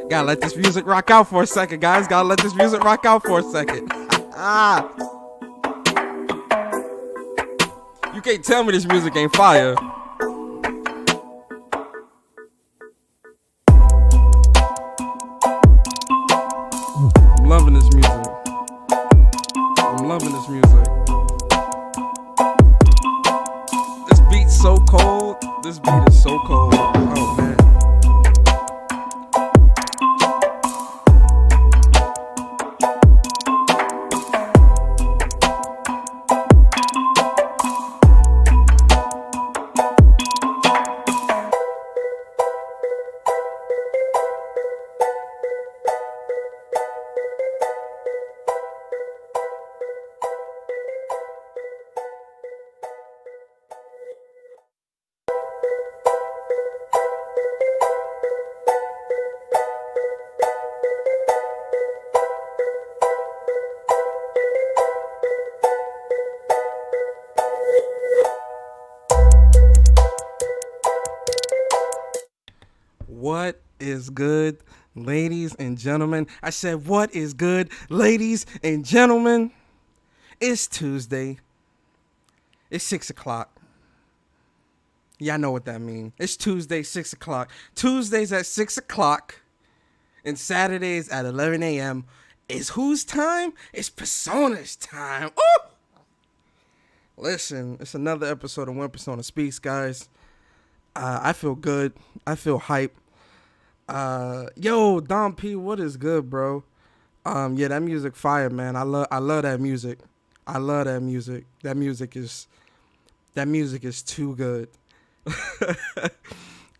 Gotta let this music rock out for a second, guys. Gotta let this music rock out for a second. You can't tell me this music ain't fire. I'm loving this music. I'm loving this music. This beat's so cold. This beat is so cold. Oh, man. What is good, Ladies and gentlemen, I said, what is good? Ladies and gentlemen, it's Tuesday. It's 6 o'clock. Y'all know what that means. It's Tuesday, 6 o'clock. Tuesdays at 6 o'clock and Saturdays at 11 a.m. is whose time? It's Persona's time. Ooh! Listen, it's another episode of When Persona Speaks, guys. I feel good. I feel hype. Yo, Dom P, what is good, bro? Yeah, that music fire, man. I love that music. I love that music. That music is too good.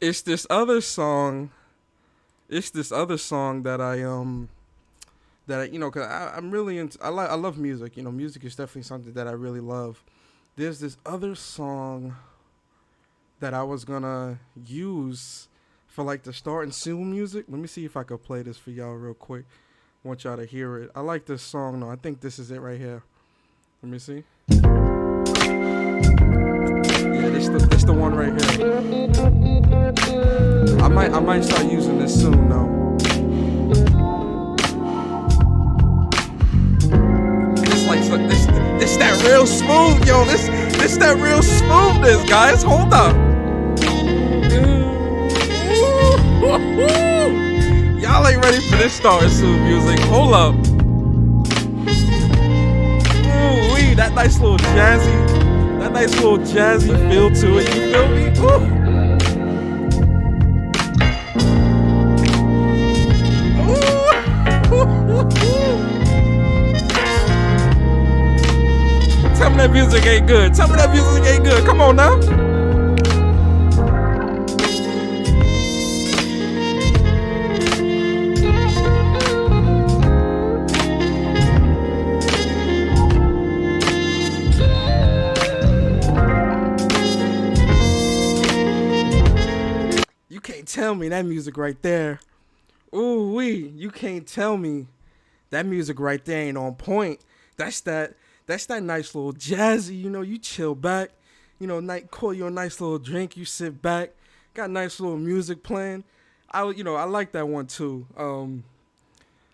It's this other song that cause I'm really into. I love music. You know, music is definitely something that I really love. There's this other song that I was gonna use for like the start and soon music. Let me see if I could play this for y'all real quick. I want y'all to hear it. I like this song though. I think this is it right here. Let me see. Yeah, this the one right here. I might start using this soon though. This that real smooth, yo. This that real smoothness, guys. Hold up. Y'all ain't ready for this start and soon music. Hold up. Ooh, that nice little jazzy feel to it. You feel me? Tell me that music ain't good. Come on now. You can't tell me that music right there. Ooh wee. You can't tell me that music right there ain't on point. That's that nice little jazzy, you know, you chill back, you know, call you a nice little drink, you sit back, got nice little music playing. I like that one too.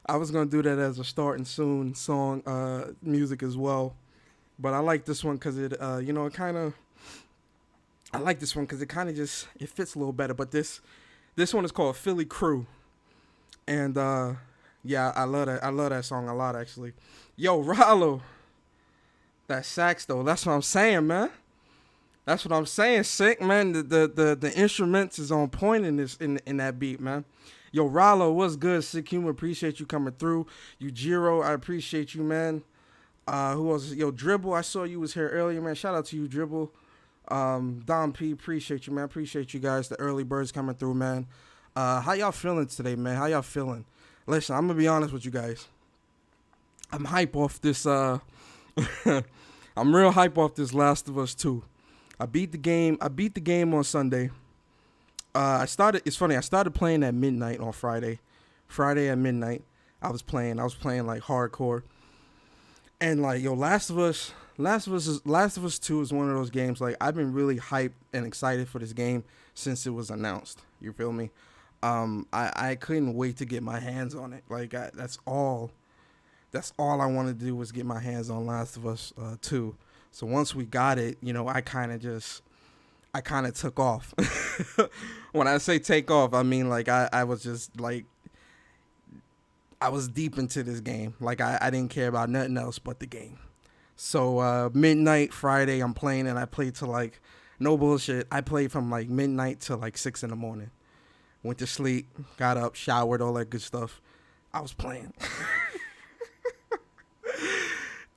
I was going to do that as a start and soon song, music as well. But I like this one because it, I like this one because it kind of just, it fits a little better. But this one is called Philly Crew. And, yeah, I love that. I love that song a lot, actually. Yo, Rollo. That sax though, that's what I'm saying, man. That's what I'm saying, sick, man. The instruments is on point in that beat, man. Yo, Rollo, what's good? Sick Humor, appreciate you coming through. Yujiro, I appreciate you, man. Who else? Yo, Dribble, I saw you was here earlier, man. Shout out to you, Dribble. Dom P, appreciate you, man. Appreciate you guys. The early birds coming through, man. How y'all feeling today, man? How y'all feeling? Listen, I'm gonna be honest with you guys. I'm hype off this. I'm real hype off this Last of Us 2. I beat the game on Sunday. It's funny, I started playing at midnight on Friday. Friday at midnight, I was playing like hardcore. And like, yo, Last of Us 2 is one of those games, like, I've been really hyped and excited for this game since it was announced. You feel me? I couldn't wait to get my hands on it. Like, that's all I wanted to do was get my hands on Last of Us 2. So once we got it, you know, I kind of took off. When I say take off, I mean, like, I was just, like, I was deep into this game. Like, I didn't care about nothing else but the game. So midnight Friday, I'm playing, and I played till, like, no bullshit. I played from, like, midnight till, like, 6 in the morning. Went to sleep, got up, showered, all that good stuff. I was playing.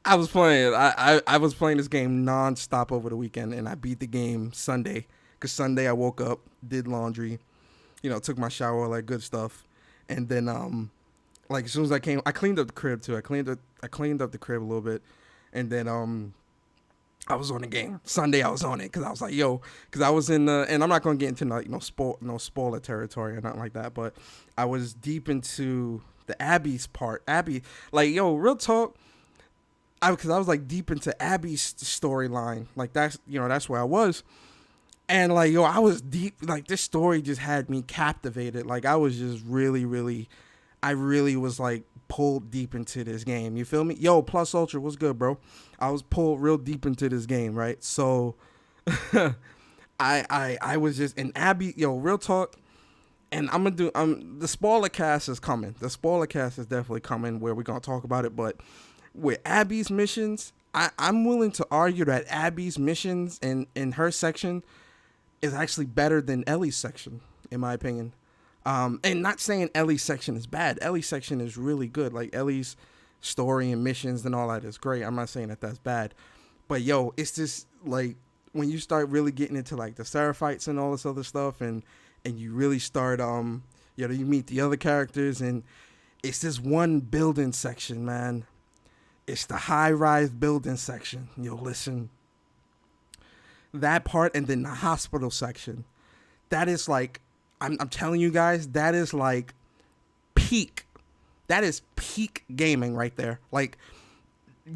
I was playing this game nonstop over the weekend, and I beat the game Sunday. Because Sunday I woke up, did laundry, you know, took my shower, all that good stuff. And then, like, as soon as I cleaned up the crib, too. I cleaned up the crib a little bit. And then, I was on the game. Sunday I was on it, because I was like, yo, because I was in and I'm not going to get into, like, no spoiler territory or nothing like that, but I was deep into the Abby's part. Abby, like, yo, real talk. Because I was like deep into Abby's storyline, like that's where I was, And like, yo, I was deep, like this story just had me captivated. Like I was just I really was like pulled deep into this game. You feel me? Yo, Plus Ultra, what's good, bro? I was pulled real deep into this game, right? So I was just in Abby, yo, real talk. And I'm gonna do the spoiler cast is coming. The spoiler cast is definitely coming where we're gonna talk about it. But with Abby's missions, I'm willing to argue that Abby's missions in her section is actually better than Ellie's section, in my opinion. And not saying Ellie's section is bad. Ellie's section is really good. Like Ellie's story and missions and all that is great. I'm not saying that that's bad. But yo, it's just like when you start really getting into like the Seraphites and all this other stuff and you really start you know, you meet the other characters and it's this one building section, man. It's the high-rise building section. Yo, listen. That part and then the hospital section. That is like, I'm telling you guys, that is like peak. That is peak gaming right there. Like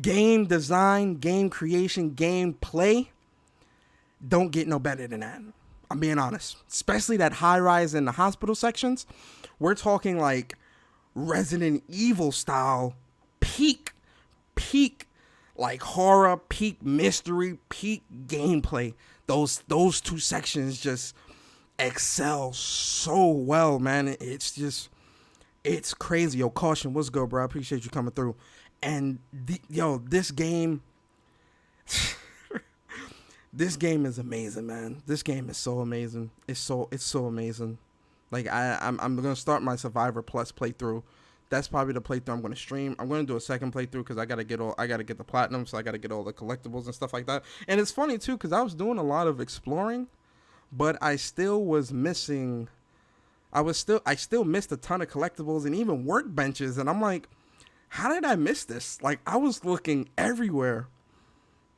game design, game creation, game play. Don't get no better than that. I'm being honest. Especially that high-rise in the hospital sections. We're talking like Resident Evil style peak like horror, peak mystery, peak gameplay. Those two sections just excel so well, man. It's crazy. Yo, Caution, what's good, bro? I appreciate you coming through. And this game this game is amazing, man. This game is so amazing. It's so amazing. Like I'm gonna start my Survivor Plus playthrough. That's probably the playthrough I'm going to stream. I'm going to do a second playthrough because I got to get the platinum, so I got to get all the collectibles and stuff like that. And it's funny too because I was doing a lot of exploring, but I still was missing. I still missed a ton of collectibles and even workbenches, and I'm like, how did I miss this? Like I was looking everywhere.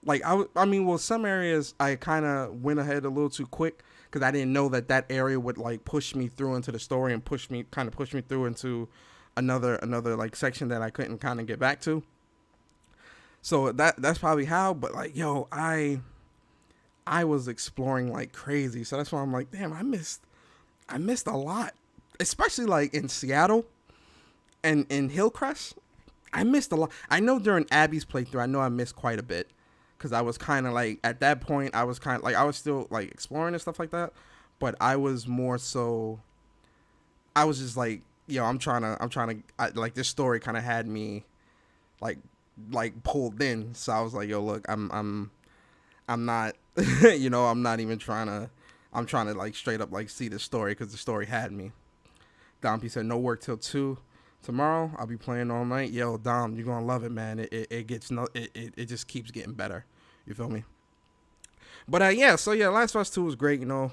Like I mean, well, some areas I kind of went ahead a little too quick because I didn't know that area would like push me through into the story and push me through into another like section that I couldn't kind of get back to. So that's probably how. But like, yo, I was exploring like crazy. So that's why I'm like, damn, I missed a lot, especially like in Seattle and in Hillcrest. I missed a lot. I know during Abby's playthrough, I know I missed quite a bit because I was kind of like at that point I was kind of like I was still like exploring and stuff like that, but I was more so. I was just like, yo, I'm trying to like this story kind of had me like pulled in. So I was like, yo, look, I'm not, you know, I'm not even I'm trying to like straight up like see the story because the story had me. Dom P said no work till 2 tomorrow. I'll be playing all night. Yo, Dom, you're gonna love it, man. It just keeps getting better. You feel me? But yeah, so yeah, Last of Us 2 was great. You know,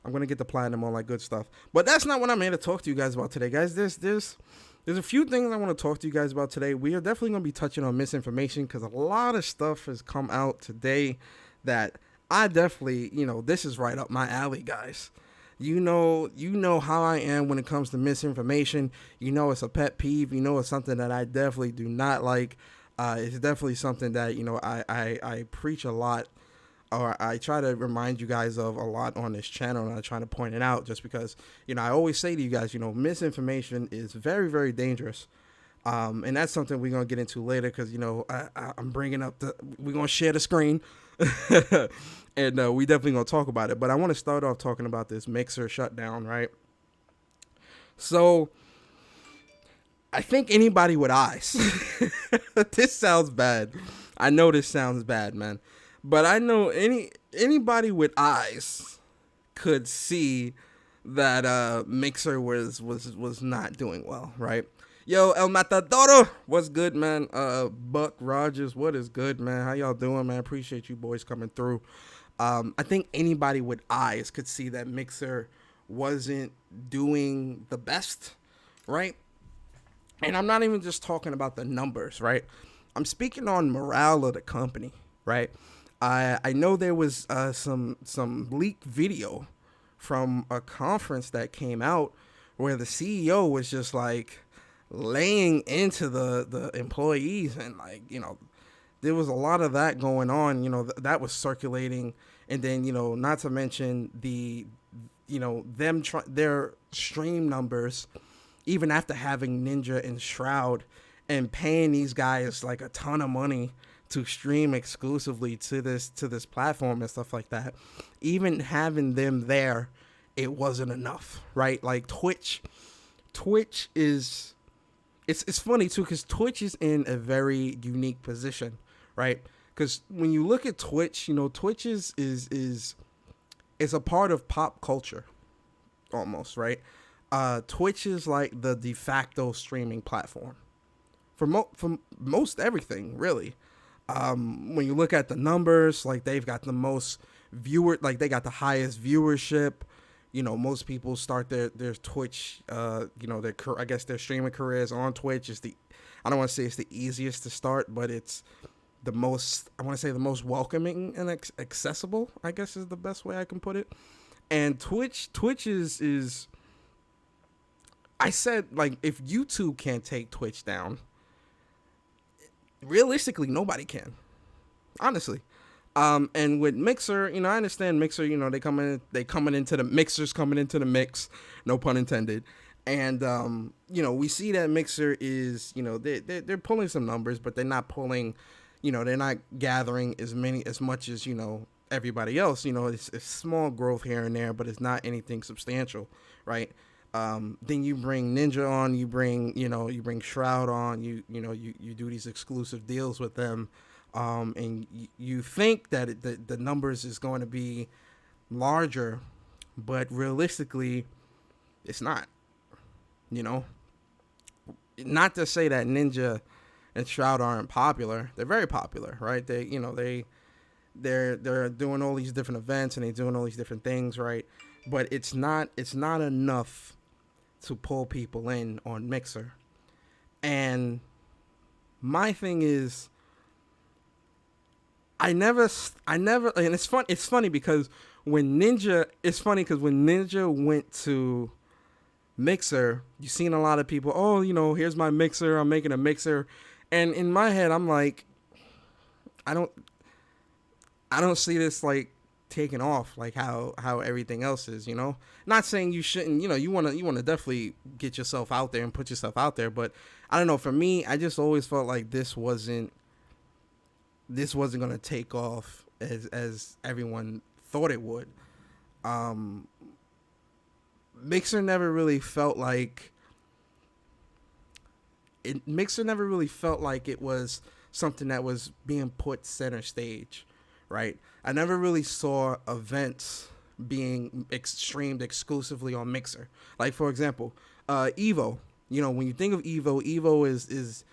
I'm gonna get the platinum, all that good stuff. But that's not what I'm here to talk to you guys about today, guys. There's a few things I want to talk to you guys about today. We are definitely gonna be touching on misinformation because a lot of stuff has come out today that I definitely, you know, this is right up my alley, guys. You know how I am when it comes to misinformation. You know it's a pet peeve. You know it's something that I definitely do not like. It's definitely something that, you know, I preach a lot, or I try to remind you guys of a lot on this channel, and I try to point it out just because, you know, I always say to you guys, you know, misinformation is very, very dangerous. And that's something we're going to get into later because, you know, I'm bringing up we're going to share the screen and we definitely going to talk about it. But I want to start off talking about this Mixer shutdown, right? So I think anybody with eyes, this sounds bad. I know this sounds bad, man. But I know anybody with eyes could see that Mixer was not doing well, right? Yo, El Matadoro, what's good, man? Buck Rogers, what is good, man? How y'all doing, man? Appreciate you boys coming through. I think anybody with eyes could see that Mixer wasn't doing the best, right? And I'm not even just talking about the numbers, right? I'm speaking on morale of the company, right? I know there was some leaked video from a conference that came out where the CEO was just like laying into the employees, and like, you know, there was a lot of that going on, you know, that was circulating, And then, not to mention their stream numbers, even after having Ninja and Shroud and paying these guys like a ton of money to stream exclusively to this platform and stuff like that, even having them there, it wasn't enough, right? Like Twitch is, it's funny too, because Twitch is in a very unique position, right? Because when you look at Twitch, Twitch is a part of pop culture, almost, right? Twitch is like the de facto streaming platform for most everything, really. When you look at the numbers, like they've got the most they got the highest viewership. Most people start their Twitch, I guess their streaming careers on Twitch is I don't want to say it's the easiest to start, but it's the most welcoming and accessible, I guess is the best way I can put it. And Twitch is I said, like, if YouTube can't take Twitch down, realistically nobody can, honestly. And with Mixer, I understand Mixer, they coming into the Mixer's coming into the mix, no pun intended. And we see that Mixer is, they're pulling some numbers, but they're not pulling, they're not gathering as much as everybody else. It's small growth here and there, but it's not anything substantial, right? Then you bring Ninja on, you bring Shroud on, you do these exclusive deals with them, and you think that the numbers is going to be larger, but realistically, it's not. Not to say that Ninja and Shroud aren't popular; they're very popular, right? They're doing all these different events and they're doing all these different things, right? But it's not enough to pull people in on Mixer. And my thing is, I never, and it's funny because when Ninja went to Mixer, you've seen a lot of people, oh, here's my Mixer, I'm making a Mixer. And in my head, I'm like, I don't see this like taking off like how everything else is, Not saying you shouldn't, you want to definitely get yourself out there and put yourself out there, but I don't know, for me, I just always felt like this wasn't going to take off as everyone thought it would. Mixer never really felt like it was something that was being put center stage, right? I never really saw events being streamed exclusively on Mixer. Like, for example, Evo. When you think of Evo is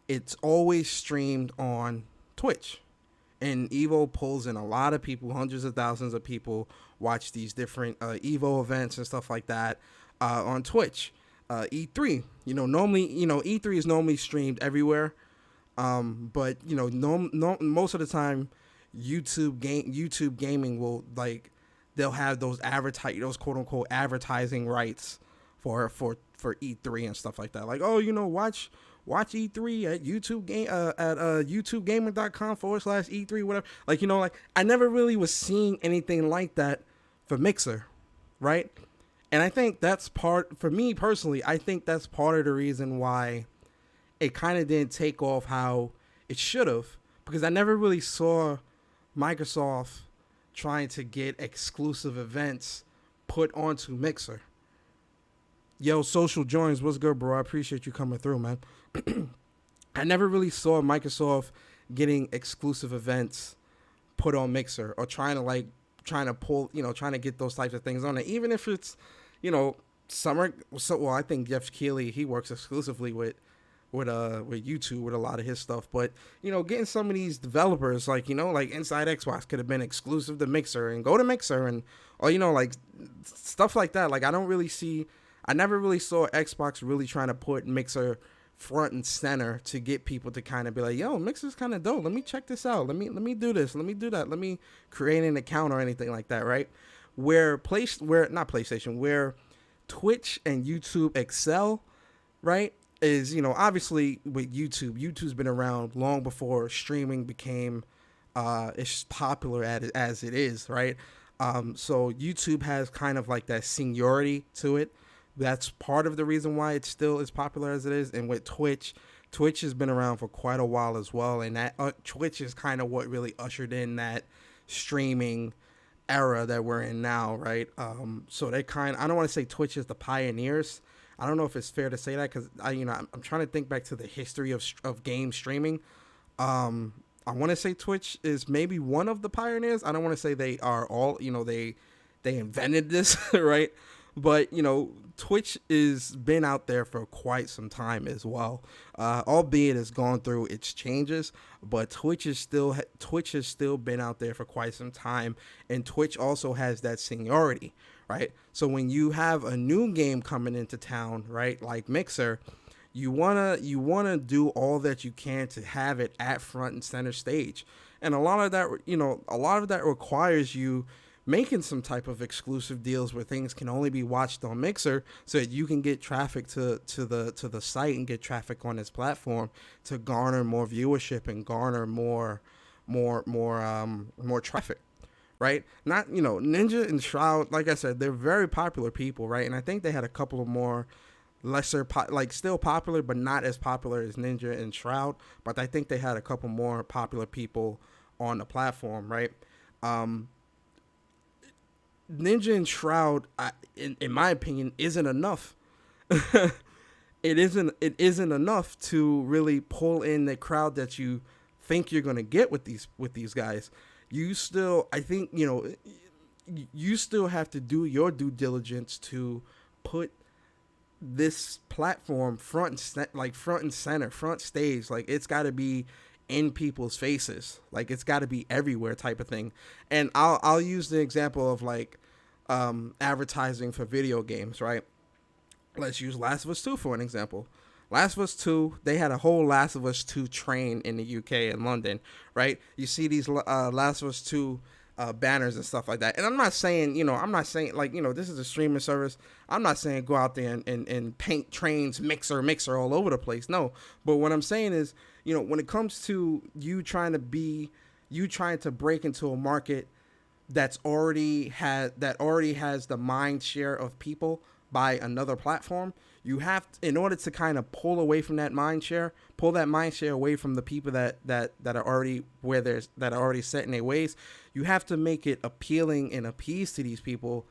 it's always streamed on Twitch. And Evo pulls in a lot of people, hundreds of thousands of people watch these different Evo events and stuff like that on Twitch. E3, normally, E3 is normally streamed everywhere. But most of the time, YouTube gaming will, like, they'll have those quote unquote advertising rights for E3 and stuff like that. Like, oh, watch E3 at YouTube game at YouTubegamer.com/E3, whatever. Like, I never really was seeing anything like that for Mixer, right? And I think that's for me personally, I think that's part of the reason why it kind of didn't take off how it should have, because I never really saw Microsoft trying to get exclusive events put onto Mixer. Yo, Social Joins, what's good, bro? I appreciate you coming through, man. I never really saw Microsoft getting exclusive events put on Mixer or trying to get those types of things on it. Even if it's, summer. Well, I think Jeff Keighley, he works exclusively with YouTube with a lot of his stuff. But, getting some of these developers, like Inside Xbox could have been exclusive to Mixer and go to Mixer and, or, like stuff like that. Like, I never really saw Xbox really trying to put Mixer front and center to get people to kind of be like, yo, Mixer's kind of dope. Let me check this out. Let me do this. Let me do that. Let me create an account or anything like that, right? Where Twitch and YouTube excel, right, is, obviously with YouTube's been around long before streaming became it's popular as it is, right? So YouTube has kind of like that seniority to it. That's part of the reason why it still is popular as it is. And with Twitch has been around for quite a while as well, and that Twitch is kind of what really ushered in that streaming era that we're in now, right? So they I don't want to say Twitch is the pioneers. I don't know if it's fair to say that because I'm trying to think back to the history of game streaming. I want to say Twitch is maybe one of the pioneers. I don't want to say they are all, they invented this, right? But, Twitch has been out there for quite some time as well. Albeit it's gone through its changes, but Twitch has still been out there for quite some time, and Twitch also has that seniority, right? So when you have a new game coming into town, right, like Mixer, you wanna do all that you can to have it at front and center stage, and a lot of that requires you making some type of exclusive deals where things can only be watched on Mixer, so that you can get traffic to the site and get traffic on this platform to garner more viewership and garner more traffic, right? Not Ninja and Shroud, like I said, they're very popular people, right? And I think they had a couple of more still popular but not as popular as Ninja and Shroud, but I think they had a couple more popular people on the platform, right? Ninja and Shroud, in my opinion, isn't enough. It isn't enough to really pull in the crowd that you think you're gonna get with these guys. You still, I think, you still have to do your due diligence to put this platform front and center, front stage. Like, it's got to be in people's faces, like it's got to be everywhere type of thing. And I'll use the example of like advertising for video games, right? Let's use Last of Us 2 for an example. Last of Us 2, they had a whole Last of Us 2 train in the UK and London, right? You see these Last of Us 2 banners and stuff like that. And I'm not saying like, this is a streaming service. I'm not saying go out there and paint trains, mixer all over the place. No. But what I'm saying is, when it comes to you trying to break into a market that already has the mind share of people by another platform, you have to, in order to kind of pull that mind share away from the people that are already that are already set in their ways. You have to make it appealing and appease to these people,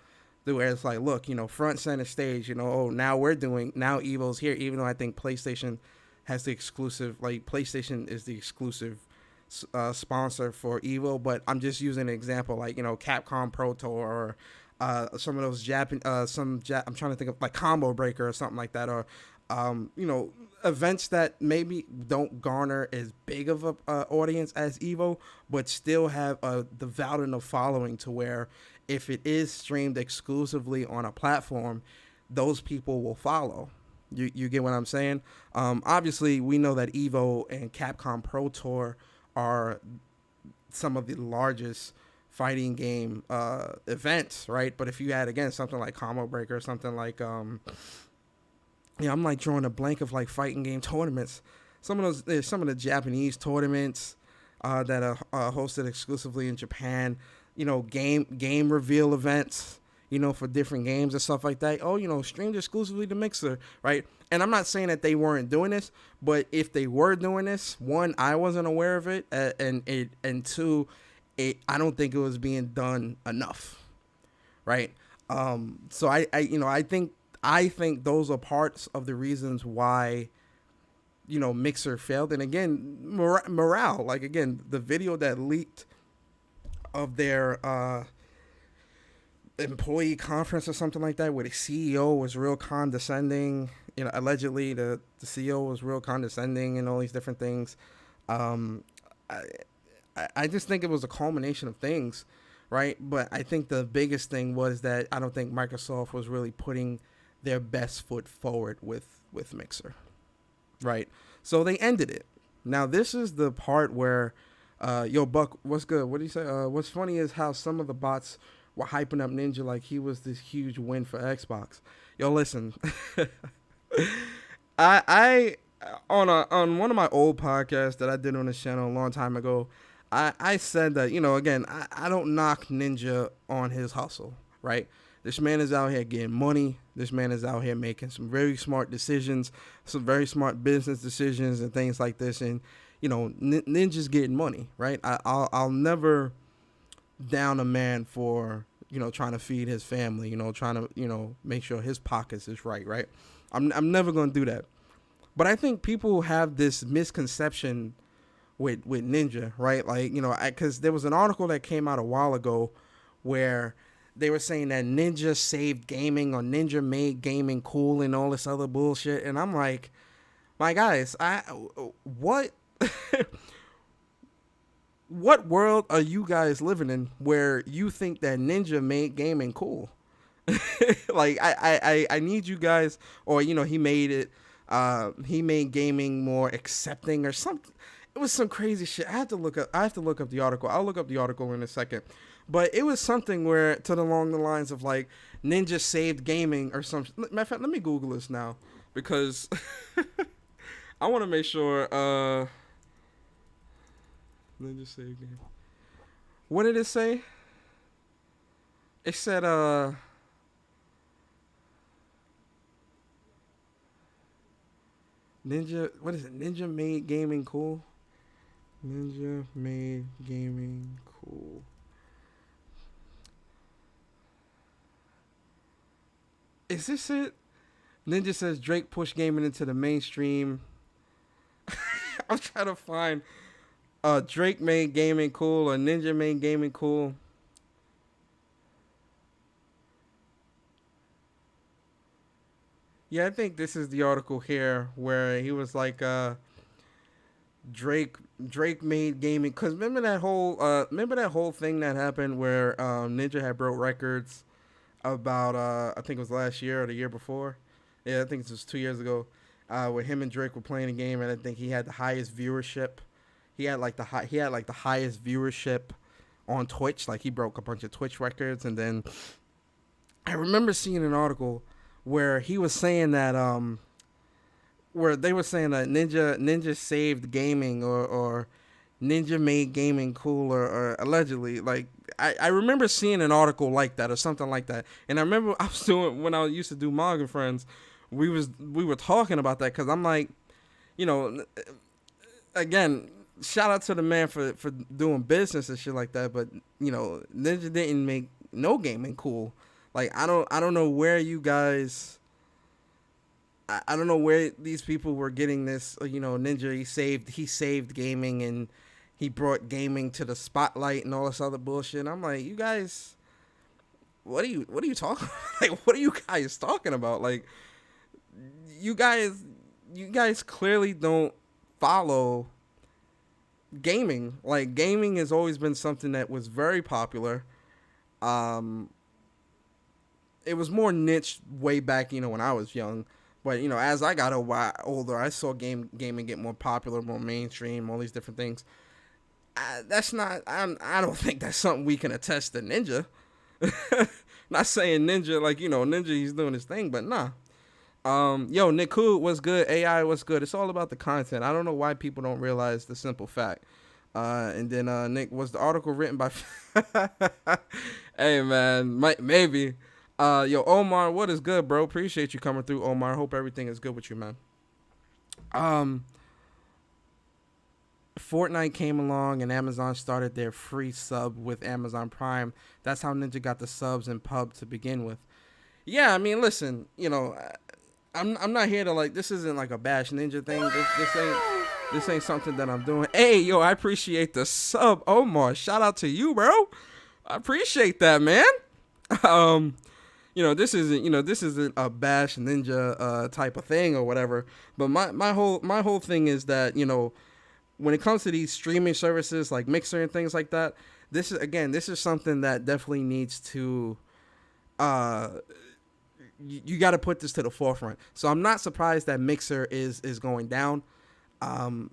where it's like, look, front center stage, now Evo's here, even though I think PlayStation has the exclusive, like PlayStation is the exclusive sponsor for Evo, but I'm just using an example, like, Capcom Pro Tour, or some of those I'm trying to think of like Combo Breaker or something like that, or events that maybe don't garner as big of a audience as Evo, but still have the value of following, to where if it is streamed exclusively on a platform, those people will follow. You get what I'm saying? Obviously, we know that Evo and Capcom Pro Tour are some of the largest fighting game events, right? But if you add, again, something like Combo Breaker, something like I'm like drawing a blank of like fighting game tournaments. Some of the Japanese tournaments that are hosted exclusively in Japan. Game reveal events, for different games and stuff like that. Streamed exclusively to Mixer, right? And I'm not saying that they weren't doing this, but if they were doing this, one, I wasn't aware of it, and two, I don't think it was being done enough, right? So I think those are parts of the reasons why, Mixer failed. And again, morale, like, again, the video that leaked of their employee conference or something like that, where the CEO was real condescending, allegedly the CEO was real condescending and all these different things. I just think it was a culmination of things, right? But I think the biggest thing was that I don't think Microsoft was really putting their best foot forward with Mixer, right? So they ended it. Now, this is the part where, yo, Buck, what's good? What do you say? What's funny is how some of the bots were hyping up Ninja like he was this huge win for Xbox. Yo, listen, I on one of my old podcasts that I did on this channel a long time ago, I said that, again, I don't knock Ninja on his hustle, right? This man is out here getting money. This man is out here making some very smart decisions, some very smart business decisions and things like this. And, Ninja's getting money, right? I'll never down a man for, trying to feed his family, trying to, make sure his pockets is right? I'm never going to do that. But I think people have this misconception with Ninja, right? Like, because there was an article that came out a while ago where they were saying that Ninja saved gaming or Ninja made gaming cool and all this other bullshit. And I'm like, my guys, what what world are you guys living in where you think that Ninja made gaming cool? Like, I need you guys, or, he made it, he made gaming more accepting or something. It was some crazy shit. I have to look up the article. I'll look up the article in a second. But it was something where, along the lines of, like, Ninja saved gaming or something. Matter of fact, let me Google this now, because I want to make sure, Ninja saved gaming. What did it say? It said, Ninja, what is it? Ninja made gaming cool. Ninja made gaming cool. Is this it? Ninja says Drake pushed gaming into the mainstream. I'm trying to find Drake made gaming cool or Ninja made gaming cool. Yeah, I think this is the article here where he was like, Drake made gaming, because remember that whole thing that happened where Ninja had broke records about I think it was last year or the year before. Yeah, I think it was 2 years ago, where him and Drake were playing a game, and I think he had the highest viewership. He had like the highest viewership on Twitch. Like, he broke a bunch of Twitch records. And then I remember seeing an article where he was saying that where they were saying that Ninja saved gaming or Ninja made gaming cool or allegedly. Like, I remember seeing an article like that or something like that. And I remember I was doing, when I used to do Mog and Friends, we were talking about that, because I'm like, again, shout out to the man for doing business and shit like that, but Ninja didn't make no gaming cool. Like, I don't know where you guys, I don't know where these people were getting this. Ninja, he saved gaming and he brought gaming to the spotlight and all this other bullshit. And I'm like, you guys, what are you talking about? Like, what are you guys talking about? Like, you guys clearly don't follow gaming. Like, gaming has always been something that was very popular. It was more niche way back, when I was young. But, as I got a while older, I saw gaming get more popular, more mainstream, all these different things. I don't think that's something we can attest to Ninja. Not saying Ninja, like, Ninja, he's doing his thing, but nah. Yo, Niku, what's good? AI, what's good? It's all about the content. I don't know why people don't realize the simple fact. And then, Nick, was the article written by... Hey, man, maybe... Yo, Omar, what is good, bro? Appreciate you coming through, Omar. Hope everything is good with you, man. Fortnite came along and Amazon started their free sub with Amazon Prime. That's how Ninja got the subs in pub to begin with. Yeah, I mean, listen, I'm not here to, like, this isn't like a bash Ninja thing. This ain't something that I'm doing. Hey, yo, I appreciate the sub, Omar. Shout out to you, bro. I appreciate that, man. This isn't a bash Ninja type of thing or whatever. But my whole thing is that, when it comes to these streaming services like Mixer and things like that, this is something that definitely needs to you got to put this to the forefront. So I'm not surprised that Mixer is going down. I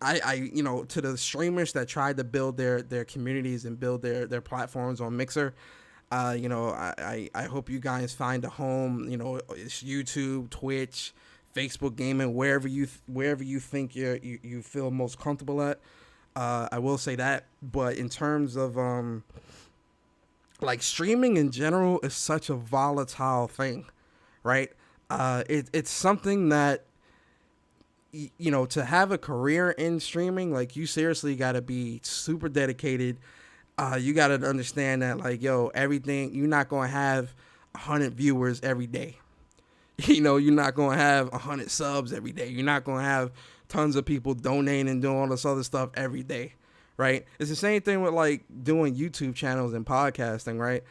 to the streamers that tried to build their communities and build their platforms on Mixer, I hope you guys find a home. It's YouTube, Twitch, Facebook gaming, wherever you think you feel most comfortable at. I will say that. But in terms of like streaming in general is such a volatile thing, right? It's something that you know, to have a career in streaming, like you seriously got to be super dedicated. You got to understand that, like, yo, everything, you're not going to have 100 viewers every day. You know, you're not going to have 100 subs every day. You're not going to have tons of people donating and doing all this other stuff every day, right? It's the same thing with, like, doing YouTube channels and podcasting, right?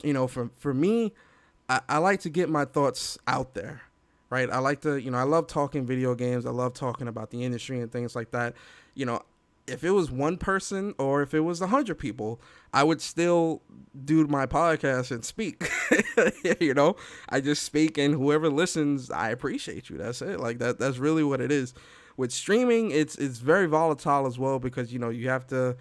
You know, for me, I like to get my thoughts out there, right? I like to, you know, I love talking video games. I love talking about the industry and things like that. You know, if it was one person or if it was 100 people, I would still do my podcast and speak. You know, I just speak, and whoever listens, I appreciate you. That's it. Like that's really what it is. With streaming, it's very volatile as well, because, you know, you have to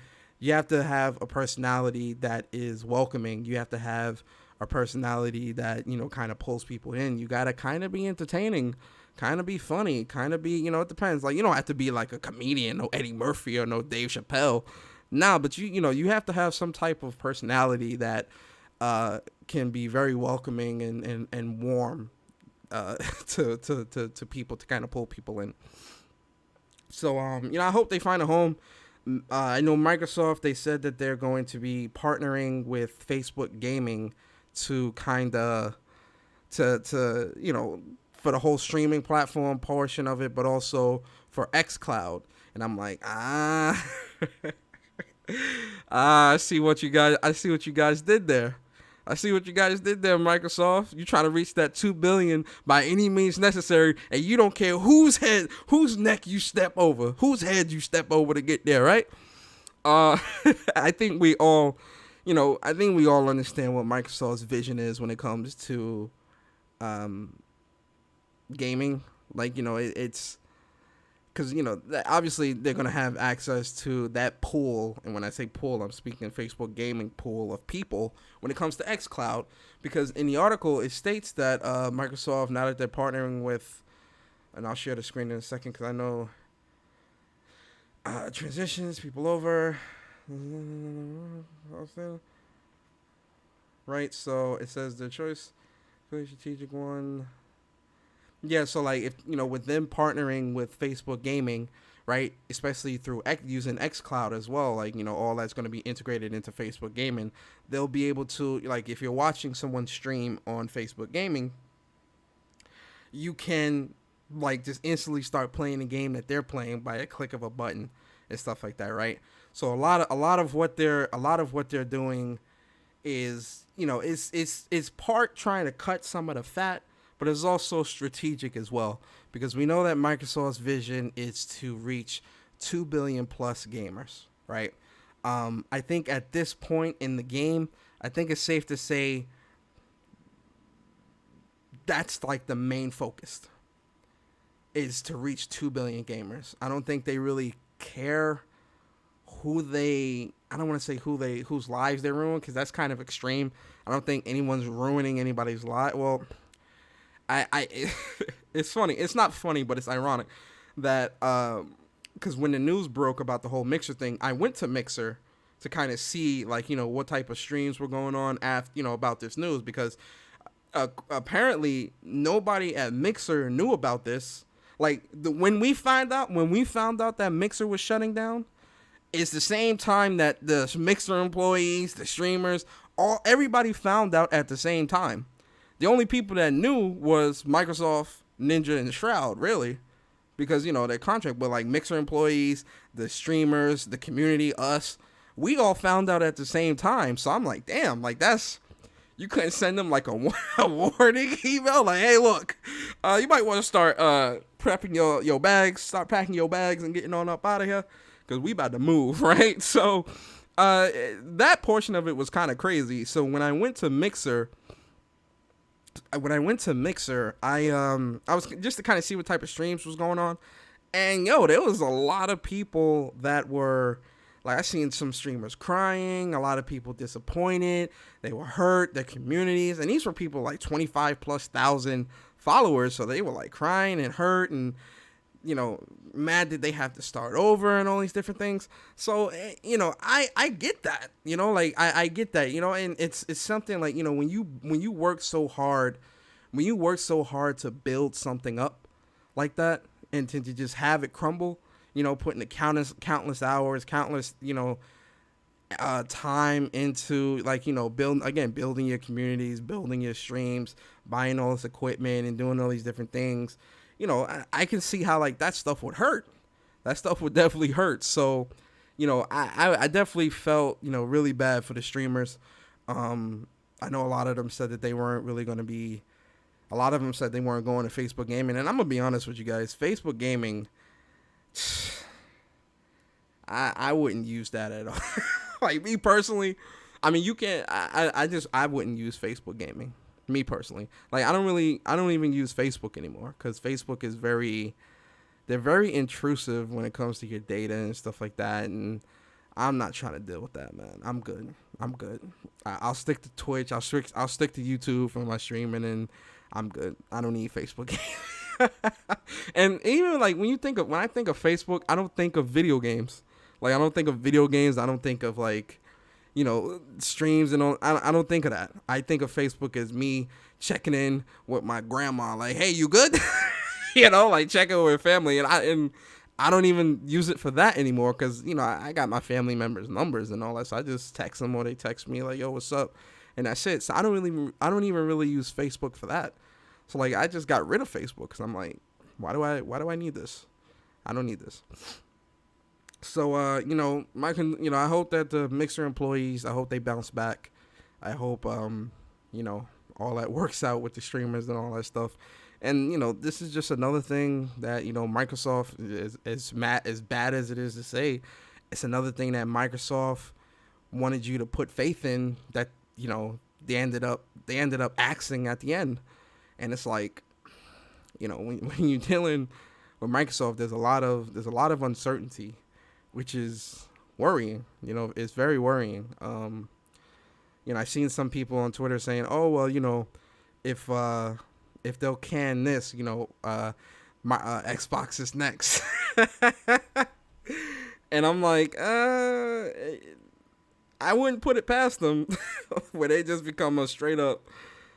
have a personality that is welcoming. You have to have a personality that, you know, kind of pulls people in. You got to kind of be entertaining, kind of be funny, kind of be, you know, it depends. Like, you don't have to be like a comedian, no Eddie Murphy or no Dave Chappelle. Nah, but you know, you have to have some type of personality that can be very welcoming and warm to people, to kind of pull people in. So, you know, I hope they find a home. I know Microsoft, they said that they're going to be partnering with Facebook Gaming to kind of, to you know, for the whole streaming platform portion of it, but also for xCloud. And I'm like, I see what you guys did there. I see what you guys did there, Microsoft. You trying to reach that 2 billion by any means necessary, and you don't care whose neck you step over, whose head you step over to get there, right? I think we all understand what Microsoft's vision is when it comes to gaming. Like, you know, it's because, you know, obviously they're going to have access to that pool. And when I say pool, I'm speaking Facebook Gaming pool of people when it comes to xCloud. Because in the article, it states that Microsoft, now that they're partnering with, and I'll share the screen in a second because I know transitions, people over. Right, so it says the choice, strategic one. Yeah, so like, if you know, with them partnering with Facebook Gaming, right, especially through using xCloud as well, like, you know, all that's going to be integrated into Facebook Gaming, they'll be able to, like, if you're watching someone stream on Facebook Gaming, you can, like, just instantly start playing the game that they're playing by a click of a button and stuff like that, right? So a lot of what they're doing is, you know, it's part trying to cut some of the fat, but it's also strategic as well, because we know that Microsoft's vision is to reach 2 billion plus gamers, right? I think at this point in the game, I think it's safe to say that's like the main focus, is to reach 2 billion gamers. I don't think they really care I don't want to say whose lives they ruin, because that's kind of extreme. I don't think anyone's ruining anybody's life. Well, it's funny. It's not funny, but it's ironic that because when the news broke about the whole Mixer thing, I went to Mixer to kind of see, like, you know, what type of streams were going on after, you know, about this news, because apparently nobody at Mixer knew about this. Like, when we found out that Mixer was shutting down, it's the same time that the Mixer employees, the streamers, everybody found out at the same time. The only people that knew was Microsoft, Ninja, and Shroud, really, because, you know, their contract. But like Mixer employees, the streamers, the community, us, we all found out at the same time. So I'm like, damn, like you couldn't send them like a warning email, like, hey, look, you might want to start prepping your bags, start packing your bags and getting on up out of here, because we about to move, right? So that portion of it was kind of crazy. So when I went to Mixer, I was just to kind of see what type of streams was going on, and there was a lot of people that were, like, I seen some streamers crying, a lot of people disappointed, they were hurt, their communities, and these were people like 25,000+ followers, so they were like crying and hurt, and mad that they have to start over and all these different things. So, I get that, like I get that, and it's something like, when you work so hard, to build something up like that, and to just have it crumble, putting the countless hours, countless, time into, like, building your communities, building your streams, buying all this equipment and doing all these different things. I can see how, like, that stuff would hurt. That stuff would definitely hurt. So, I definitely felt, really bad for the streamers. I know a lot of them said that they weren't really going to be, a lot of them said they weren't going to Facebook gaming. And I'm going to be honest with you guys, Facebook gaming, I wouldn't use that at all. Like, me personally, I mean, you can't, I wouldn't use Facebook gaming. Me personally, like, I don't even use Facebook anymore, because Facebook is they're very intrusive when it comes to your data and stuff like that, and I'm not trying to deal with that, man. I'm good. I'll stick to Twitch. I'll stick to YouTube for my streaming, and I'm good. I don't need Facebook. And even, like, when I think of Facebook, I don't think of video games. Like, I don't think of video games. I don't think of, like, streams and all. I don't think of that. I think of Facebook as me checking in with my grandma, like, hey, you good? Like, checking with family, and I don't even use it for that anymore, because I got my family members' numbers and all that, so I just text them, or they text me like, yo, what's up, and that's it. So I don't even really use Facebook for that. So, like, I just got rid of Facebook, because I'm like, why do I need this? I don't need this. So, I hope that the Mixer employees, I hope they bounce back. I hope, all that works out with the streamers and all that stuff. And, this is just another thing that, Microsoft is as bad as it is to say. It's another thing that Microsoft wanted you to put faith in, that, they ended up axing at the end. And it's like, when you're dealing with Microsoft, there's a lot of uncertainty, which is worrying. It's very worrying. I've seen some people on Twitter saying, oh, well, if they'll can this, my Xbox is next. And I'm like, I wouldn't put it past them, where they just become a straight up,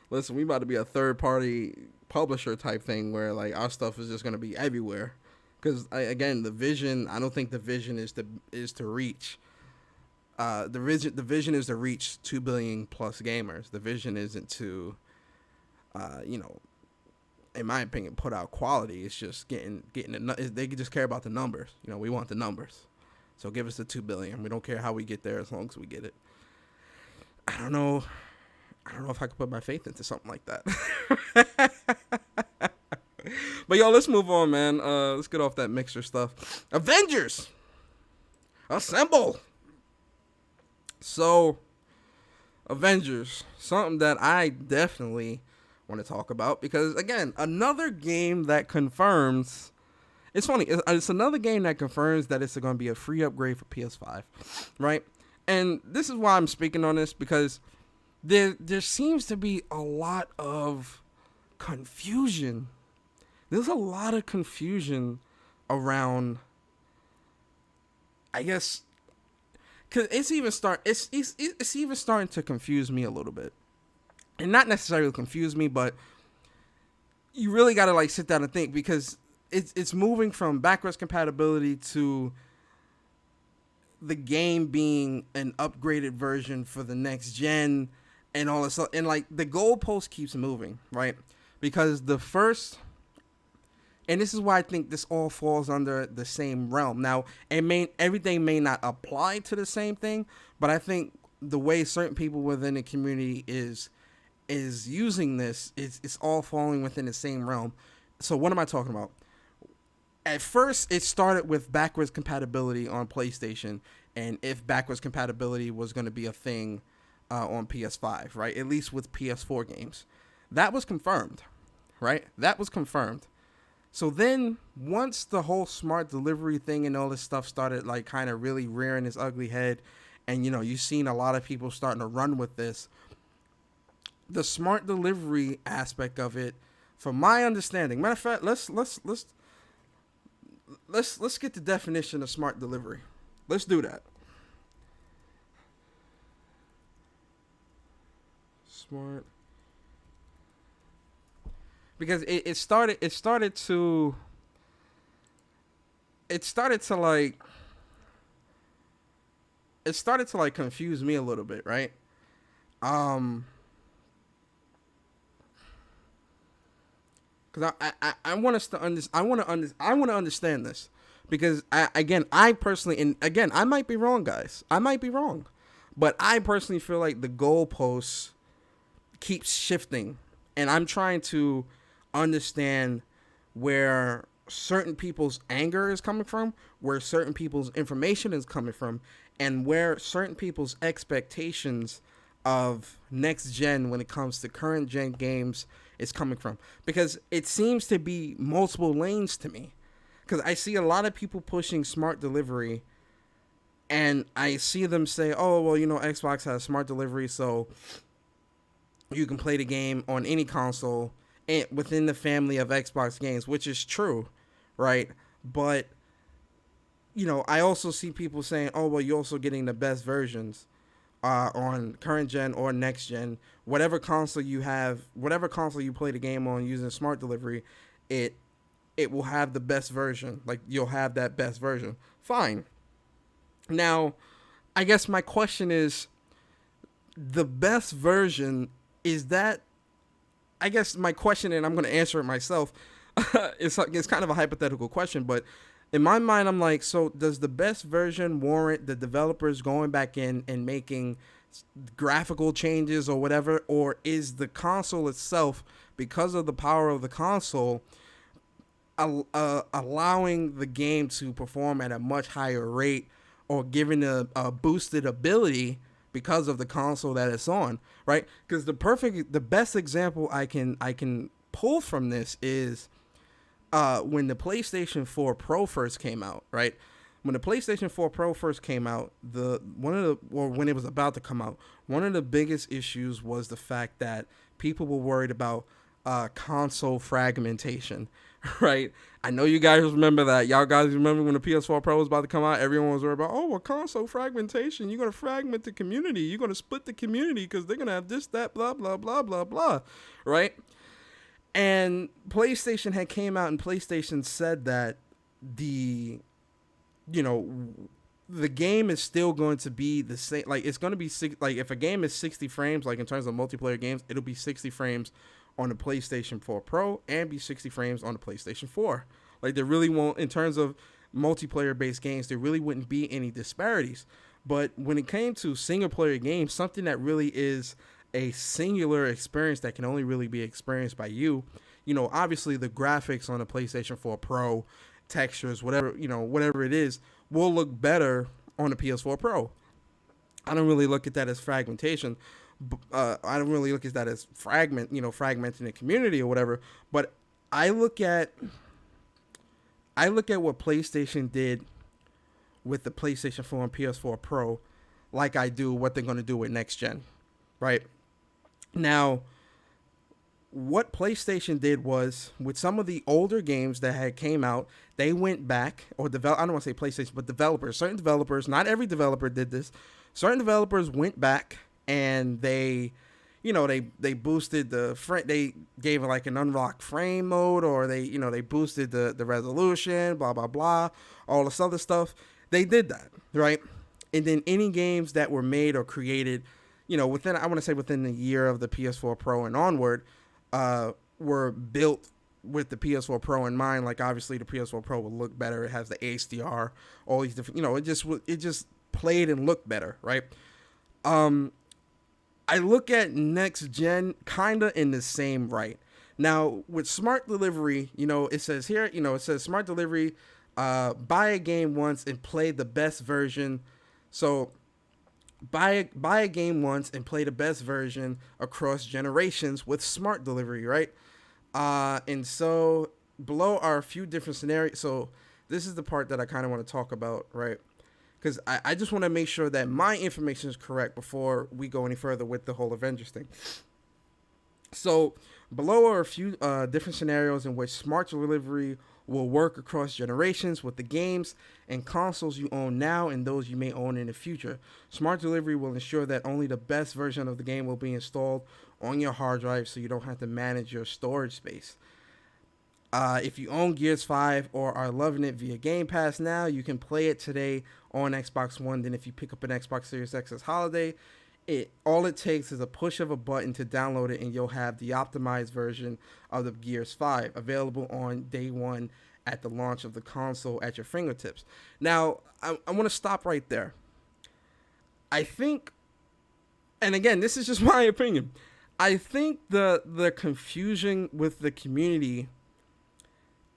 listen, we about to be a third party publisher type thing, where, like, our stuff is just going to be everywhere. Because, again, the vision, I don't think the vision is to reach. The vision is to reach 2 billion plus gamers. The vision isn't to, in my opinion, put out quality. It's just they just care about the numbers. We want the numbers. So give us the 2 billion. We don't care how we get there, as long as we get it. I don't know if I could put my faith into something like that. But, yo, let's move on, man. Let's get off that Mixer stuff. Avengers! Assemble! So, Avengers. Something that I definitely want to talk about, because, again, another game that confirms... It's funny. It's another game that confirms that it's going to be a free upgrade for PS5, right? And this is why I'm speaking on this, because there seems to be a lot of confusion. There's a lot of confusion around, I guess, because it's even starting to confuse me a little bit, and not necessarily confuse me, but you really got to, like, sit down and think, because it's moving from backwards compatibility to the game being an upgraded version for the next gen and all this stuff, and, like, the goalpost keeps moving, right? Because the first. And this is why I think this all falls under the same realm. Now, everything may not apply to the same thing, but I think the way certain people within the community is using this, it's all falling within the same realm. So what am I talking about? At first, it started with backwards compatibility on PlayStation, and if backwards compatibility was going to be a thing on PS5, right? At least with PS4 games. That was confirmed, right? That was confirmed. So then, once the whole smart delivery thing and all this stuff started, like, kind of really rearing its ugly head, and, you've seen a lot of people starting to run with this, the smart delivery aspect of it, from my understanding, matter of fact, let's let's get the definition of smart delivery. Let's do that. Smart, because it started to like confuse me a little bit, right? Um, because I want us to I want to understand this, because I personally, and again, I might be wrong, guys. I might be wrong, but I personally feel like the goalposts keeps shifting, and I'm trying to understand where certain people's anger is coming from, where certain people's information is coming from, and where certain people's expectations of next gen when it comes to current gen games is coming from. Because it seems to be multiple lanes to me. Because I see a lot of people pushing smart delivery, and I see them say, oh, well, Xbox has smart delivery, so you can play the game on any console and within the family of Xbox games, which is true, right? But, I also see people saying, oh, well, you're also getting the best versions on current gen or next gen. Whatever console you have, whatever console you play the game on using smart delivery, it will have the best version. Like, you'll have that best version. Fine. Now, I guess my question is, the best version, is that, I guess my question, and I'm going to answer it myself, it's kind of a hypothetical question, but in my mind, I'm like, so does the best version warrant the developers going back in and making graphical changes or whatever, or is the console itself, because of the power of the console, allowing the game to perform at a much higher rate, or giving a boosted ability because of the console that it's on, right? Because the best example I can pull from this is when the PlayStation 4 Pro first came out, right? When the PlayStation 4 Pro first came out, when it was about to come out, one of the biggest issues was the fact that people were worried about console fragmentation, right? I know you guys remember that. Y'all guys remember when the PS4 Pro was about to come out, everyone was worried about, oh, well, console fragmentation. You're going to fragment the community. You're going to split the community because they're going to have this, that, blah, blah, blah, blah, blah, right? And PlayStation had came out, and PlayStation said that the game is still going to be the same. Like, it's going to be like, if a game is 60 frames, like in terms of multiplayer games, it'll be 60 frames on the PlayStation 4 Pro and be 60 frames on the PlayStation 4. Like, there really won't, in terms of multiplayer based games, there really wouldn't be any disparities. But when it came to single player games, something that really is a singular experience that can only really be experienced by you, obviously the graphics on the PlayStation 4 Pro, textures, whatever it is, will look better on the PS4 Pro. I don't really look at that as fragmentation. I don't really look at that as fragmenting the community or whatever. But I look at what PlayStation did with the PlayStation 4 and PS4 Pro, like I do what they're going to do with next gen, right? Now, what PlayStation did was, with some of the older games that had came out, they went back, or I don't want to say PlayStation, but certain developers, not every developer did this, certain developers went back and they boosted they gave it like an unlocked frame mode, or they boosted the resolution, blah, blah, blah, all this other stuff. They did that, right? And then any games that were made or created, within the year of the PS4 Pro and onward, were built with the PS4 Pro in mind. Like, obviously the PS4 Pro will look better. It has the HDR, all these different, it just played and looked better, right? I look at next gen kind of in the same right. Now, with smart delivery, it says here, it says smart delivery, buy a game once and play the best version. So buy a game once and play the best version across generations with smart delivery, right? And so below are a few different scenarios. So this is the part that I kind of want to talk about, right? Because I just want to make sure that my information is correct before we go any further with the whole Avengers thing. So below are a few different scenarios in which smart delivery will work across generations with the games and consoles you own now and those you may own in the future. Smart delivery will ensure that only the best version of the game will be installed on your hard drive so you don't have to manage your storage space. If you own Gears 5 or are loving it via Game Pass now, you can play it today on Xbox One. Then if you pick up an Xbox Series X this holiday, all it takes is a push of a button to download it, and you'll have the optimized version of the Gears 5 available on day one at the launch of the console at your fingertips. Now, I want to stop right there. I think, and again, this is just my opinion, I think the confusion with the community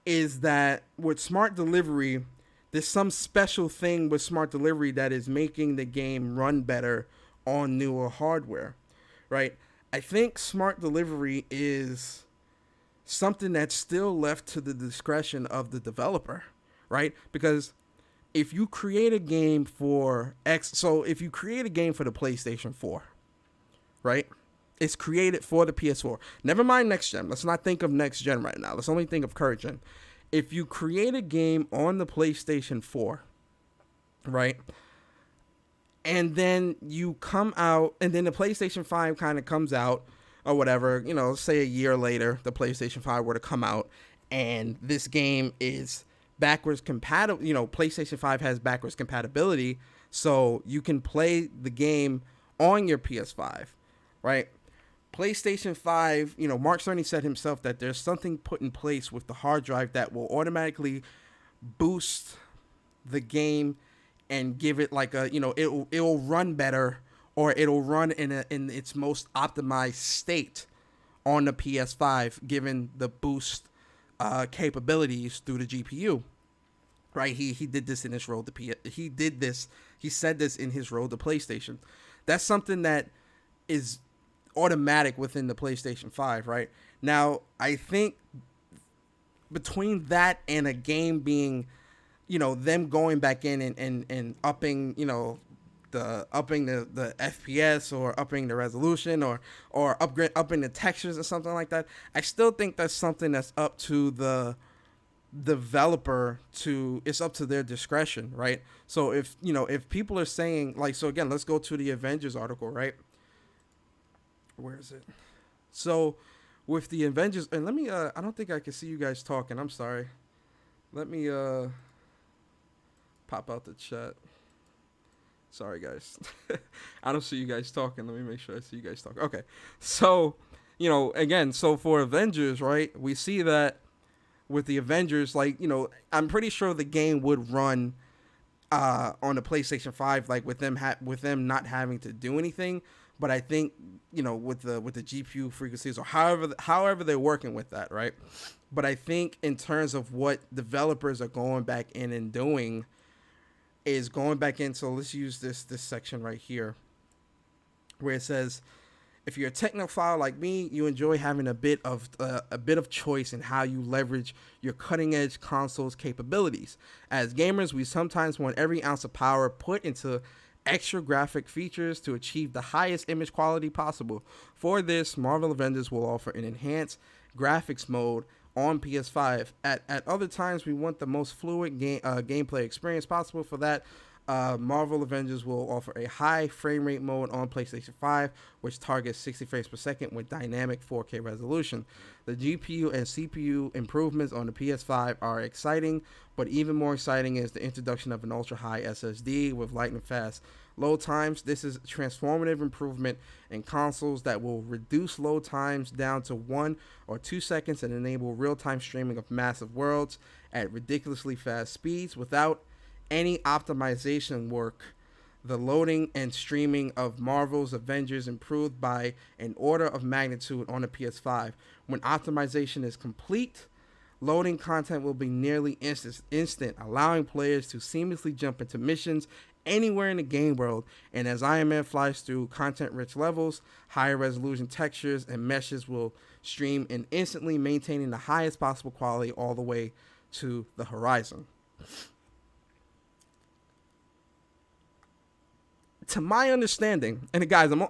is that with smart delivery, there's some special thing with smart delivery that is making the game run better on newer hardware, right? I think smart delivery is something that's still left to the discretion of the developer, right? Because if you create a game for if you create a game for the PlayStation 4, right? It's created for the PS4. Never mind next gen. Let's not think of next gen right now. Let's only think of current gen. If you create a game on the PlayStation 4, right? And then you come out, and then the PlayStation 5 kind of comes out, or whatever, say a year later, the PlayStation 5 were to come out, and this game is backwards compatible. PlayStation 5 has backwards compatibility, so you can play the game on your PS5, right? PlayStation 5, Mark Cerny said himself that there's something put in place with the hard drive that will automatically boost the game and give it like it'll run better, or it'll run in its most optimized state on the PS5, given the boost capabilities through the GPU. Right? He did this in his road to He said this in his road to PlayStation. That's something that is automatic within the PlayStation 5, right? Now, I think between that and a game being, them going back in and upping, upping the FPS or upping the resolution or upping the textures or something like that, I still think that's something that's up to the developer it's up to their discretion, right? So if people are saying, like, so again, let's go to the Avengers article, right? Where is it? So with the Avengers, and let me I don't think I can see you guys talking. I'm sorry. Let me pop out the chat. Sorry guys. I don't see you guys talking. Let me make sure I see you guys talking. Okay. So, again, so for Avengers, right? We see that with the Avengers, like, I'm pretty sure the game would run on the PlayStation 5, like with them not having to do anything. But I think, with the GPU frequencies or however they're working with that, right? But I think in terms of what developers are going back in and doing is going back in. So let's use this section right here where it says, if you're a technophile like me, you enjoy having a bit of choice in how you leverage your cutting-edge console's capabilities. As gamers, we sometimes want every ounce of power put into extra graphic features to achieve the highest image quality possible. For this, Marvel Avengers will offer an enhanced graphics mode on PS5. At other times, we want the most fluid gameplay experience possible. For that, Marvel Avengers will offer a high frame rate mode on PlayStation 5, which targets 60 frames per second with dynamic 4K resolution. The GPU and CPU improvements on the PS5 are exciting, but even more exciting is the introduction of an ultra-high SSD with lightning fast load times. This is a transformative improvement in consoles that will reduce load times down to 1 or 2 seconds and enable real-time streaming of massive worlds at ridiculously fast speeds without any optimization work. The loading and streaming of Marvel's Avengers improved by an order of magnitude on the PS5. When optimization is complete, loading content will be nearly instant, allowing players to seamlessly jump into missions anywhere in the game world. And as Iron Man flies through content-rich levels, higher resolution textures and meshes will stream and instantly maintaining the highest possible quality all the way to the horizon. To my understanding, and guys, I'm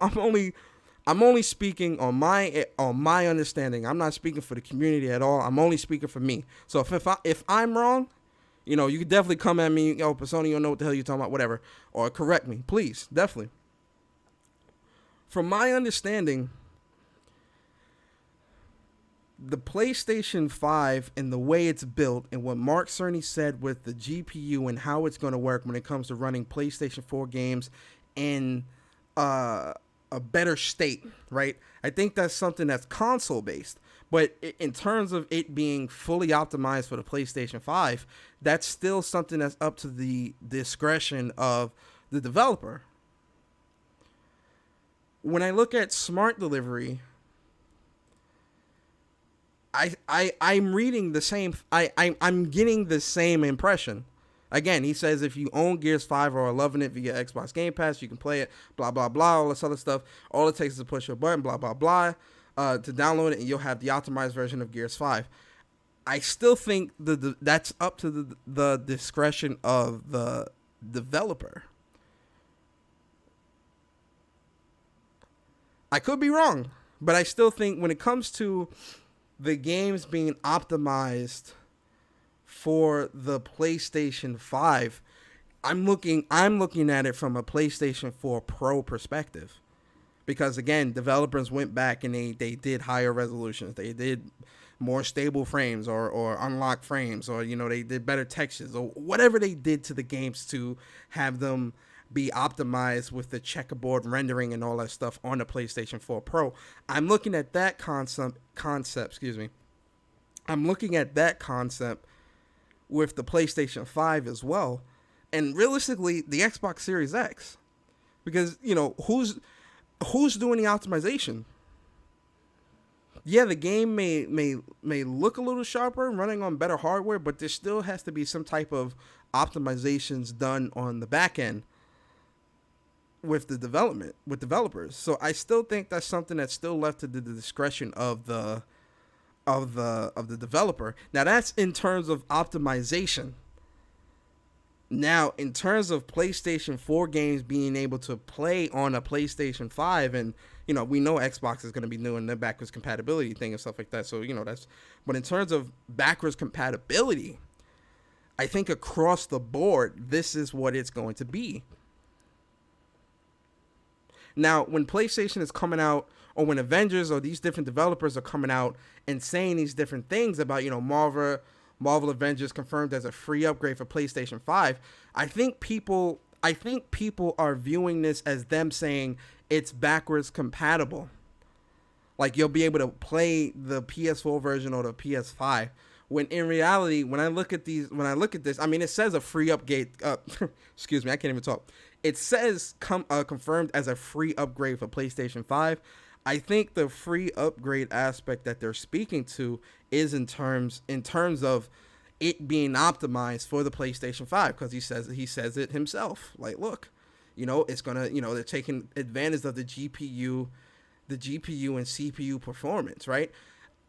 I'm only speaking on my understanding. I'm not speaking for the community at all. I'm only speaking for me. So if I'm wrong, you know, you can definitely come at me. Yo, Persona, you don't know what the hell you're talking about, whatever, or correct me, please, definitely. From my understanding, the PlayStation 5 and the way it's built and what Mark Cerny said with the GPU and how it's going to work when it comes to running PlayStation 4 games in a better state, right? I think that's something that's console based. But in terms of it being fully optimized for the PlayStation 5, that's still something that's up to the discretion of the developer. When I look at smart delivery, I'm reading the same. I'm getting the same impression. Again, he says if you own Gears 5 or are loving it via Xbox Game Pass, you can play it, blah, blah, blah, all this other stuff. All it takes is to push a button, blah, blah, blah, to download it, and you'll have the optimized version of Gears 5. I still think that's up to the discretion of the developer. I could be wrong, but I still think when it comes to the games being optimized for the PlayStation 5, I'm looking at it from a PlayStation 4 Pro perspective. Because again, developers went back and they did higher resolutions. They did more stable frames or unlocked frames, or, you know, they did better textures or whatever they did to the games to have them be optimized with the checkerboard rendering and all that stuff on the PlayStation 4 Pro. I'm looking at that concept, I'm looking at that concept with the PlayStation 5 as well. And realistically, the Xbox Series X. Because, you know, who's doing the optimization? Yeah, the game may look a little sharper running on better hardware, but there still has to be some type of optimizations done on the back end with developers. So I still think that's something that's still left to the discretion of the developer. Now that's in terms of optimization. Now, in terms of PlayStation 4 games being able to play on a PlayStation 5, and, you know, we know Xbox is going to be doing the backwards compatibility thing and stuff like that. So, you know, but in terms of backwards compatibility, I think across the board, this is what it's going to be. Now, when PlayStation is coming out, or when Avengers or these different developers are coming out and saying these different things about, you know, Marvel Avengers confirmed as a free upgrade for PlayStation 5, I think people are viewing this as them saying it's backwards compatible. Like, you'll be able to play the PS4 version or the PS5. When in reality, when I look at this, I mean, it says a free upgrade. Excuse me, I can't even talk. It says confirmed as a free upgrade for PlayStation 5. I think the free upgrade aspect that they're speaking to is in terms of it being optimized for the PlayStation 5, because he says it himself. Like, look, you know, it's gonna, you know, they're taking advantage of the GPU and CPU performance, right?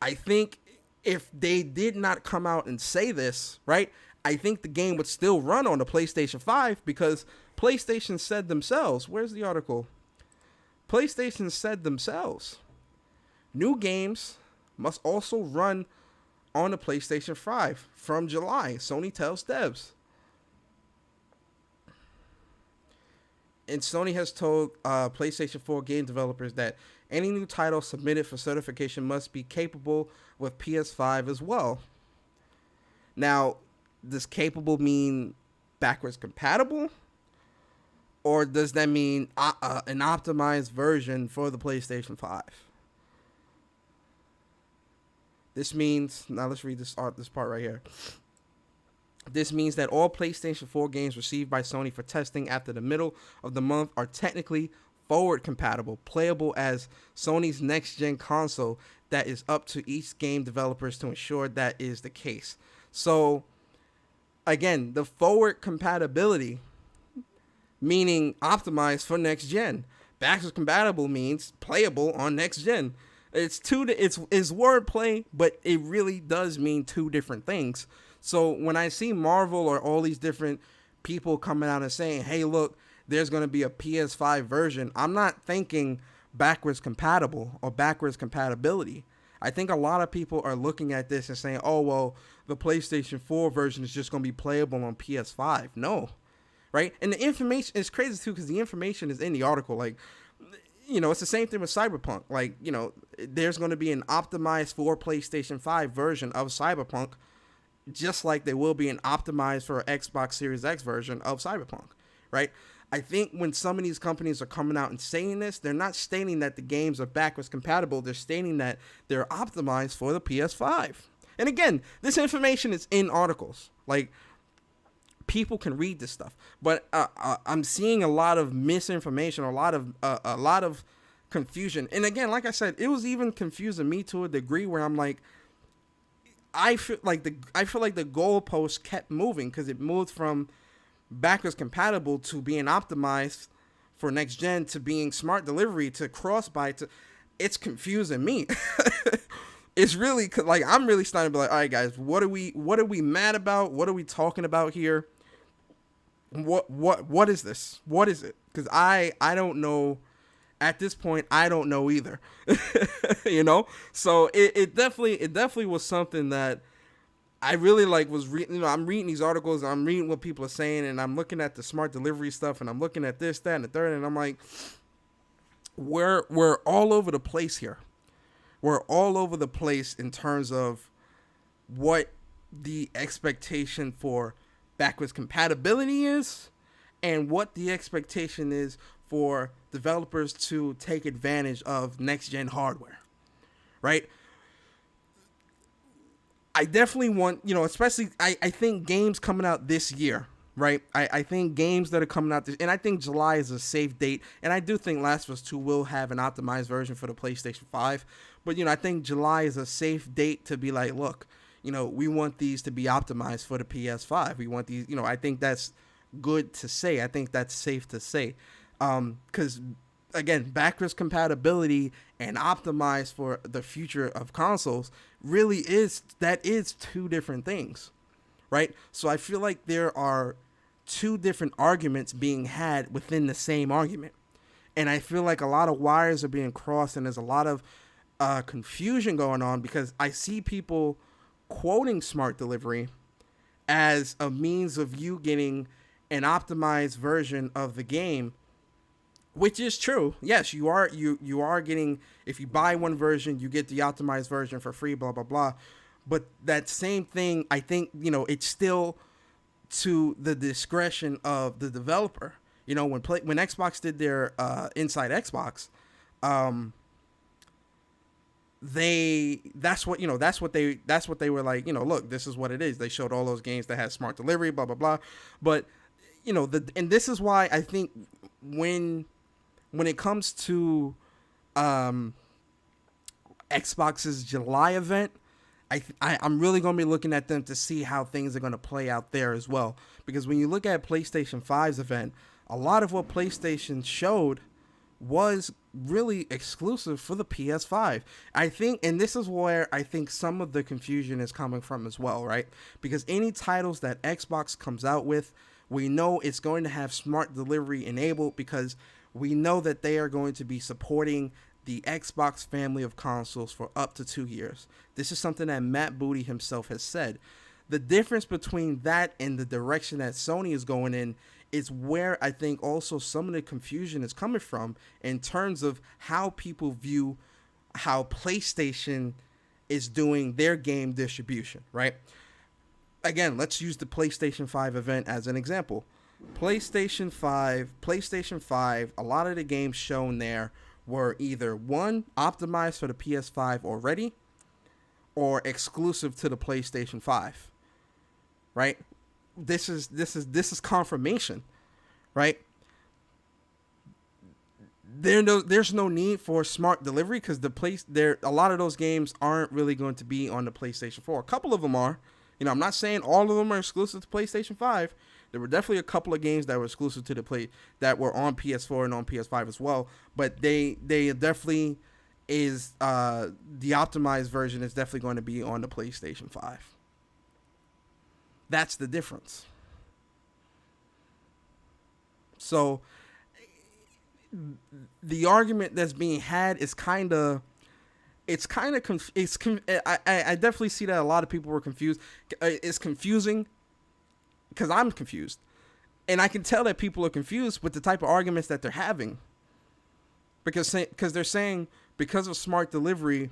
I think if they did not come out and say this, right, I think the game would still run on the PlayStation 5, because PlayStation said themselves, where's the article? PlayStation said themselves, new games must also run on the PlayStation 5 from July, Sony tells devs. And Sony has told PlayStation 4 game developers that any new title submitted for certification must be capable with PS5 as well. Now, does capable mean backwards compatible? Or does that mean an optimized version for the PlayStation 5? This means, now let's read this part right here. This means that all PlayStation 4 games received by Sony for testing after the middle of the month are technically forward compatible, playable as Sony's next-gen console. That is up to each game developers to ensure that is the case. So, again, the forward compatibility, meaning optimized for next gen. Backwards compatible means playable on next gen. It's wordplay, but it really does mean two different things. So when I see Marvel or all these different people coming out and saying, hey, look, there's going to be a PS5 version, I'm not thinking backwards compatible or backwards compatibility. I think a lot of people are looking at this and saying, oh, well, the PlayStation 4 version is just going to be playable on PS5. No, right? And the information is crazy, too, because the information is in the article. Like, it's the same thing with Cyberpunk. Like, there's going to be an optimized for PlayStation 5 version of Cyberpunk, just like there will be an optimized for Xbox Series X version of Cyberpunk, right? I think when some of these companies are coming out and saying this, they're not stating that the games are backwards compatible. They're stating that they're optimized for the PS5. And again, this information is in articles. Like, people can read this stuff. But I'm seeing a lot of misinformation, a lot of confusion. And again, like I said, it was even confusing me to a degree where I'm like, I feel like the goalpost kept moving, because it moved from backwards compatible to being optimized for next gen to being smart delivery to cross buy to. It's confusing me. It's really like I'm really starting to be like, all right, guys, what are we mad about? What are we talking about here? What is this? What is it? Because I don't know. At this point, I don't know either. So it definitely was something that I really was reading. I'm reading these articles, I'm reading what people are saying, and I'm looking at the smart delivery stuff, and I'm looking at this, that, and the third, and I'm like, we're all over the place here. We're all over the place in terms of what the expectation for backwards compatibility is, and what the expectation is for developers to take advantage of next-gen hardware, right? I definitely want, especially, I think games coming out this year, right? I think games that are coming out this, and I think July is a safe date, and I do think Last of Us 2 will have an optimized version for the PlayStation 5, but, I think July is a safe date to be like, look, we want these to be optimized for the PS5. We want these, I think that's good to say. I think that's safe to say. Because, again, backwards compatibility and optimized for the future of consoles really is two different things, right? So I feel like there are two different arguments being had within the same argument. And I feel like a lot of wires are being crossed, and there's a lot of confusion going on, because I see people quoting smart delivery as a means of you getting an optimized version of the game, which is true. Yes, you are getting, if you buy one version, you get the optimized version for free, blah, blah, blah. But that same thing, I think, it's still to the discretion of the developer. When Xbox did their Inside Xbox, that's what they were like, look, this is what it is. They showed all those games that had smart delivery, blah, blah, blah. But, and this is why I think when it comes to Xbox's July event, I'm really going to be looking at them to see how things are going to play out there as well. Because when you look at PlayStation 5's event, a lot of what PlayStation showed was really exclusive for the PS5. I think, and this is where I think some of the confusion is coming from as well, right? Because any titles that Xbox comes out with, we know it's going to have smart delivery enabled, because we know that they are going to be supporting the Xbox family of consoles for up to 2 years. This is something that Matt Booty himself has said. The difference between that and the direction that Sony is going in is where I think also some of the confusion is coming from, in terms of how people view how PlayStation is doing their game distribution, right? Again, let's use the PlayStation 5 event as an example. PlayStation 5, a lot of the games shown there were either one, optimized for the PS5 already, or exclusive to the PlayStation 5. Right? This is confirmation, right? There's no need for smart delivery, because a lot of those games aren't really going to be on the PlayStation 4. A couple of them are. I'm not saying all of them are exclusive to PlayStation 5. There were definitely a couple of games that were exclusive to that were on PS4 and on PS5 as well. But they definitely is the optimized version is definitely going to be on the PlayStation 5. That's the difference. So the argument that's being had is kind of, I definitely see that a lot of people were confused. It's confusing because I'm confused, and I can tell that people are confused with the type of arguments that they're having, because they're saying because of smart delivery,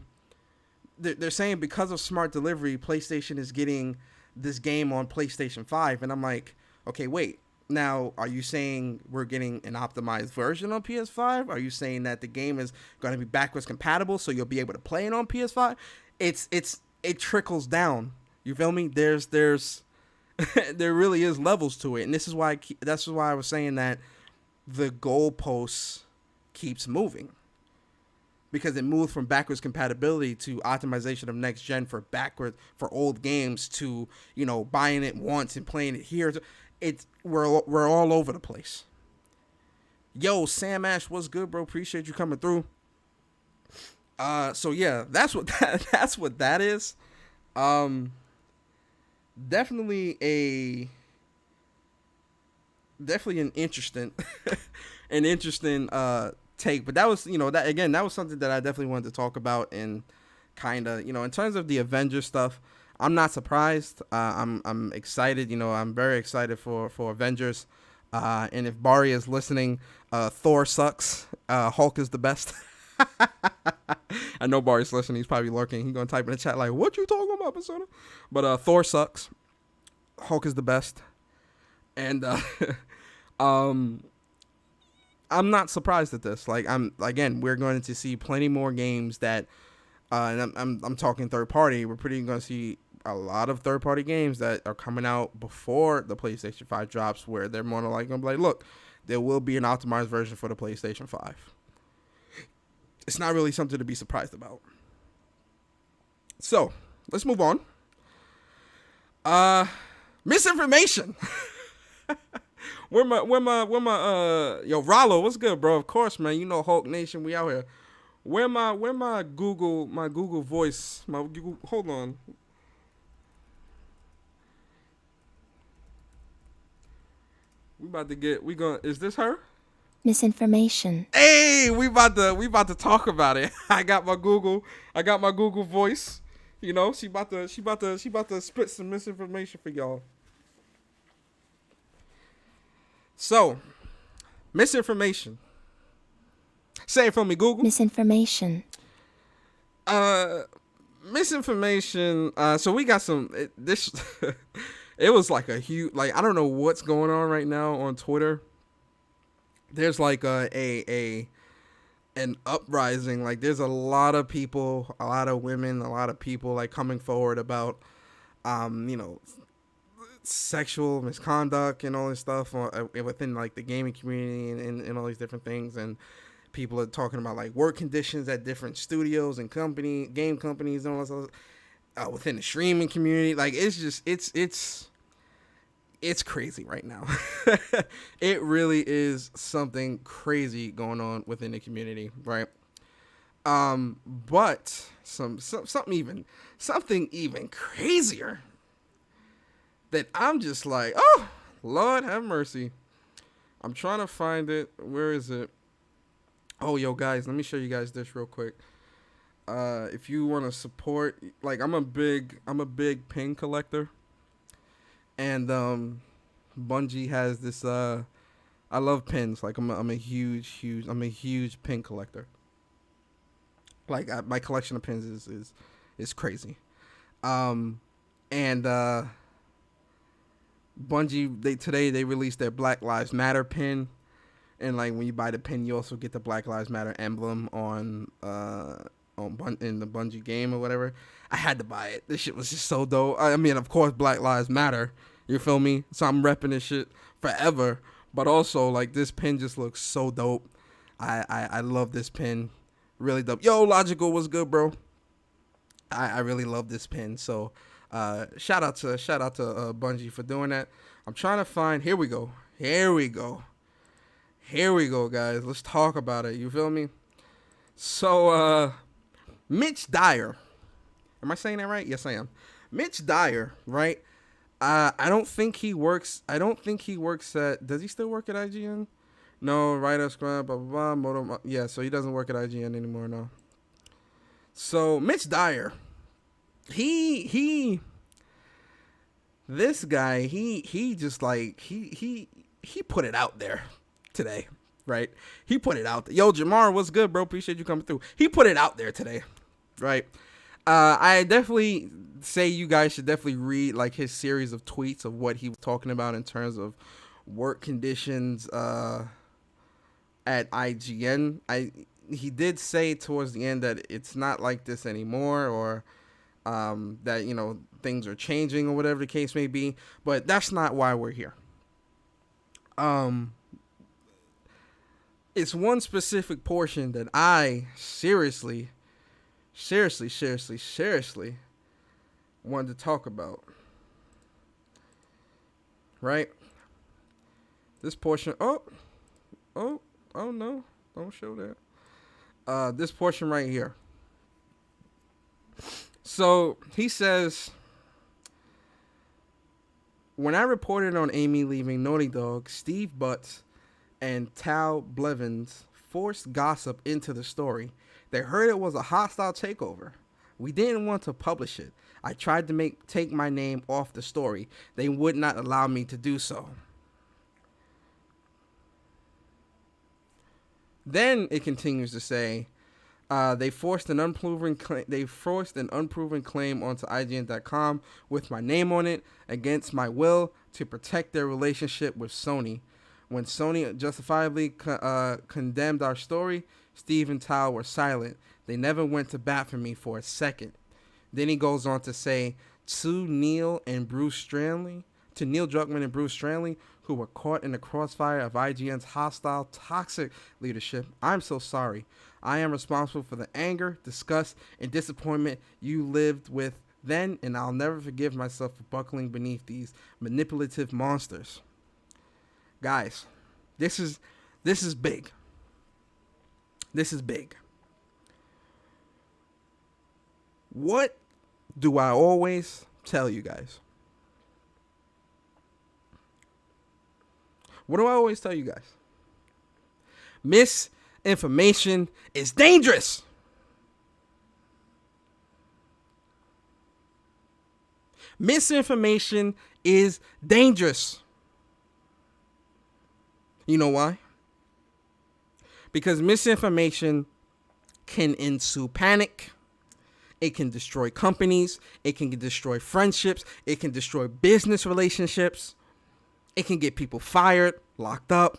PlayStation is getting this game on PlayStation 5, and I'm like, okay, wait. Now, are you saying we're getting an optimized version on PS5? Are you saying that the game is going to be backwards compatible so you'll be able to play it on PS5? It trickles down. You feel me? There's there really is levels to it, and that's why I was saying that the goalposts keeps moving, because it moved from backwards compatibility to optimization of next gen for old games to, buying it once and playing it here. We're all over the place. Yo, Sam Ash, what's good, bro? Appreciate you coming through. So yeah, that's what that is. Definitely an interesting take, but that was, that was something that I definitely wanted to talk about, and kind of, in terms of the Avengers stuff, I'm not surprised. I'm excited. I'm very excited for Avengers. And if Bari is listening, Thor sucks. Hulk is the best. I know Bari's listening. He's probably lurking. He's gonna type in the chat like, "What you talking about, Persona?" But Thor sucks. Hulk is the best. And I'm not surprised at this. Like, we're going to see plenty more games that, and I'm talking third party. We're pretty going to see a lot of third party games that are coming out before the PlayStation 5 drops, where they're more likely going to be like, look, there will be an optimized version for the PlayStation 5. It's not really something to be surprised about. So let's move on. Misinformation. Where my yo, Rollo, what's good, bro? Of course, man. Hulk Nation, we out here. Where my Google voice, hold on. Is this her? Misinformation. Hey, we about to talk about it. I got my Google voice. She about to spit some misinformation for y'all. So, misinformation. Say it for me, Google. Misinformation. Misinformation. So we got some. It was like a huge. Like, I don't know what's going on right now on Twitter. There's like an uprising. Like, there's a lot of people, a lot of women, a lot of people like coming forward about, sexual misconduct and all this stuff within like the gaming community and all these different things, and people are talking about like work conditions at different studios and game companies and all this other, within the streaming community. Like, it's just it's crazy right now. It really is something crazy going on within the community, right? But something even crazier that I'm just like, oh, Lord have mercy. I'm trying to find it. Where is it? Oh, yo, guys, let me show you guys this real quick. If you want to support, like, I'm a big pin collector, and Bungie has this. I love pins. Like, I'm a huge pin collector. Like, my collection of pins is crazy. And Bungie, they released their Black Lives Matter pin, and like when you buy the pin, you also get the Black Lives Matter emblem in the Bungie game or whatever. I had to buy it. This shit was just so dope. I mean, of course, Black Lives Matter. You feel me? So I'm repping this shit forever. But also, like, this pin just looks so dope. I love this pin. Really dope. Yo, Logical, what's good, bro? I really love this pin. So shout out to Bungie for doing that. I'm trying to find. Here we go, guys. Let's talk about it. You feel me? So Mitch Dyer. Am I saying that right? Yes, I am. Mitch Dyer, right? I don't think he works at. Does he still work at IGN? No, writer, scribe, blah, blah, blah. Yeah, so he doesn't work at IGN anymore, no. So, Mitch Dyer, he this guy, he just like, he put it out there today, right? He put it out there. Yo, Jamar, what's good, bro? Appreciate you coming through. He put it out there today, right? I definitely say you guys should definitely read like his series of tweets of what he was talking about in terms of work conditions at IGN. He did say towards the end that it's not like this anymore, or that, you know, things are changing or whatever the case may be, but that's not why we're here. It's one specific portion that I seriously wanted to talk about. Right? This portion, oh no, don't show that. This portion right here. So he says, when I reported on Amy leaving Naughty Dog, Steve Butts and Tal Blevins forced gossip into the story. They heard it was a hostile takeover. We didn't want to publish it. I tried to take my name off the story. They would not allow me to do so. Then it continues to say, they forced an unproven claim onto IGN.com with my name on it against my will to protect their relationship with Sony. When Sony justifiably condemned our story, Steve and Tal were silent. They never went to bat for me for a second. Then he goes on to say, to Neil Druckmann and Bruce Stranley, who were caught in the crossfire of IGN's hostile, toxic leadership, I'm so sorry. I am responsible for the anger, disgust, and disappointment you lived with then, and I'll never forgive myself for buckling beneath these manipulative monsters. Guys, this is big. This is big. What do I always tell you guys? What do I always tell you guys? Misinformation is dangerous. Misinformation is dangerous. You know why? Because misinformation can ensue panic. It can destroy companies. It can destroy friendships. It can destroy business relationships. It can get people fired, locked up.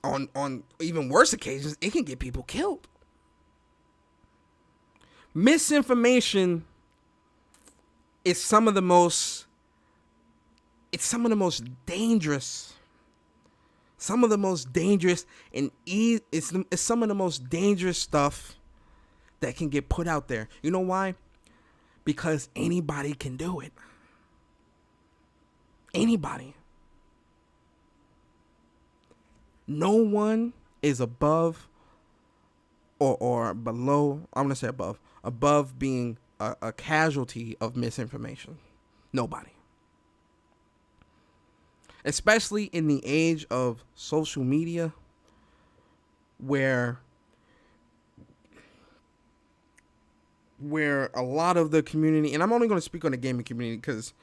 On even worse occasions, it can get people killed. Misinformation is some of the most dangerous. Some of the most dangerous and it's some of the most dangerous stuff that can get put out there. You know why? Because anybody can do it. Anybody. No one is above or below. I'm going to say above being a casualty of misinformation. Nobody. Especially in the age of social media, where a lot of the community, and I'm only going to speak on the gaming community because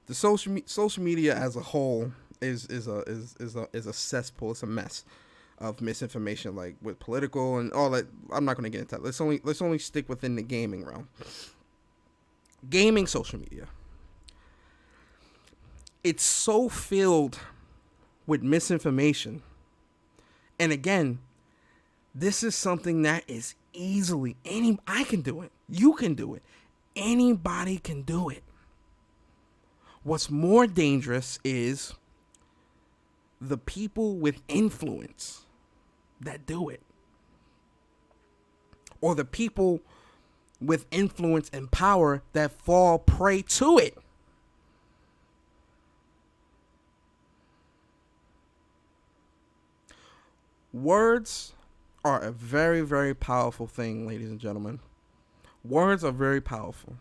the social media as a whole is a cesspool. It's a mess of misinformation, like with political and all that. I'm not going to get into that. Let's only stick within the gaming realm. Gaming social media. It's so filled with misinformation. And again, this is something that is easily, I can do it. You can do it. Anybody can do it. What's more dangerous is the people with influence that do it. Or the people with influence and power that fall prey to it. Words are a very, very powerful thing, ladies and gentlemen. Words are very powerful.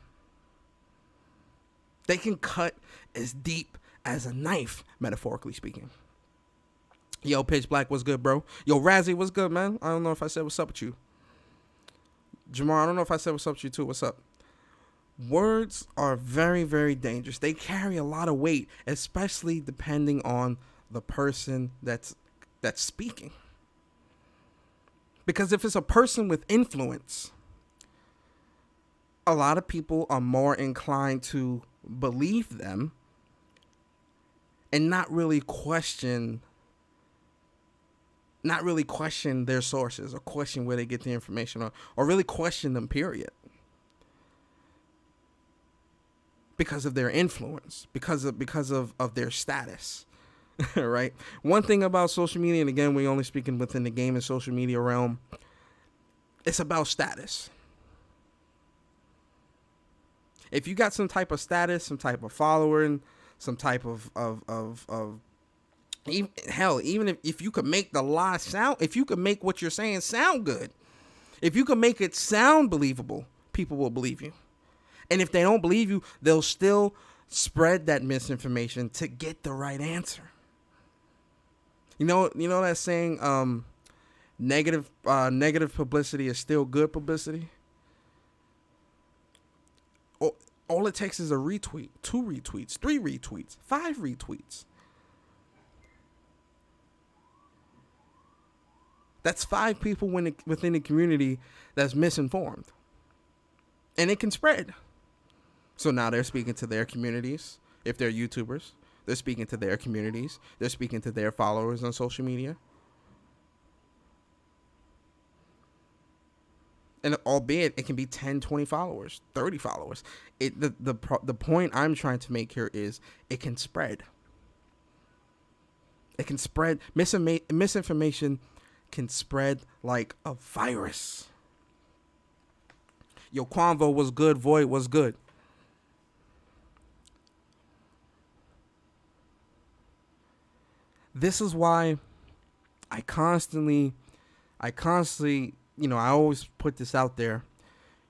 They can cut as deep as a knife, metaphorically speaking. Yo, Pitch Black, what's good, bro? Yo, Razzie, what's good, man? I don't know if I said what's up with you. Jamar, I don't know if I said what's up with you, too. What's up? Words are very, very dangerous. They carry a lot of weight, especially depending on the person that's speaking. Because if it's a person with influence, a lot of people are more inclined to believe them and not really question their sources or question where they get the information or really question them, period. Because of their influence, because of their status. Right? One thing about social media, and again, we're only speaking within the game and social media realm, it's about status. If you got some type of status, some type of following, some type of even if you could make the lie sound, if you could make what you're saying sound good, if you could make it sound believable, people will believe you. And if they don't believe you, they'll still spread that misinformation to get the right answer. You know that saying, negative publicity is still good publicity? All it takes is a retweet, 2 retweets, 3 retweets, 5 retweets. That's 5 people within the community that's misinformed. And it can spread. So now they're speaking to their communities. If they're YouTubers, they're speaking to their communities. They're speaking to their followers on social media. And albeit it can be 10, 20 followers, 30 followers. The point I'm trying to make here is it can spread. It can spread. Misinformation can spread like a virus. Yo, Quanvo was good. Void was good. This is why I constantly, I always put this out there.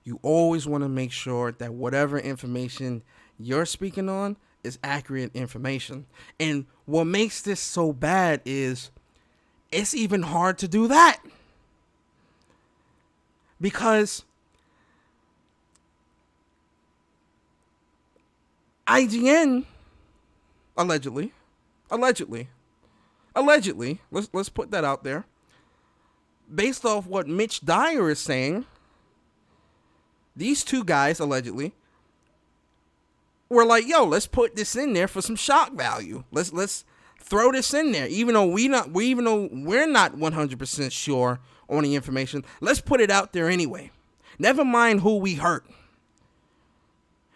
You always want to make sure that whatever information you're speaking on is accurate information. And what makes this so bad is it's even hard to do that. Because IGN allegedly, let's put that out there. Based off what Mitch Dyer is saying, these 2 guys allegedly were like, "Yo, let's put this in there for some shock value. Let's throw this in there, even though we're not 100% sure on the information. Let's put it out there anyway. Never mind who we hurt.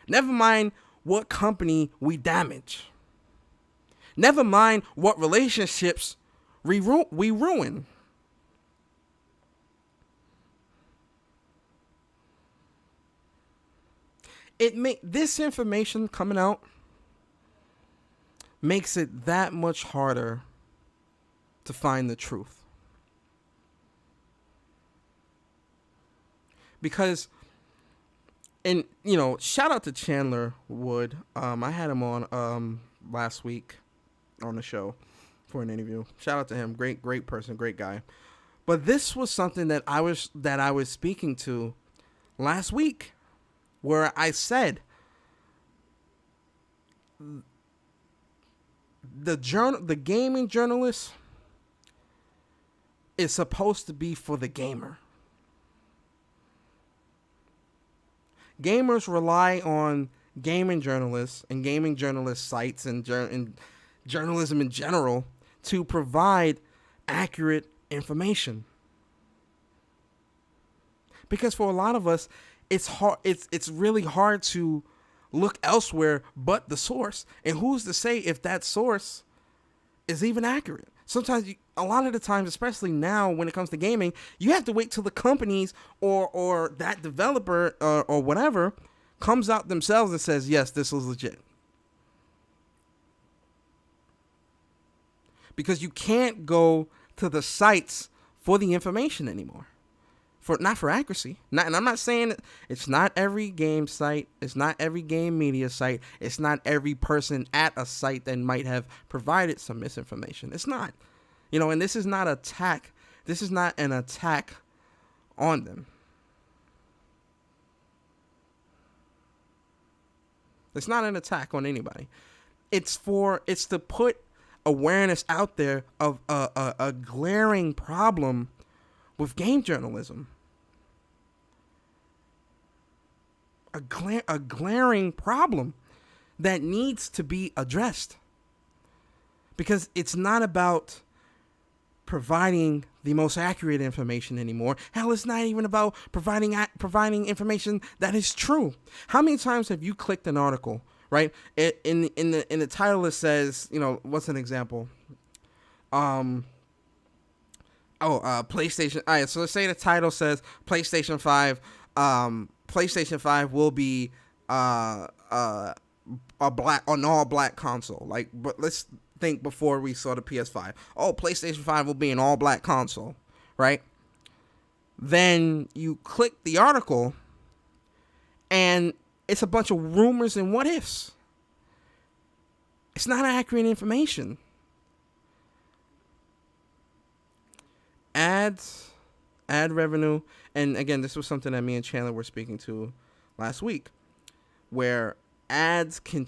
Never mind what company we damage. Never mind what relationships we ruin." This information coming out makes it that much harder to find the truth. Because, and shout out to Chandler Wood. I had him on last week on the show for an interview. Shout out to him. Great person, great guy. But this was something that I was speaking to last week, where I said the gaming journalist is supposed to be for the gamer. Gamers rely on gaming journalists and gaming journalist sites and journalism in general to provide accurate information. Because for a lot of us, it's hard. It's really hard to look elsewhere but the source. And who's to say if that source is even accurate? Sometimes, a lot of the times, especially now when it comes to gaming, you have to wait till the companies or that developer or whatever comes out themselves and says, yes, this is legit. Because you can't go to the sites for the information anymore. Not for accuracy. And I'm not saying it's not every game site. It's not every game media site. It's not every person at a site that might have provided some misinformation. It's not. And this is not attack. This is not an attack on them. It's not an attack on anybody. It's to put awareness out there of a glaring problem with game journalism. A glaring problem that needs to be addressed. Because it's not about providing the most accurate information anymore. Hell, it's not even about providing information that is true. How many times have you clicked an article, right? In the title it says, what's an example? PlayStation. All right, so let's say the title says PlayStation 5. PlayStation 5 will be an all black console. But let's think before we saw the PS5. Oh, PlayStation 5 will be an all black console, right? Then you click the article and it's a bunch of rumors and what ifs. It's not accurate information. Ad revenue, and again, this was something that me and Chandler were speaking to last week, where putting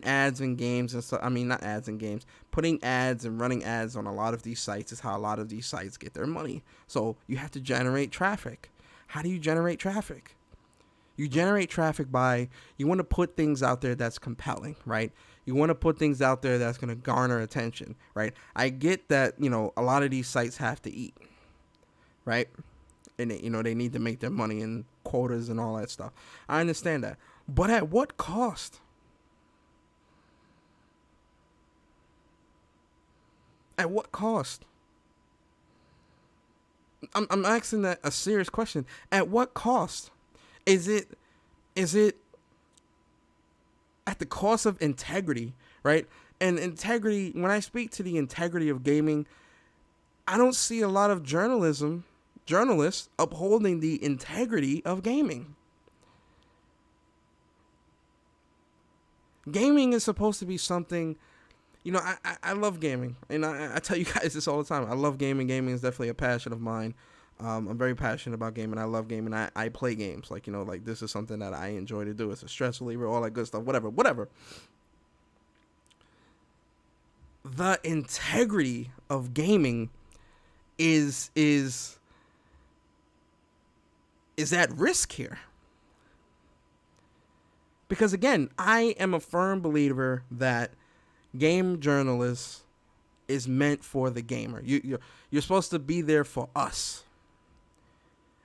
ads in games and stuff. I mean, not ads in games, putting ads and running ads on a lot of these sites is how a lot of these sites get their money. So you have to generate traffic. How do you generate traffic? You generate traffic by, you want to put things out there that's compelling, right? You want to put things out there that's going to garner attention, right? I get that, a lot of these sites have to eat, right? And, they need to make their money and quotas and all that stuff. I understand that. But at what cost? At what cost? I'm asking that a serious question. At what cost? Is it at the cost of integrity, right? And integrity, when I speak to the integrity of gaming, I don't see a lot of journalists upholding the integrity of gaming. Gaming is supposed to be something, I love gaming. And I tell you guys this all the time. I love gaming. Gaming is definitely a passion of mine. I'm very passionate about gaming. I love gaming. I play games. This is something that I enjoy to do. It's a stress reliever, all that good stuff, whatever. The integrity of gaming is at risk here. Because again, I am a firm believer that game journalists is meant for the gamer. You're supposed to be there for us.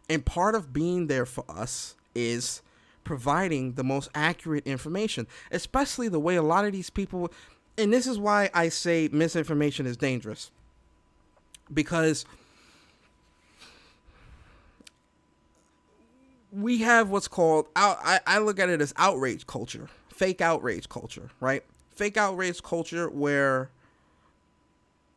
And part of being there for us is providing the most accurate information, especially the way a lot of these people, and this is why I say misinformation is dangerous. Because we have what's called, I look at it as outrage culture, fake outrage culture, right? Fake outrage culture where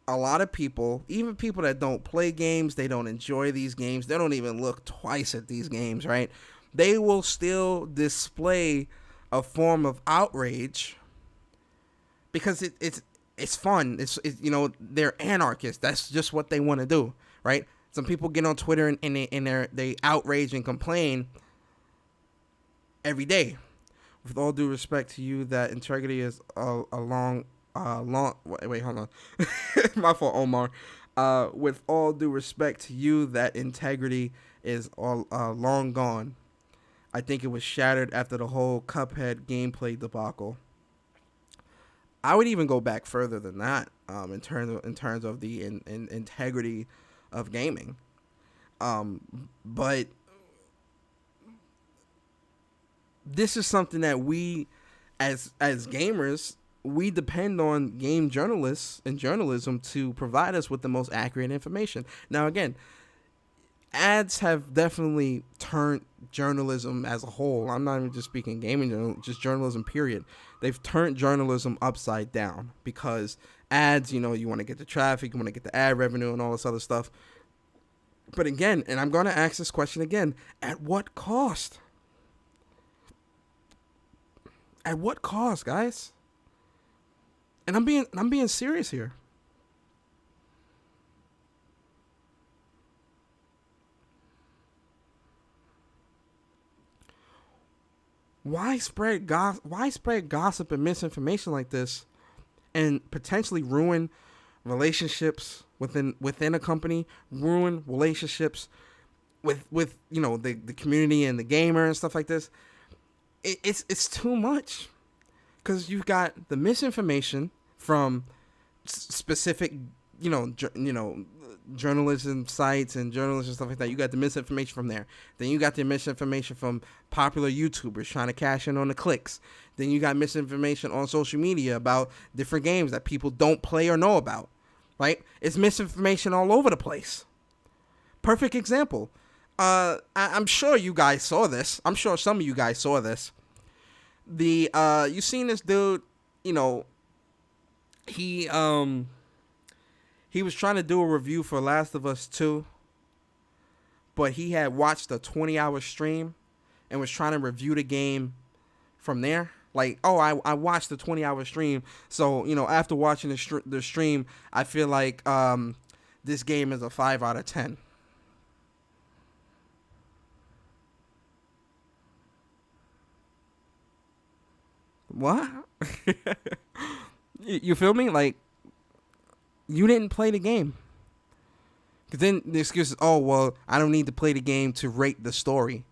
a lot of people, even people that don't play games, they don't enjoy these games, they don't even look twice at these games, right? They will still display a form of outrage because it's fun. It's they're anarchists. That's just what they want to do, right? Some people get on Twitter and they outrage and complain every day. With all due respect to you, that integrity is a long. Wait, hold on. My fault, Omar. With all due respect to you, that integrity is long gone. I think it was shattered after the whole Cuphead gameplay debacle. I would even go back further than that. In terms of the integrity of gaming. But this is something that we, as gamers, we depend on game journalists and journalism to provide us with the most accurate information. Now, again, ads have definitely turned journalism as a whole. I'm not even just speaking gaming, just journalism, period. They've turned journalism upside down because ads, you want to get the traffic, you want to get the ad revenue and all this other stuff. But again, and I'm going to ask this question again, at what cost? At what cost, guys? And I'm being serious here. why spread gossip and misinformation like this and potentially ruin relationships within a company, ruin relationships with the community and the gamer and stuff like this. It's too much, because you've got the misinformation from specific journalism sites and journalists and stuff like that. You got the misinformation from there. Then you got the misinformation from popular YouTubers trying to cash in on the clicks. Then you got misinformation on social media about different games that people don't play or know about, right? It's misinformation all over the place. Perfect example. I'm sure you guys saw this. I'm sure some of you guys saw this. You seen this dude, he was trying to do a review for Last of Us 2, but he had watched a 20-hour stream and was trying to review the game from there. Like, I watched the 20-hour stream, so, after watching the stream, I feel like this game is a 5 out of 10. What? You feel me? Like, you didn't play the game. Because then the excuse is, I don't need to play the game to rate the story.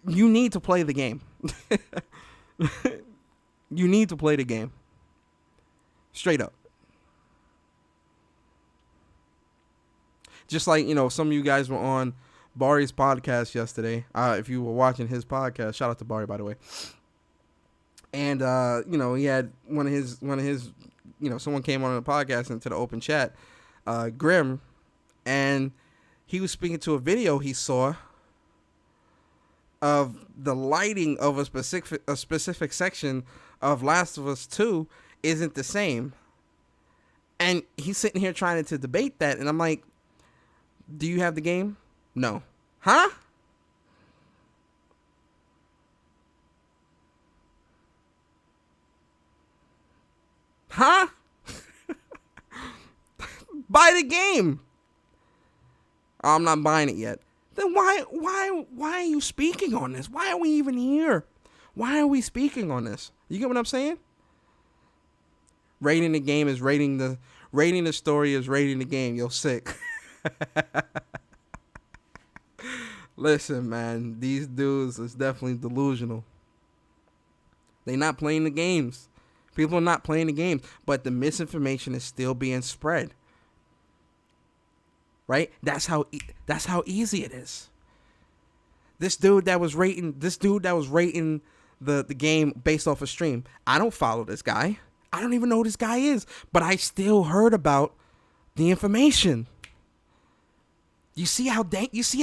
You need to play the game. You need to play the game. Straight up. Just like, some of you guys were on Bari's podcast yesterday. If you were watching his podcast, shout out to Bari, by the way. And, he had one of his, someone came on the podcast into the open chat, Grim, and he was speaking to a video he saw of the lighting of a specific section of Last of Us 2 isn't the same. And he's sitting here trying to debate that, and I'm like, do you have the game? No. Huh? Huh? Buy the game. Oh, I'm not buying it yet. Then why are you speaking on this? Why are we even here? Why are we speaking on this? You get what I'm saying? Rating the game is rating the story is rating the game. You're sick. Listen, man, these dudes is definitely delusional. They not playing the games. People are not playing the games, but the misinformation is still being spread. Right? That's how easy it is. This dude that was rating the game based off a stream. I don't follow this guy. I don't even know who this guy is, but I still heard about the information. You see how dangerous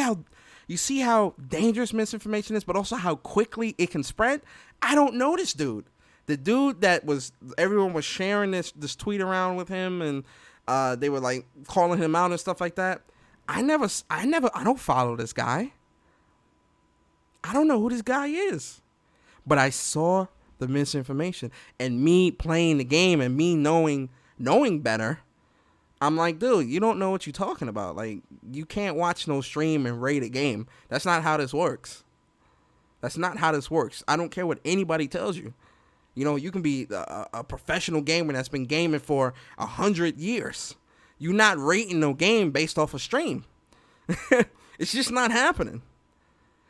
misinformation is, but also how quickly it can spread. I don't know this dude. The dude that everyone was sharing this tweet around with him, and they were like calling him out and stuff like that. I don't follow this guy. I don't know who this guy is, but I saw the misinformation, and me playing the game and me knowing better. I'm like, dude, you don't know what you're talking about. Like, you can't watch no stream and rate a game. That's not how this works. That's not how this works. I don't care what anybody tells you. You can be a professional gamer that's been gaming for 100 years. You're not rating no game based off a stream. It's just not happening.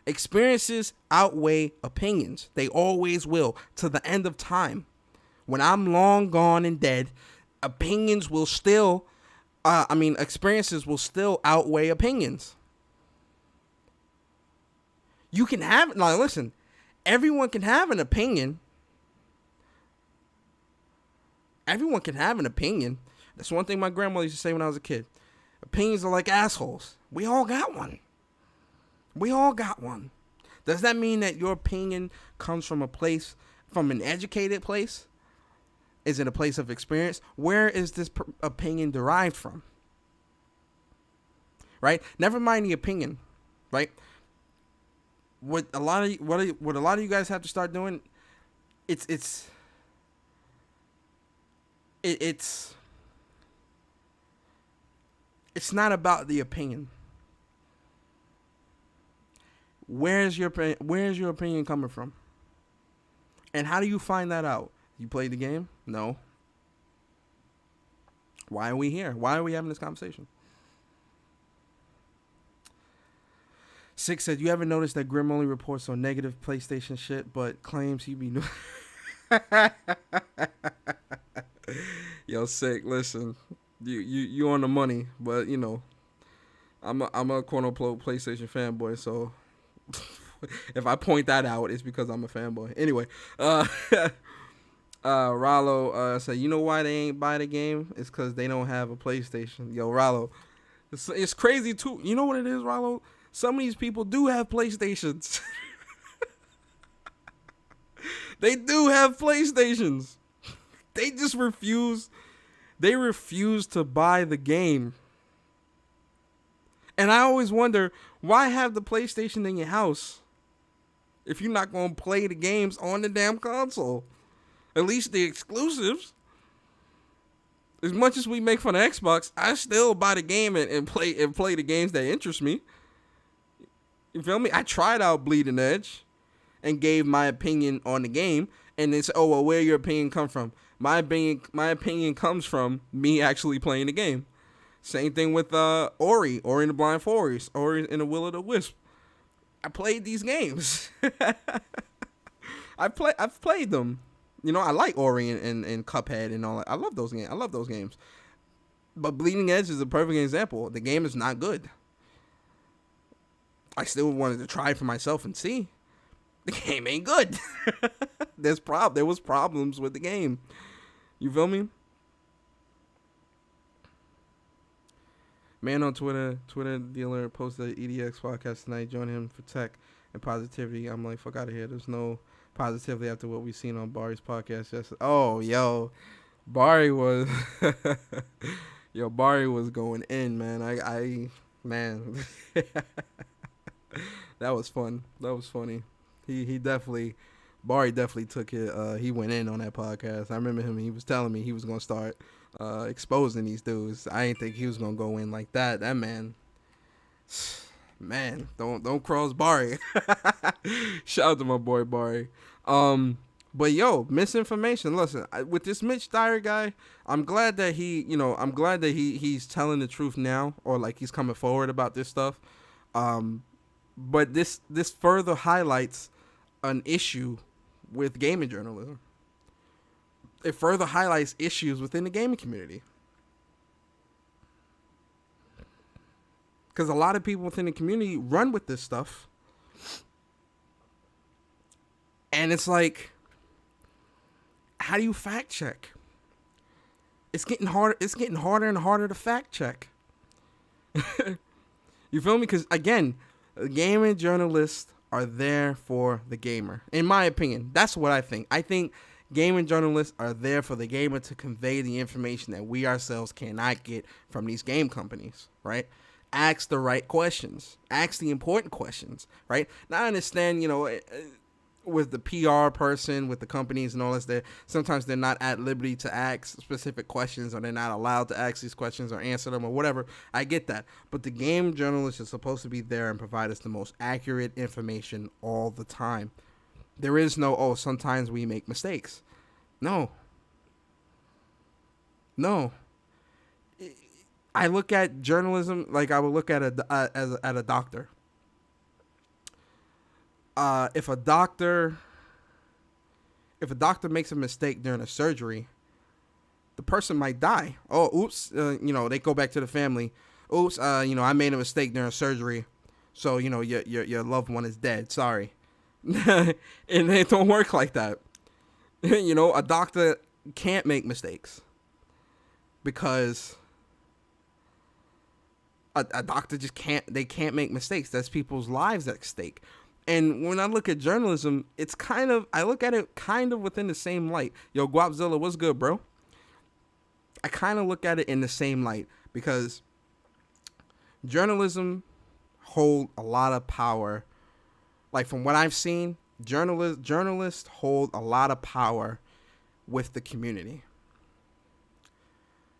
Experiences outweigh opinions. They always will, to the end of time. When I'm long gone and dead, experiences will still outweigh opinions. You can have, now listen, everyone can have an opinion. Everyone can have an opinion. That's one thing my grandmother used to say when I was a kid. Opinions are like assholes. We all got one. Does that mean that your opinion comes from an educated place? Is it a place of experience? Where is this opinion derived from? Right? Never mind the opinion, right? What a lot of you guys have to start doing, it's not about the opinion. Where's your opinion coming from? And how do you find that out? You played the game? No. Why are we here? Why are we having this conversation? Six said, you ever noticed that Grim only reports on negative PlayStation shit, but claims he be new? Yo, Sick, listen, you on the money, but you know, I'm a quote unquote PlayStation fanboy, so if I point that out, it's because I'm a fanboy. Anyway, Rollo said, you know why they ain't buy the game? It's because they don't have a PlayStation. Yo, Rollo, it's crazy too. You know what it is, Rollo? Some of these people do have PlayStations. They do have PlayStations. They just refuse. They refuse to buy the game. And I always wonder, why have the PlayStation in your house if you're not going to play the games on the damn console? At least the exclusives. As much as we make fun of Xbox, I still buy the game and play the games that interest me. You feel me? I tried out Bleeding Edge and gave my opinion on the game, and they said, "Oh well, where your opinion come from?" My opinion comes from me actually playing the game. Same thing with Ori and the Blind Forest, Ori and the Will of the Wisp. I played these games. I've played them. You know, I like Ori and Cuphead and all that. I love those games. But Bleeding Edge is a perfect example. The game is not good. I still wanted to try it for myself and see. The game ain't good. There was problems with the game. You feel me? Man on Twitter dealer posted EDX podcast tonight. Join him for tech and positivity. I'm like, fuck out of here. There's no positivity after what we've seen on Bari's podcast yesterday. Oh, yo. Bari was Bari was going in, man. Man. That was fun. That was funny. Bari definitely took it. He went in on that podcast. I remember him. He was telling me he was gonna start exposing these dudes. I didn't think he was gonna go in like that. That man, don't cross Bari. Shout out to my boy Bari. But yo, misinformation. Listen, with this Mitch Dyer guy, I'm glad that he's telling the truth now, or like he's coming forward about this stuff. But this further highlights an issue with gaming journalism. It further highlights issues within the gaming community. Because a lot of people within the community run with this stuff. And it's like, how do you fact check? It's getting harder and harder to fact check. You feel me? Because again, gaming journalists are there for the gamer. In my opinion, that's what I think. I think gaming journalists are there for the gamer to convey the information that we ourselves cannot get from these game companies, right? Ask the right questions. Ask the important questions, right? Now I understand, with the PR person, with the companies and all this, sometimes they're not at liberty to ask specific questions, or they're not allowed to ask these questions or answer them or whatever. I get that. But the game journalist is supposed to be there and provide us the most accurate information all the time. There is no, sometimes we make mistakes. No. I look at journalism like I would look at a doctor. If a doctor makes a mistake during a surgery, the person might die. Oh, oops. They go back to the family. Oops. I made a mistake during surgery, so your loved one is dead. Sorry. And it don't work like that. A doctor can't make mistakes because a doctor just can't. They can't make mistakes. That's people's lives at stake. And when I look at journalism, I look at it kind of within the same light. Yo, Guapzilla, what's good, bro? I kind of look at it in the same light because journalism hold a lot of power. Like from what I've seen, journalists hold a lot of power with the community.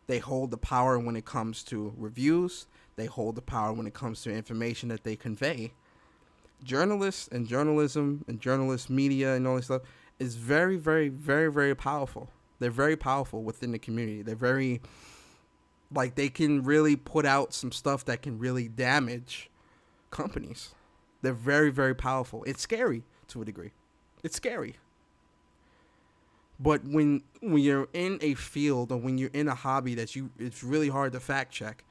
They hold the power when it comes to reviews. They hold the power when it comes to information that they convey. journalists and journalism and journalist media and all this stuff is very, very, very, very powerful. They're very powerful within the community. They're very, like, they can really put out some stuff that can really damage companies. They're very, very powerful. It's scary to a degree. It's scary. But when you're in a field or when you're in a hobby it's really hard to fact check.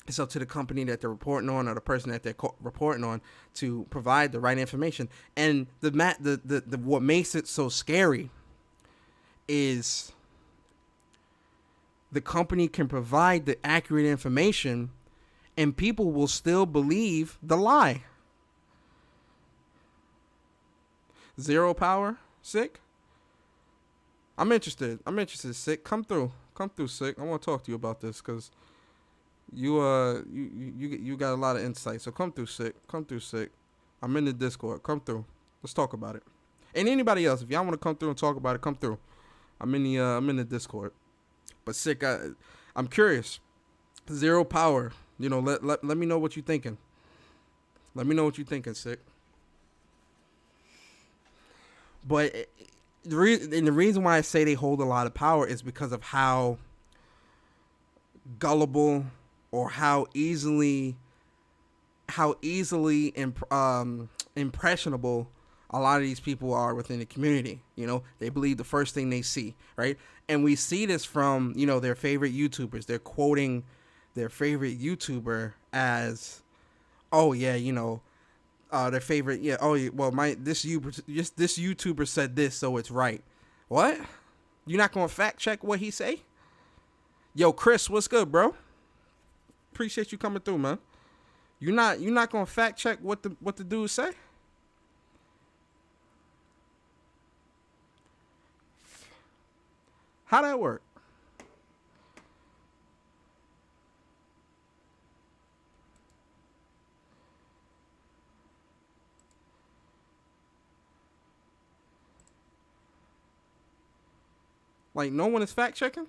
It's up to the company that they're reporting on or the person that they're reporting on to provide the right information. And the what makes it so scary is the company can provide the accurate information and people will still believe the lie. Zero power, Sick? I'm interested, Sick. Come through, Sick. I want to talk to you about this because you got a lot of insight. So come through, Sick. I'm in the Discord. Come through. Let's talk about it. And anybody else, if y'all want to come through and talk about it, come through. I'm in the Discord. But Sick, I'm curious. Zero power. Let me know what you're thinking. Let me know what you're thinking, Sick. But the reason why I say they hold a lot of power is because of how gullible or how easily impressionable a lot of these people are within the community. They believe the first thing they see, right? And we see this from, their favorite YouTubers. They're quoting their favorite YouTuber as, oh yeah, their favorite, yeah, oh well, this YouTuber said this, so it's right. What? You're not gonna fact check what he say? Yo, Chris, what's good, bro? Appreciate you coming through, man. You're not gonna fact check what the dude say? How that work? Like, no one is fact checking?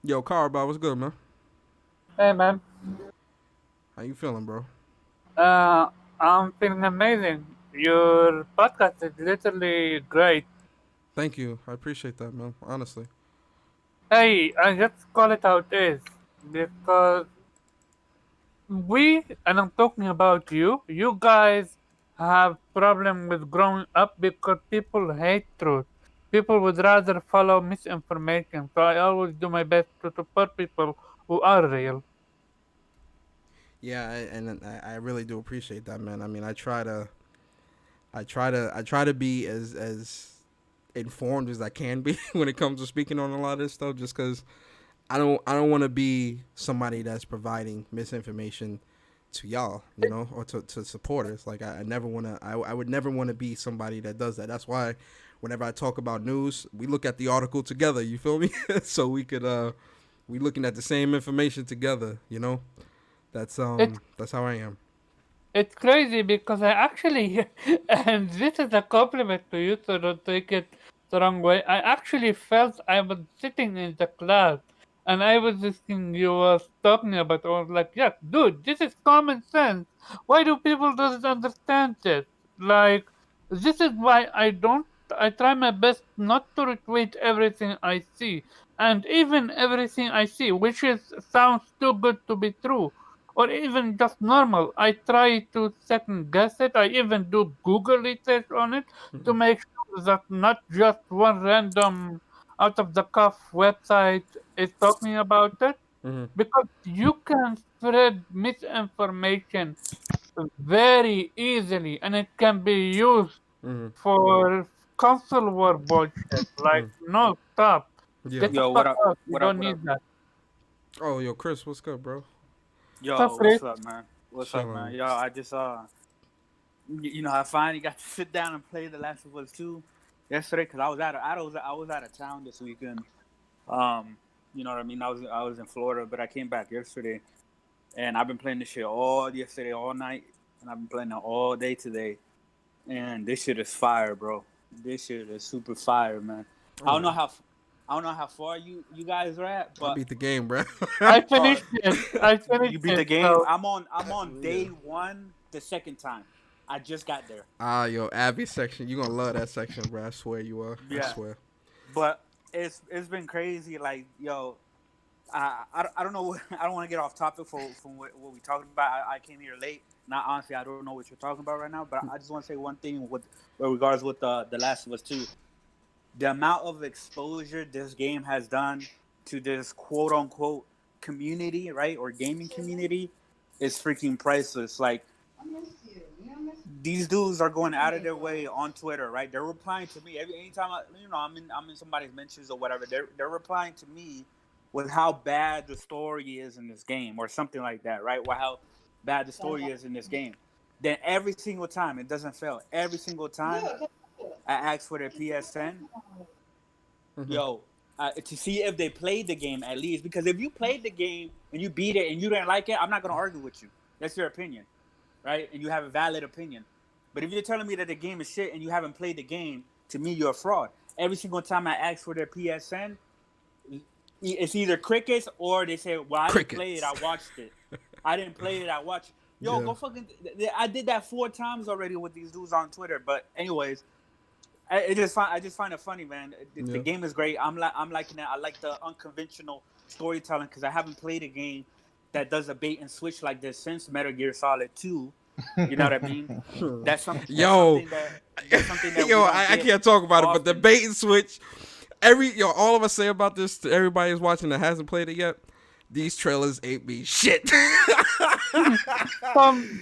Yo, Carl, what's good, man? Hey, man. How you feeling, bro? I'm feeling amazing. Your podcast is literally great. Thank you. I appreciate that, man. Honestly. Hey, I just call it how it is because and I'm talking about you guys have problem with growing up because people hate truth. People would rather follow misinformation. So I always do my best to support people who are real. Yeah, and I really do appreciate that, man. I mean, I try to be as informed as I can be when it comes to speaking on a lot of this stuff, just because I don't want to be somebody that's providing misinformation to y'all, or to supporters. Like, I never want to. I would never want to be somebody that does that. That's why whenever I talk about news, we look at the article together. You feel me? So we could we looking at the same information together. That's how I am. It's crazy because I actually, and this is a compliment to you, so don't take it the wrong way. I actually felt I was sitting in the class and I was listening you was talking about. I was like, yeah, dude, this is common sense. Why do people doesn't understand this? Like, this is why I try my best not to retweet everything I see, and even everything I see, which sounds too good to be true or even just normal. I try to second guess it. I even do Google research on it to make sure that not just one random out of the cuff website is talking about it. Mm-hmm. Because you can spread misinformation very easily and it can be used Mm-hmm. for console war bullshit. Like, no, stop. Yeah. Get the Yo, what fuck up? out. You What up? don't What up? need that. Oh, yo, Chris, what's good, bro? Stop, Yo, Chris. what's up, man? What's up, man? Chilling. Yo, I just I finally got to sit down and play The Last of Us 2 yesterday because I was out of town this weekend. You know what I mean? I was in Florida, but I came back yesterday, and I've been playing this shit all yesterday, all night, and I've been playing it all day today. And this shit is fire, bro. This shit is super fire, man. Oh I don't yeah. know how I don't know how far you guys are at, I but beat the game, bro. I oh, finished it. I you finished beat the it. game. So I'm on day Yeah. 1, the second time. I just got there. Yo, Abby section. You gonna love that section, bro. I swear you are. I Yeah, swear. but it's been crazy. Like, yo, I don't know. I don't want to get off topic from what we talking about. I came here late. Not honestly, I don't know what you're talking about right now. But I just want to say one thing with regards with the Last of Us 2. The amount of exposure this game has done to this quote unquote community, right, or gaming community, is freaking priceless. Like, these dudes are going out of their way on Twitter, right? They're replying to me anytime I'm in somebody's mentions or whatever. They're replying to me with how bad the story is in this game or something like that, right? Or how bad the story is in this game. Then every single time, it doesn't fail. Every single time I ask for their PSN, Mm-hmm. yo, to see if they played the game at least. Because if you played the game and you beat it and you didn't like it, I'm not gonna argue with you. That's your opinion, right? And you have a valid opinion. But if you're telling me that the game is shit and you haven't played the game, to me you're a fraud. Every single time I ask for their PSN, it's either crickets or they say, "Well, I didn't play it, I Crickets. watched it. I didn't play it, I watched." Yo, Yeah. go fucking. I did that 4 times already with these dudes on Twitter. But anyways, I just find it funny, man. The Yeah. game is great. I'm liking it. I like the unconventional storytelling because I haven't played a game that does a bait and switch like this since Metal Gear Solid 2. You know what I mean? That's some that's Yo, something that that's something that we yo, don't I get can't talk about it, but the often. bait and switch. All of us say about this to everybody who's watching that hasn't played it yet. These trailers ain't me shit. Yeah.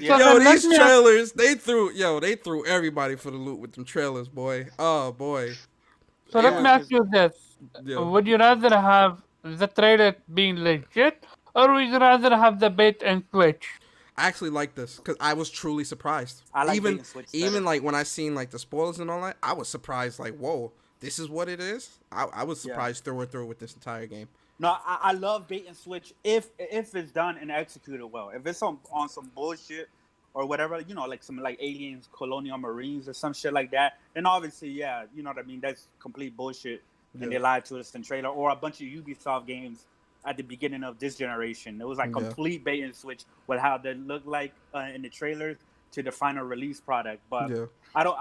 Yo, then let these me ask, trailers, they threw everybody for the loop with them trailers, boy. Oh boy. so It let me was Yeah, ask because you this: yeah. would you rather have the trailer being legit, or would you rather have the bait and switch? I actually like this because I was truly surprised. I like bait Even and switch even better. like when I seen like the spoilers and all that, I was surprised. Like, whoa, this is what it is. I was Yeah. surprised through and through with this entire game. No, I love bait and switch if it's done and executed well. If it's on some bullshit or whatever, like some like aliens, colonial marines or some shit like that, then obviously, yeah, you know what I mean. That's complete bullshit, and Yeah, they lied to us in trailer or a bunch of Ubisoft games at the beginning of this generation. It was like yeah, complete bait and switch with how they look like in the trailers to the final release product. But yeah. I don't.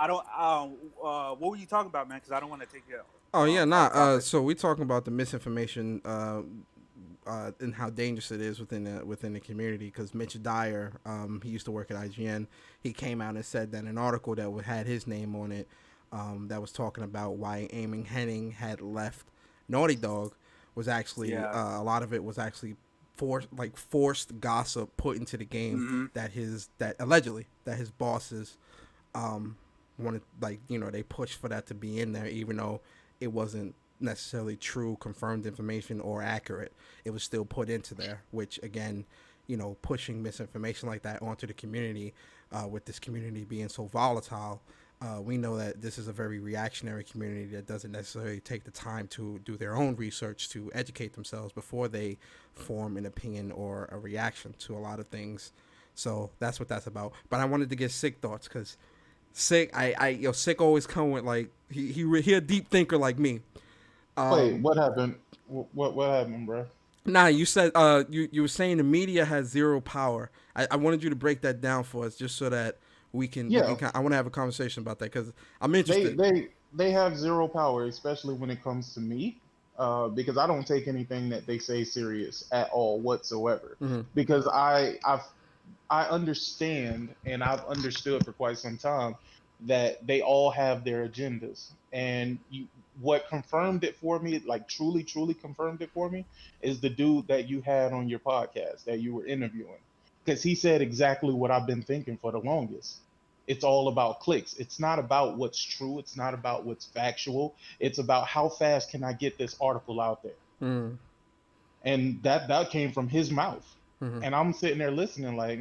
What were you talking about, man? Because I don't want to take you Oh yeah, nah. off topic. So we talking about the misinformation and how dangerous it is within the community. Because Mitch Dyer, he used to work at IGN. He came out and said that an article that had his name on it, that was talking about why Eamon Henning had left Naughty Dog, was actually Yeah. a lot of it was actually forced gossip put into the game Mm-hmm. that allegedly that his bosses wanted, they pushed for that to be in there, even though it wasn't necessarily true confirmed information or accurate. It was still put into there, which again, pushing misinformation like that onto the community, with this community being so volatile, we know that this is a very reactionary community that doesn't necessarily take the time to do their own research to educate themselves before they form an opinion or a reaction to a lot of things. So that's what that's about. But I wanted to get Sick thoughts because Sick, Sick always come with like he a deep thinker like me. Wait, what happened? What happened, bro? Nah, you said you were saying the media has zero power. I wanted you to break that down for us just so that we can. Yeah, I want to have a conversation about that because I'm they interested. they they have zero power, especially when it comes to me, because I don't take anything that they say serious at all whatsoever. Mm-hmm. Because I understand and I've understood for quite some time that they all have their agendas. And what confirmed it for me, like truly confirmed it for me, is the dude that you had on your podcast that you were interviewing. Because he said exactly what I've been thinking for the longest. It's all about clicks. It's not about what's true. It's not about what's factual. It's about how fast can I get this article out there. Mm-hmm. And that came from his mouth. Mm-hmm. And I'm sitting there listening like,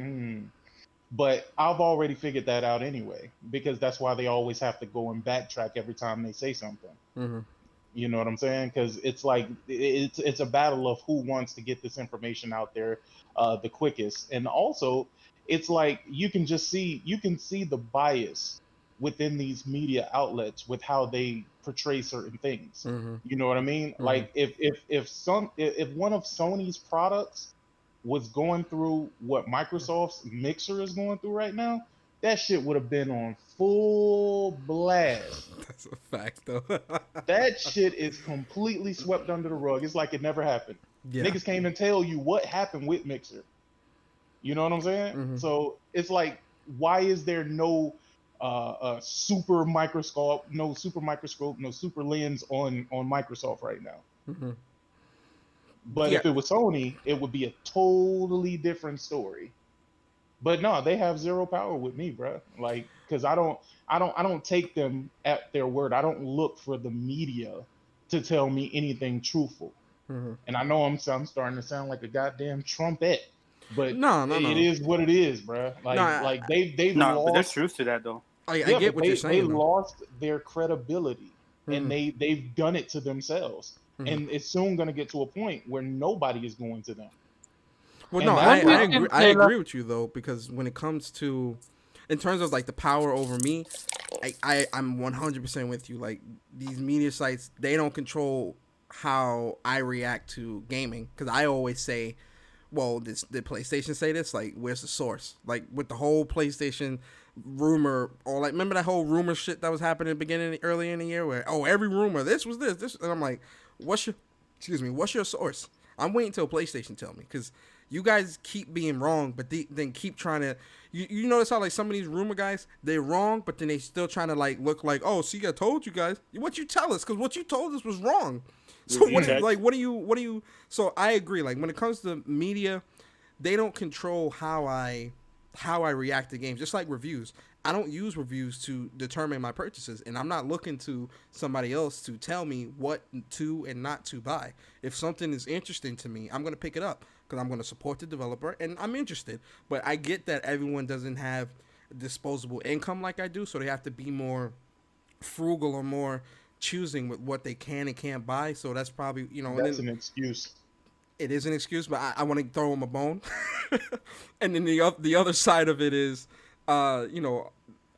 but I've already figured that out anyway, because that's why they always have to go and backtrack every time they say something. Mm-hmm. You know what I'm saying? Because it's like it's a battle of who wants to get this information out there the quickest, and also it's like you can see the bias within these media outlets with how they portray certain things. Mm-hmm. You know what I mean? Mm-hmm. Like if one of Sony's products was going through what Microsoft's Mixer is going through right now, that shit would have been on full blast. That's a fact, though. That shit is completely swept under the rug. It's like it never happened. Yeah. Niggas can't even tell you what happened with Mixer. You know what I'm saying? Mhm. So it's like, why is there no super microscope, no super lens on Microsoft right now? Mhm. But Yeah. if it was Sony, it would be a totally different story. But no, they have zero power with me, bro. Like, because I don't take them at their word. I don't look for the media to tell me anything truthful. Mhm. And I know I'm starting to sound like a goddamn trumpet, but No. it is what it is, bro. Like they've No, but there's lost. truth to that though. I Yeah, get but what you're they saying, though. lost their credibility, and Mhm. they've done it to themselves. Mhm. And it's soon gonna get to a point where nobody is going to them. Well, And no, that's What I do you agree. think, I Taylor? agree with you, though, because when it comes to, in terms of like the power over me, I'm 100% with you. Like, these media sites, they don't control how I react to gaming, because I always say, well, did PlayStation say this? Like, where's the source? Like, with the whole PlayStation rumor, or like, remember that whole rumor shit that was happening at the beginning, early in the year, where, oh, every rumor, this was this, and I'm like, what's your source? I'm waiting till PlayStation tell me, because you guys keep being wrong, but then keep trying to. You notice how like some of these rumor guys, they're wrong, but then they still trying to like look like, oh, see, I told you guys. What you tell us, because what you told us was wrong. So Review what check. do you? So I agree. Like when it comes to media, they don't control how I react to games. Just like reviews, I don't use reviews to determine my purchases, and I'm not looking to somebody else to tell me what to and not to buy. If something is interesting to me, I'm gonna pick it up because I'm gonna support the developer and I'm interested. But I get that everyone doesn't have disposable income like I do, so they have to be more frugal or more choosing with what they can and can't buy. So that's probably, and That's then an excuse. it is an excuse, but I want to throw him a bone. And then the other side of it is, a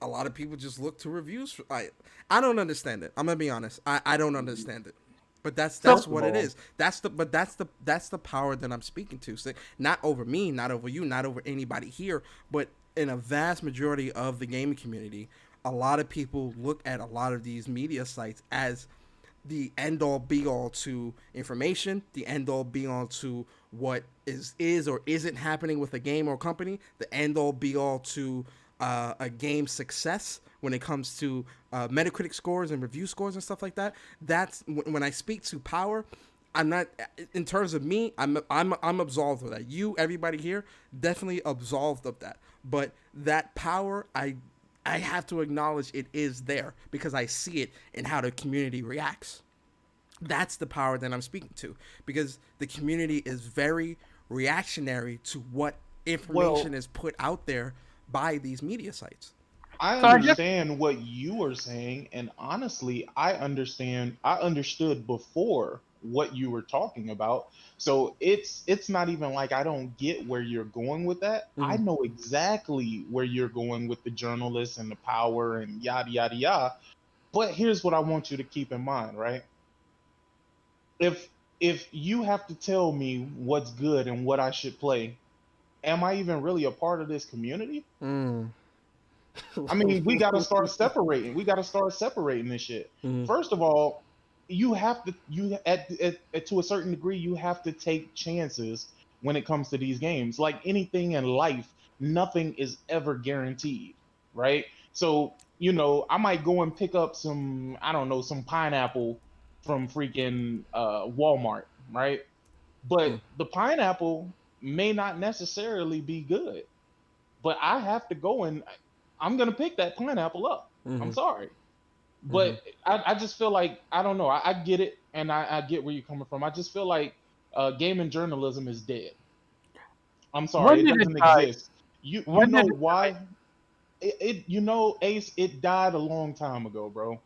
lot of people just look to reviews. I don't understand it. I'm gonna be honest. I don't understand it. But that's what it is. That's the power that I'm speaking to. So not over me, not over you, not over anybody here, but in a vast majority of the gaming community, a lot of people look at a lot of these media sites as the end all be all to information, the end all be all to what is or isn't happening with a game or company, the end all be all to a game's success when it comes to Metacritic scores and review scores and stuff like that. That's when I speak to power. I'm not, in terms of me, I'm absolved of that. You, everybody here, definitely absolved of that. But that power, I have to acknowledge it is there because I see it in how the community reacts. That's the power that I'm speaking to, because the community is very reactionary to what information is put out there by these media sites. I So I just understand what you are saying, and honestly, I understood before what you were talking about. So it's not even like I don't get where you're going with that. I Mm-hmm. know exactly where you're going with the journalists and the power and yada yada yada. But here's what I want you to keep in mind, right? If you have to tell me what's good and what I should play, am I even really a part of this community? Mm. I mean, we got to start separating. We got to start separating this shit. Mm-hmm. First of all, you have to to a certain degree you have to take chances when it comes to these games. Like anything in life, nothing is ever guaranteed, right? So, I might go and pick up some, I don't know, some pineapple from freaking Walmart, right? But the pineapple may not necessarily be good, but I have to go and I'm gonna pick that pineapple up. Mm-hmm. I'm sorry, Mm-hmm. but I just feel like I don't know. I get it, and I get where you're coming from. I just feel like gaming journalism is dead. I'm sorry, when it did it doesn't die? exist. You When know did it die? why? Ace, it died a long time ago, bro.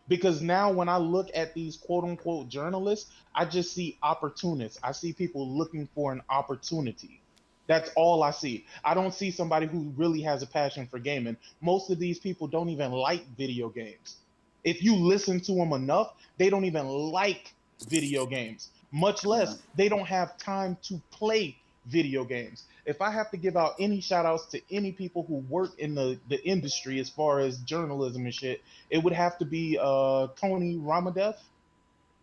Because now when I look at these quote unquote journalists, I just see opportunists. I see people looking for an opportunity. That's all I see. I don't see somebody who really has a passion for gaming. Most of these people don't even like video games. If you listen to them enough, they don't even like video games, much less they don't have time to play video games. If I have to give out any shout outs to any people who work in the industry as far as journalism and shit, it would have to be Tony Ramadev.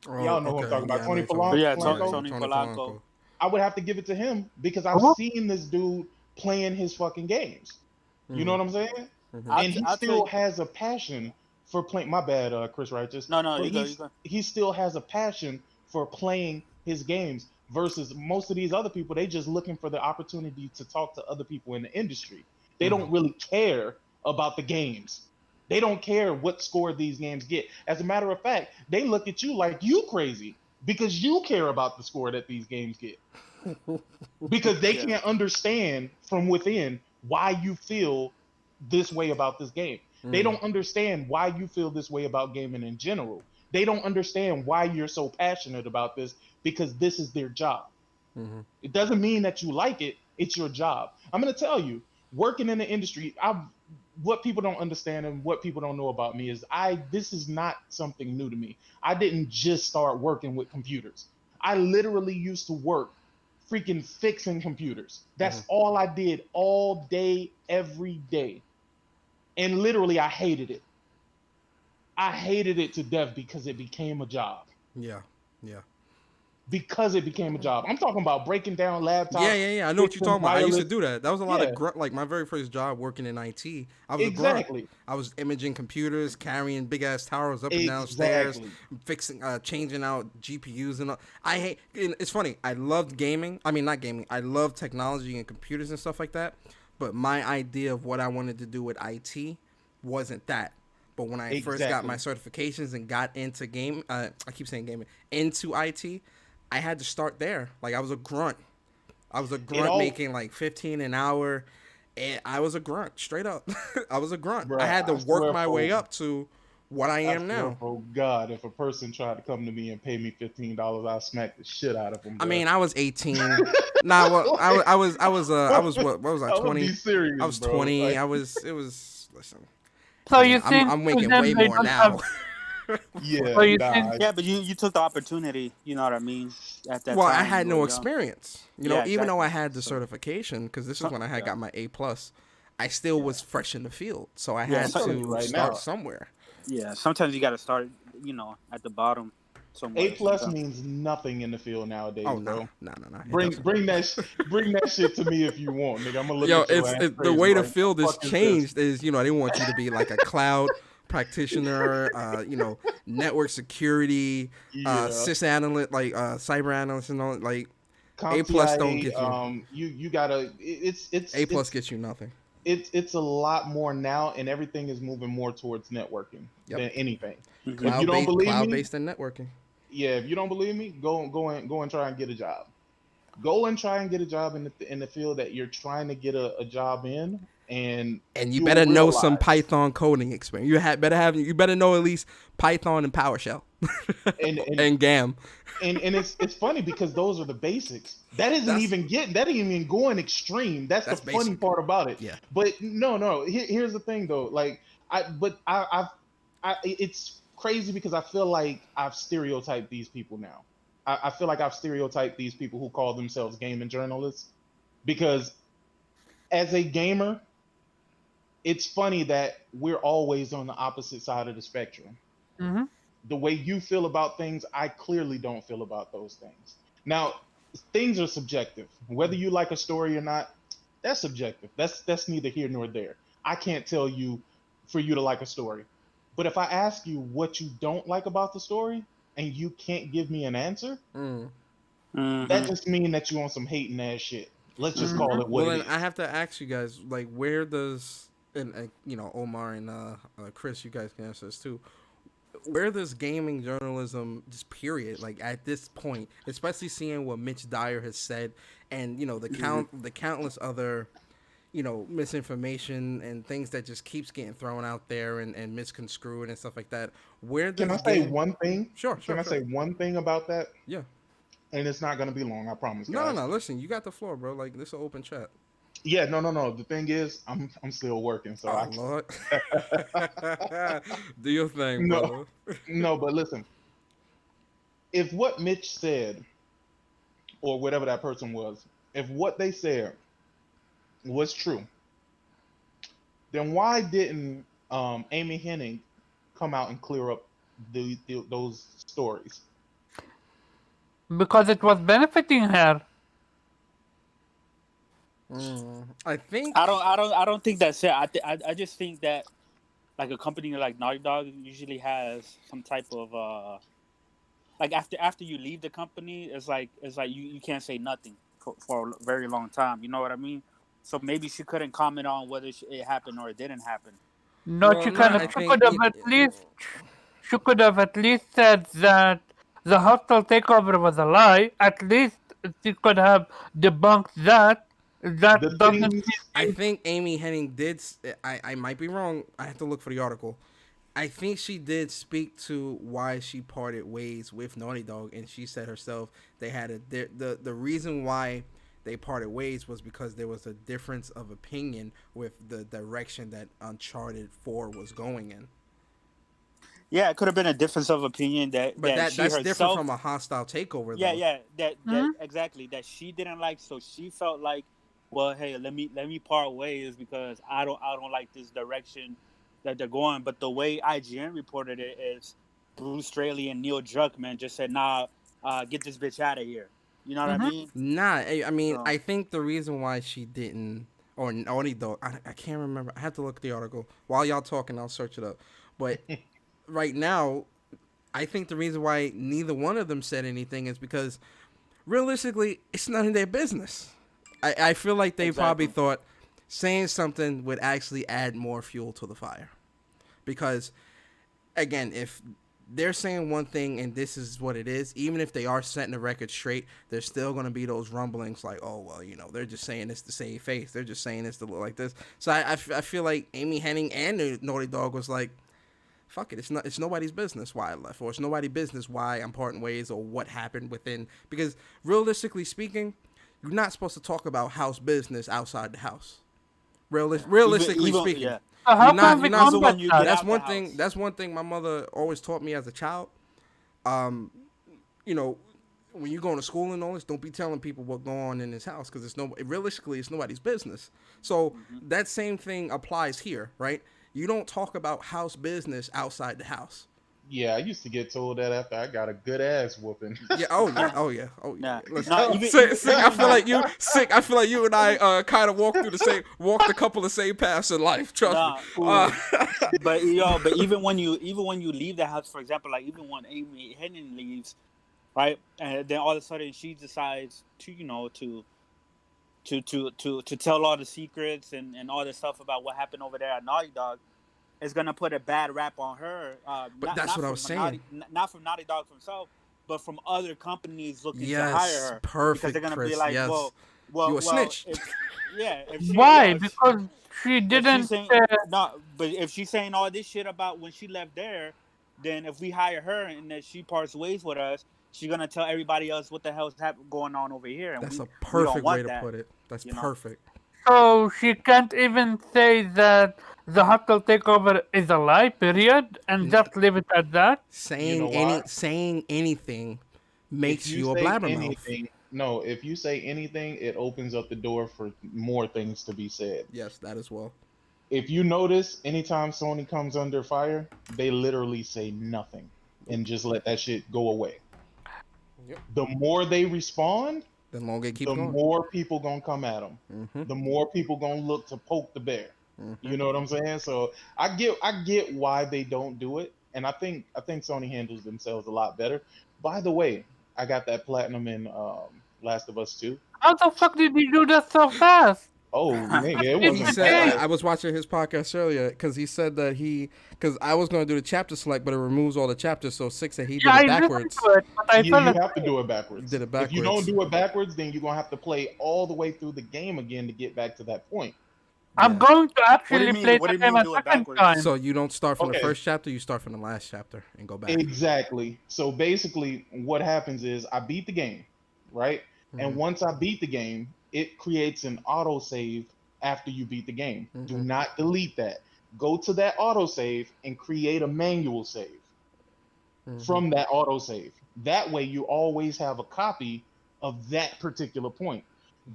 Oh, Y'all know who I'm okay. talking about. Yeah, I know Tony you're talking about. Yeah, Polanco. Tony Polanco. I would have to give it to him because I've seen this dude playing his fucking games. You know what I'm saying? And he still has a passion for playing. My bad, Chris Righteous. No, But you go. he still has a passion for playing his games versus most of these other people. They just looking for the opportunity to talk to other people in the industry. They don't really care about the games. They don't care what score these games get. As a matter of fact, they look at you like you crazy because you care about the score that these games get. Because they can't understand from within why you feel this way about this game. They don't understand why you feel this way about gaming in general. They don't understand why you're so passionate about this because this is their job. It doesn't mean that you like it. It's your job. I'm going to tell you, working in the industry, what people don't understand and what people don't know about me is this is not something new to me. I didn't just start working with computers. I literally used to work freaking fixing computers. That's all I did all day, every day. And literally, I hated it. I hated it to death because it became a job. Yeah. Because it became a job. I'm talking about breaking down laptops. Yeah. I know what you're talking about. I used to do that. That was a lot of Yeah. like my very first job working in IT. I was a Exactly. grunt. I was imaging computers, carrying big ass towers up and down stairs, fixing, changing out GPUs and all. It's funny. I loved gaming. I mean, not gaming. I loved technology and computers and stuff like that. But my idea of what I wanted to do with IT wasn't that. But when I first got my certifications and got into I keep saying gaming, into IT, I had to start there. Like I was a grunt. Making like 15 an hour. And I was a grunt, straight up. I was a grunt. Bruh, I had to work my way up to what I am now. Oh God, if a person tried to come to me and pay me $15, I'd smack the shit out of them. I mean, I was 18. Well, I was what was I, 20? Serious, I was 20. Listen. So you think I'm making them way they more don't now. have- Yeah, So you nah, think- Yeah, but you took the opportunity. You know what I mean? At that Well, time, I had you no were young. experience. Yeah, Even though I exactly. had the certification, because this is when I had got my A+, I still was fresh in the field. So I had so to right start now. somewhere. Yeah, sometimes you got to start, at the bottom. Somewhere. A+ means nothing in the field nowadays, Oh, bro. no. Bring that shit to me if you want, nigga. I'm gonna look Yo, at your ass the crazy way the like, field the is fuck is changed is, they didn't want you to be like a cloud practitioner, network security, Yeah. sysanalyst, like cyber analyst and all. Like CompTIA, A+ don't get you. You gotta. It's A+ gets you nothing. It's a lot more now, and everything is moving more towards networking than anything. If you don't believe me, Cloud-based and networking. yeah, if you don't believe me, go and try and get a job. Go and try and get a job in the field that you're trying to get a job in, and you you'll better know some realize- Python coding experience. You better know at least Python and PowerShell and GAM. And it's funny because those are the basics. That isn't even going extreme. That's the funny basic. part about it. Yeah. But no. Here's the thing though. Like it's crazy because I feel like I've stereotyped these people now. I feel like I've stereotyped these people who call themselves gaming journalists because as a gamer, it's funny that we're always on the opposite side of the spectrum. Mhm. The way you feel about things, I clearly don't feel about those things. Now, things are subjective. Whether you like a story or not, that's subjective. That's neither here nor there. I can't tell you for you to like a story. But if I ask you what you don't like about the story and you can't give me an answer, that just means that you on some hating ass shit. Let's just call it what Well, it then is. I have to ask you guys, like, where does Omar and Chris, you guys can answer this too. Where does gaming journalism, just period, like at this point, especially seeing what Mitch Dyer has said, and the countless other, misinformation and things that just keeps getting thrown out there and misconstrued and stuff like that. Where does Can I say one thing? Sure. Can I say one thing about that? Yeah. And it's not going to be long, I promise. No, Guys. no. Listen, you got the floor, bro. Like, this is an open chat. Yeah, no. The thing is, I'm still working, so Oh I Lord. Do your thing, no brother. no. But listen, if what Mitch said or whatever that person was, if what they said was true, then why didn't Amy Hennig come out and clear up those stories? Because it was benefiting her. I think. I don't think that's it. I just think that like a company like Naughty Dog usually has some type of like after you leave the company, it's like you can't say nothing for a very long time. You know what I mean? So maybe she couldn't comment on whether it happened or it didn't happen. No, Well, she no, kind of. I She think. could have at least. She could have at least said that the hostile takeover was a lie. At least she could have debunked that. The That doesn't things I mean think Amy Henning did. I might be wrong. I have to look for the article. I think she did speak to why she parted ways with Naughty Dog, and she said herself they had the reason why they parted ways was because there was a difference of opinion with the direction that Uncharted 4 was going in. Yeah, it could have been a difference of opinion that But she that's different herself. from a hostile takeover, Yeah, though. yeah, that Mhm. exactly that she didn't like. So she felt like, well, hey, let me part ways because I don't like this direction that they're going. But the way IGN reported it is Bruce Straley and Neil Druckmann just said, nah, get this bitch out of here. You know what I Mhm. mean? Nah, I mean, So I think the reason why she didn't, or Naughty Dog, I can't remember. I have to look at the article. While y'all talking, I'll search it up. But right now, I think the reason why neither one of them said anything is because realistically, it's none of their business. I feel like they probably exactly. thought saying something would actually add more fuel to the fire. Because, again, if they're saying one thing and this is what it is, even if they are setting the record straight, there's still going to be those rumblings like, oh, well, they're just saying this to save face. They're just saying this to look like this. So I feel like Amy Henning and the Naughty Dog was like, fuck it, it's nobody's business why I left, or it's nobody's business why I'm parting ways or what happened within. Because realistically speaking, you're not supposed to talk about house business outside the house. Realistically Even speaking, yeah, So how can we you're not even combat when you that? get that's out the one thing. house. That's one thing my mother always taught me as a child. Um, you know, when you going to school and all this, don't be telling people what going on in this house because realistically it's nobody's business. So that same thing applies here, right? You don't talk about house business outside the house. Yeah, I used to get told that after I got a good ass whooping. Yeah. Oh yeah. Oh yeah. Oh yeah. Nah, Yeah. Listen, nah, So, even sick. even Sick. I even feel when like you. Sick. I feel like you and I kind of walked a couple of same paths in life. Trust me. nah, but even when you leave the house, for example, like even when Amy Henning leaves, right, and then all of a sudden she decides to to tell all the secrets and all the stuff about what happened over there at Naughty Dog, is gonna put a bad rap on her. But that's what I was saying. Not from Naughty Dog himself, but from other companies looking to hire Yes. her because they're Perfect, gonna be Chris. like, Yes. well, You a snitch. if yeah, Why? Because she if she's didn't. saying no, but if she's saying all this shit about when she left there, then if we hire her and that she parts ways with us, she's gonna tell everybody else what the hell's going on over here, and That's a we don't perfect way want to that, put it. That's you know. perfect. So she can't even say that the hostile takeover is a lie. Period, and just leave it at that. you know why? Saying anything If makes you you a say blabbermouth. anything, no, if you say anything, it opens up the door for more things to be said. Yes, that as well. If you notice, anytime Sony comes under fire, they literally say nothing and just let that shit go away. Yep. The more they respond, The longer it keeps the going. more people gonna come at them. Mm-hmm. The more people gonna look to poke the bear. Mm-hmm. You know what I'm saying? So I get why they don't do it, and I think Sony handles themselves a lot better. By the way, I got that platinum in Last of Us 2. How the fuck did you do that so fast? Oh nigga, it It's He a wasn't said day. I fast. was watching his podcast earlier because he said that because I was going to do the chapter select, but it removes all the chapters. So Six said he Yeah, did I it listened backwards. to it, but I You fell you have to asleep. do it He backwards. did it If you don't backwards. do it backwards, then you're gonna have to play all the way through the game again to get back to that point. I'm Yeah. going to What do you actually mean? play What the do you game mean? a Do it second backwards? time. So you don't start from the Okay, first chapter, you start from the last chapter and go back. exactly. So basically, what happens is I beat the game, right? And Hmm. once I beat the game, it creates an auto save after you beat the game. Do Mhm. not delete that. Go to that autosave and create a manual save from that autosave. That way you always have a copy of that particular point.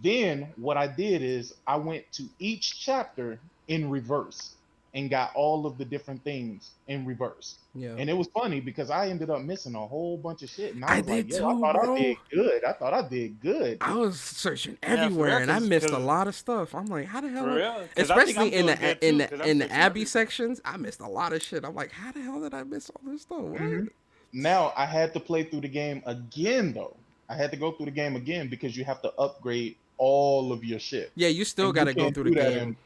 Then what I did is I went to each chapter in reverse and got all of the different things in reverse. Yeah. And it was funny because I ended up missing a whole bunch of shit. And I I was like, did yo, too, I thought bro. I did good. I thought I did good. I was searching Yeah, for everywhere real, and I missed a 'cause- lot of stuff. I'm like, how the hell? For real? 'Cause I think Especially I'm in doing the good in too, the 'cause I'm in the searching Abby everything. sections, I missed a lot of shit. I'm like, how the hell did I miss all this stuff? What? Mhm. Now I had to play through the game again though. I had to go through the game again because you have to upgrade all of your shit. Yeah, you still And got you to go can't through the do that game.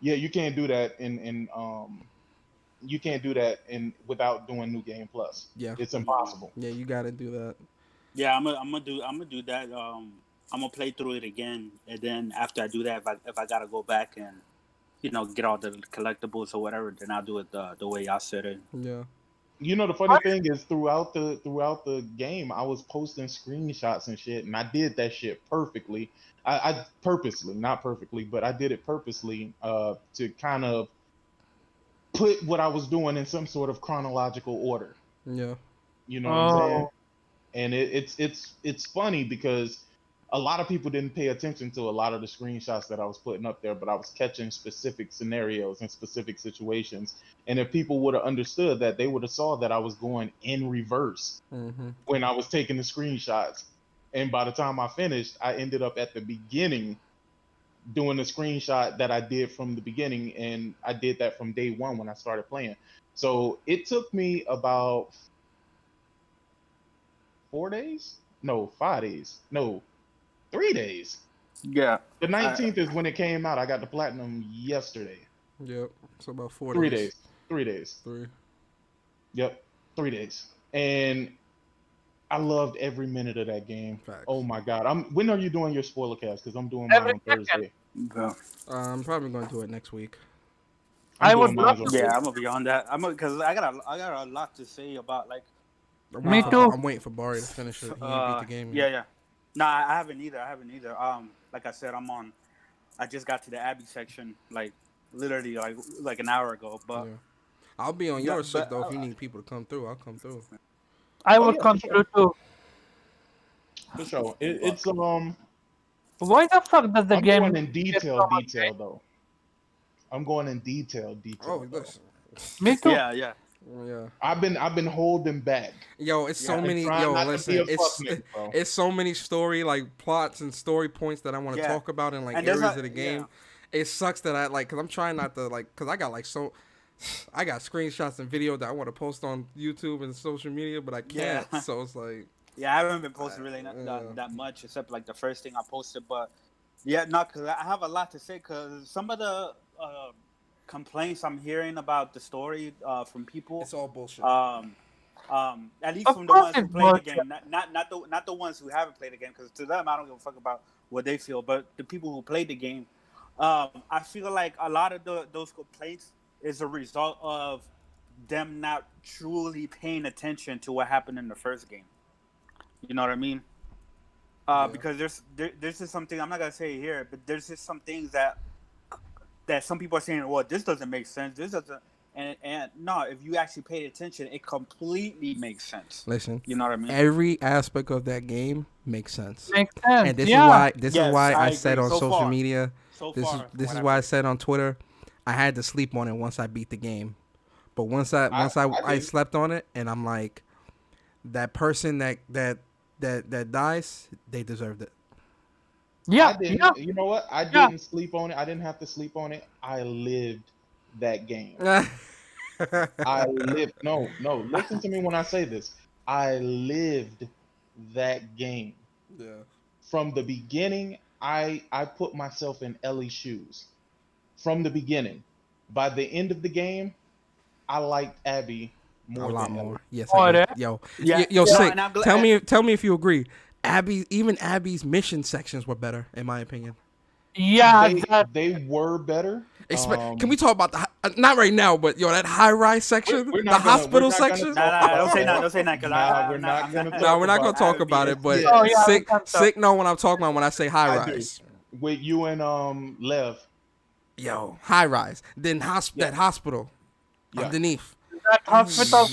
yeah, you can't do that in you can't do that in without doing New Game Plus. Yeah. It's impossible. Yeah, you got to do that. Yeah, I'm gonna do that. I'm gonna play through it again, and then after I do that, if I gotta go back and get all the collectibles or whatever, then I'll do it the way y'all said it. Yeah. You know the funny thing is throughout the game I was posting screenshots and shit, and I did that shit perfectly. I purposely, not perfectly, but I did it purposely to kind of put what I was doing in some sort of chronological order. Yeah. You know what I'm saying? Oh, And it's funny because a lot of people didn't pay attention to a lot of the screenshots that I was putting up there, but I was catching specific scenarios and specific situations. And if people would have understood that, they would have saw that I was going in reverse Mm-hmm. when I was taking the screenshots. And by the time I finished, I ended up at the beginning doing the screenshot that I did from the beginning, and I did that from day one when I started playing. So it took me about 4 days? No, 5 days. No, 3 days. Yeah. The 19th is when it came out. I got the platinum yesterday. Yep. So about 4 3 days. days. 3 days. 3. Yep. 3 days. And I loved every minute of that game. Facts. Oh my god. When are you doing your spoiler cast? Because I'm doing mine Every on Thursday. Yeah. I'm probably going to do it next week. I'm I doing would mine love on to. Thursday. Yeah, I'm gonna be on that. Because I got a lot to say about like. Me too. I'm waiting for Barry to finish it. He ain't beat the game yet. Yeah. Nah, I haven't either. Like I said, I just got to the Abby section like literally like an hour ago. But Yeah. I'll be on Yeah, your shit but, though. If you need people to come through, I'll come through. I Oh, would yeah, come for through too. For sure. It's Why the fuck does the I'm game going in get so detail much though. I'm going in detail Oh, though. listen. Me too. yeah. Yeah. I've been holding back. Yo, it's so Yeah, many. trying Yo, not to listen. be a It's fuck nigga, bro. it's so many story like plots and story points that I want to Yeah. talk about in like And there's areas a- of the game. yeah. It sucks that I like because I'm trying not to like because I got like so. I got screenshots and video that I want to post on YouTube and social media, but I can't. Yeah. So it's like, Yeah, I haven't been posting really Yeah. that much, except like the first thing I posted. But yeah, not because I have a lot to say. Because some of the complaints I'm hearing about the story from people, it's all bullshit. at least Of from the course ones who it's play the bullshit. game, not the ones who haven't played the game. Because to them, I don't give a fuck about what they feel. But the people who played the game, I feel like a lot of those complaints is a result of them not truly paying attention to what happened in the first game. You know what I mean? Yeah. Because there's just something I'm not gonna say it here, but there's just some things that some people are saying, well, this doesn't make sense. This doesn't, and no, if you actually paid attention, it completely makes sense. Listen, You know what I mean? every aspect of that game makes sense. Makes sense. And this yeah. is Yes, why I I said agree. on So social far. media. So This far, is why I said on Twitter, I had to sleep on it once I beat the game. But once I did. slept on it, and I'm like, that person that dies, they deserved it. Yeah. I didn't. Yeah. You know what? I Yeah. didn't sleep on it. I didn't have to sleep on it. I lived that game. I lived. No. Listen to me when I say this. I lived that game Yeah. from the beginning. I put myself in Ellie's shoes from the beginning. By the end of the game, I liked Abby A more lot than more. Ellie. Yes, Oh, I did. yeah? Yo, Yeah. yo, Yeah, Sick. and I'm glad- Tell me if you agree. Abby's mission sections were better, in my opinion. Yeah. They were better. Can we talk about not right now, but yo, that high rise section, we're the not gonna- hospital we're not gonna section. talk Nah, don't say about that. Don't say that. Cause Nah, we're not gonna talk No, we're not gonna about talk Abby. about it, but Yeah. Oh, yeah, we sick can talk. sick know what I'm talking about when I say high I do. rise. With you and Lev. Yo, high rise. Then that hospital Yeah. underneath. That hospital,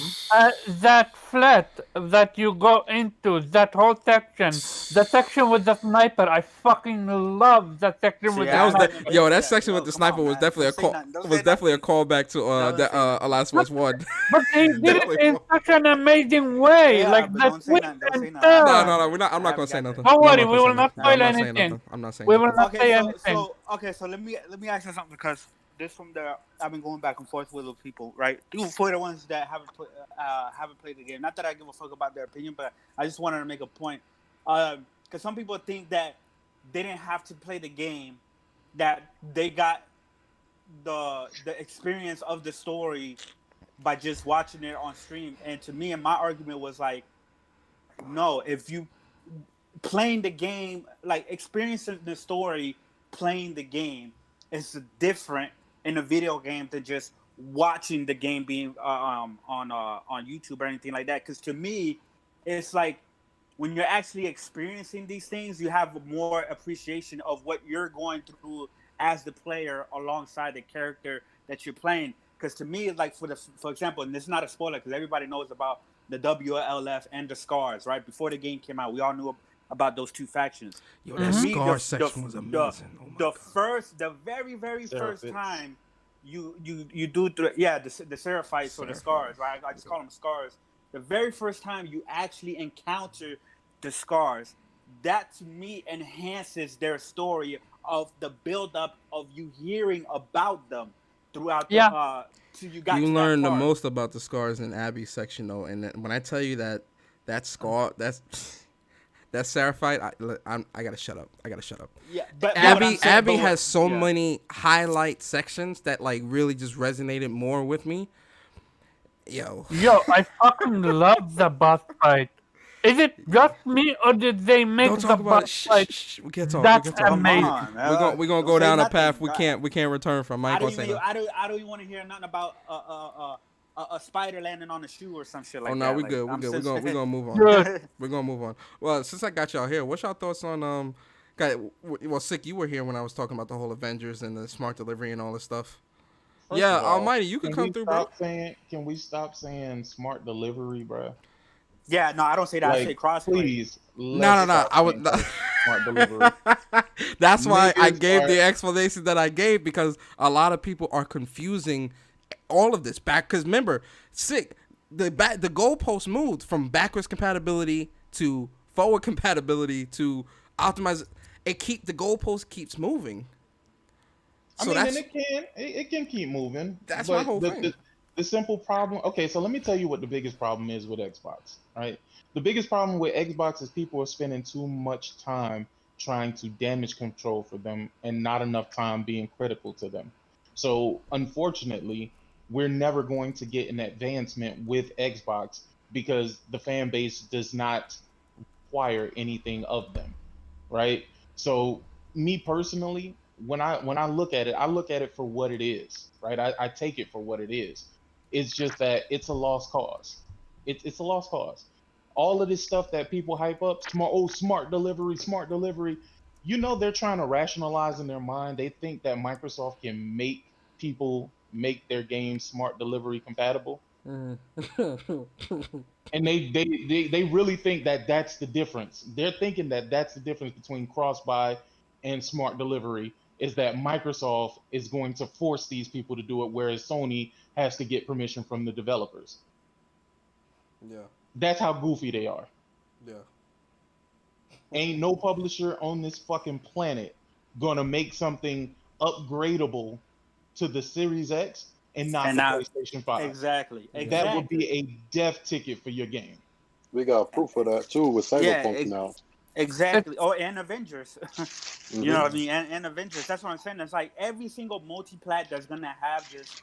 that flat that you go into, that whole section, the section with the sniper. I fucking love that section with See, That the was I sniper. haven't yo. played That yet. section with Yo, the come on, sniper was man. definitely Don't say nothing. Don't was say definitely a nothing. callback to Don't say nothing. Last was One. But they did it Definitely in for- such an amazing way, Yeah, like but the don't say twist nothing. Don't say and nothing. I haven't No, turn. got no, there. no. We're not. I'm I not gonna haven't say got there. nothing. Don't No, I'm worry, not we gonna will say not nothing. No, I'm spoil not saying anything. nothing. I'm not saying We nothing. will not say Okay, anything. so let me ask you something because this from the I've been going back and forth with the people, right? For the ones that haven't played the game. Not that I give a fuck about their opinion, but I just wanted to make a point. Because some people think that they didn't have to play the game, that they got the experience of the story by just watching it on stream. And to me, and my argument was like, no, if you playing the game, like experiencing the story, playing the game is different in a video game than just watching the game being on YouTube or anything like that. Because to me, it's like when you're actually experiencing these things, you have more appreciation of what you're going through as the player alongside the character that you're playing. Because to me, like for example, and this is not a spoiler because everybody knows about the WLF and the Scars, right? Before the game came out, we all knew about those two factions. Yo, To that me, scar section was amazing. Oh my god. the very first Seraphics. time you do the Seraphites or the Scars, right? I just call them Scars. The very first time you actually encounter the Scars, that to me enhances their story of the build-up of you hearing about them throughout the Yeah. till you got You to learn that the part. most about the scars in Abby's section though, and when I tell you that scar, that Seraphite, I gotta shut up. Yeah, but what I'm saying- Abby but what- has so yeah. many highlight sections that like really just resonated more with me. Yo, I fucking love the boss fight. Is it just me or did they make don't the talk about it. boss Shh, fight? shh, shh. We can't talk. That's We can't talk. Come amazing. on, We're gonna don't go say down a nothing. path we can't return from. Mike I gonna don't say even nothing. I don't even want to hear nothing about a spider landing on a shoe or some shit like Oh that. no, we Like, good. We I'm good. sensitive. We're gonna move on. Good. We're gonna move on. Well, since I got y'all here, what's y'all thoughts on well, Sick, you were here when I was talking about the whole Avengers and the smart delivery and all this stuff. First Yeah, of all, Almighty, you can come we through, bro. Can we stop saying smart delivery, bro? Yeah, no, I don't say that. I say Like, crossplay. please. No. I would. Smart delivery. That's why I Niggas gave the are- explanation that I gave because a lot of people are confusing all of this back. Because remember, Sick, the goalpost moved from backwards compatibility to forward compatibility to optimize. The goalpost keeps moving. I mean, and it can keep moving. That's but my whole thing. The simple problem. Okay, so let me tell you what the biggest problem is with Xbox. Right, the biggest problem with Xbox is people are spending too much time trying to damage control for them and not enough time being critical to them. So unfortunately, we're never going to get an advancement with Xbox because the fan base does not require anything of them, right? So me personally, when I look at it, I look at it for what it is, right? I take it for what it is. It's just that it's a lost cause. It's a lost cause. All of this stuff that people hype up, smart delivery. You know they're trying to rationalize in their mind. They think that Microsoft can make people make their games smart delivery compatible. And they really think that that's the difference. They're thinking that that's the difference between cross-buy and smart delivery is that Microsoft is going to force these people to do it, whereas Sony has to get permission from the developers. Yeah. That's how goofy they are. Yeah. Ain't no publisher on this fucking planet gonna make something upgradable to the Series X and not the PlayStation 5. Exactly. That would be a death ticket for your game. We got proof of that too with Cyberpunk now. Exactly. Oh, and Avengers. You know what I mean? And Avengers. That's what I'm saying. It's like every single multi-plat that's gonna have this.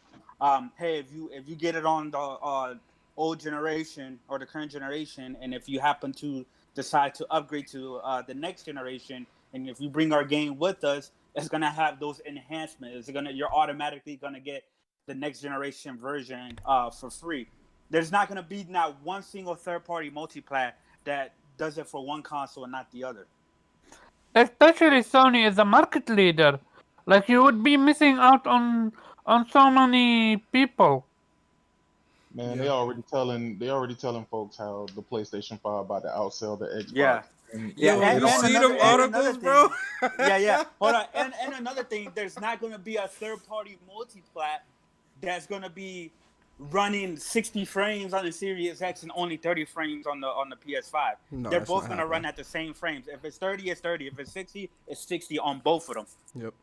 Hey, if you get it on the old generation or the current generation, and if you happen to decide to upgrade to the next generation, and if you bring our game with us, it's gonna have those enhancements. You're automatically gonna get the next generation version for free. There's not gonna be not one single third-party multi-plat that does it for one console and not the other. Especially Sony is a market leader. Like you would be missing out on so many people. Man, Yeah. they already telling folks how the PlayStation 5 about to outsell the Yeah. Xbox. And Yeah, Yo, they you don't see understand. them articles, bro? thing. Yeah. Hold on, and another thing, there's not gonna be a third-party multi-plat that's gonna be running 60 frames on the Series X and only 30 frames on the PS5. No, They're that's both not gonna run happening. at the same frames. If it's 30, it's 30. If it's 60, it's 60 on both of them. Yep.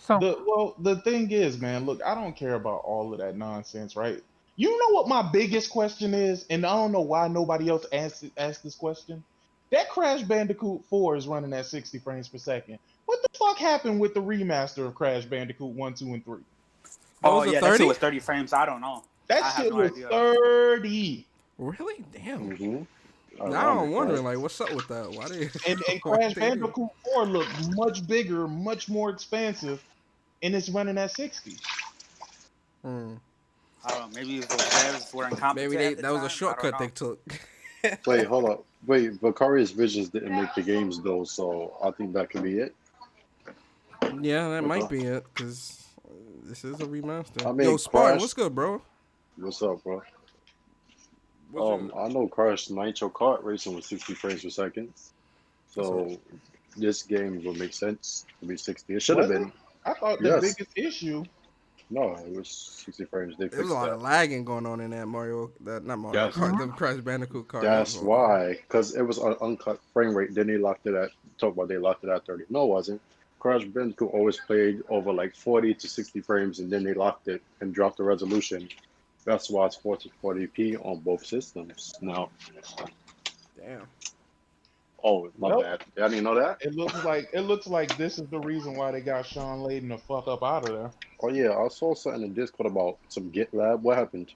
So The thing is, man, look, I don't care about all of that nonsense, right? You know what my biggest question is, and I don't know why nobody else asked this question. That Crash Bandicoot 4 is running at 60 frames per second. What the fuck happened with the remaster of Crash Bandicoot 1, 2, and 3? That Oh was a yeah, that shit 30? was 30 frames. I don't know. That I have shit no was idea. 30. Really? Damn. Mm-hmm. Now I'm wondering, like, what's up with that? Why they? And why Crash they do? Bandicoot 4 looked much bigger, much more expansive, and it's running at 60. Hmm. I don't know. Maybe those devs were incompetent. Maybe at the that was a time. shortcut I they don't took. Wait, hold up. Wait, Vicarious Visions didn't make the games though, so I think that could be it. Yeah, that might Okay. be it, because this is a remaster. I mean, Yo, Spartan, Crash. what's good, bro? What's up, bro? What's your... I know Crash Nitro Kart racing with 60 frames per second, so this game would make sense to be 60. It should have Was it? been. I thought the Yes. biggest issue. No, it was 60 frames. They There was fixed a lot that. of lagging going on in that Mario, not Mario Yes. Kart, the Crash Bandicoot Kart. That's why, because it was an uncut frame rate. Then they locked it at, talk about they locked it at 30. No, it wasn't. Crash Bandicoot always played over like 40 to 60 frames, and then they locked it and dropped the resolution. That's why it's 440p on both systems now. Damn. Oh, my Well, bad. I didn't know that. it looks like this is the reason why they got Sean Layden the fuck up out of there. Oh yeah, I saw something in Discord about some GitLab. What happened?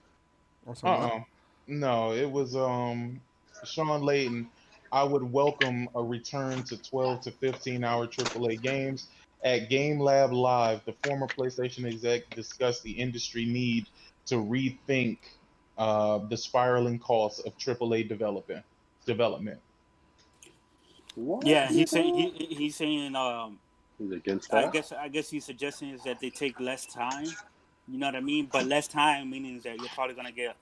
Or something. No, it was Sean Layden. I would welcome a return to 12 to 15 hour AAA games. At Game Lab Live, the former PlayStation exec discussed the industry need to rethink the spiraling costs of AAA development. What? know. Yeah, he's saying he's saying He's against I that. guess he's suggesting is that they take less time. You know what I mean? But less time meaning that you're probably gonna get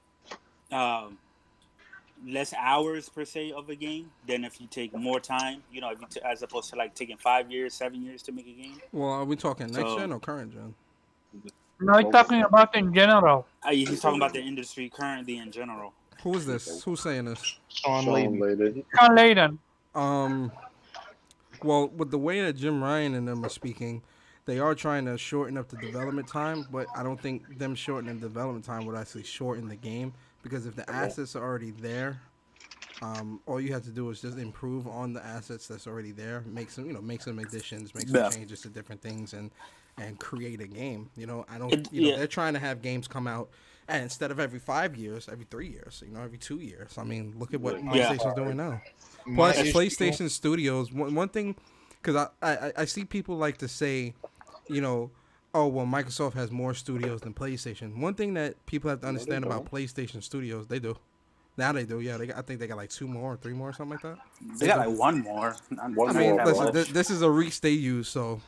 less hours per se of a game than if you take more time. You know, if you as opposed to like taking 5 years, 7 years to make a game. Well, are we talking next So- gen or current gen? no, I'm talking about in general. He's talking about the industry currently in general. Who is this? Who's saying this? Sean Sean Layden. Layden. Sean Layden. Well, with the way that Jim Ryan and them are speaking, they are trying to shorten up the development time, but I don't think them shortening the development time would actually shorten the game, because if the assets are already there, all you have to do is just improve on the assets that's already there, make some additions, make some changes to different things, and create a game. They're trying to have games come out, and instead of every 5 years, every 3 years, every 2 years. I mean, look at what PlayStation's doing now. Plus, PlayStation Studios. One thing, because I see people like to say, oh, well, Microsoft has more studios than PlayStation. One thing that people have to understand about PlayStation Studios, they do. Now they do, yeah. I think they got like 2 more or 3 more or something like that. They got like one more. Listen, this is a reach they use, so,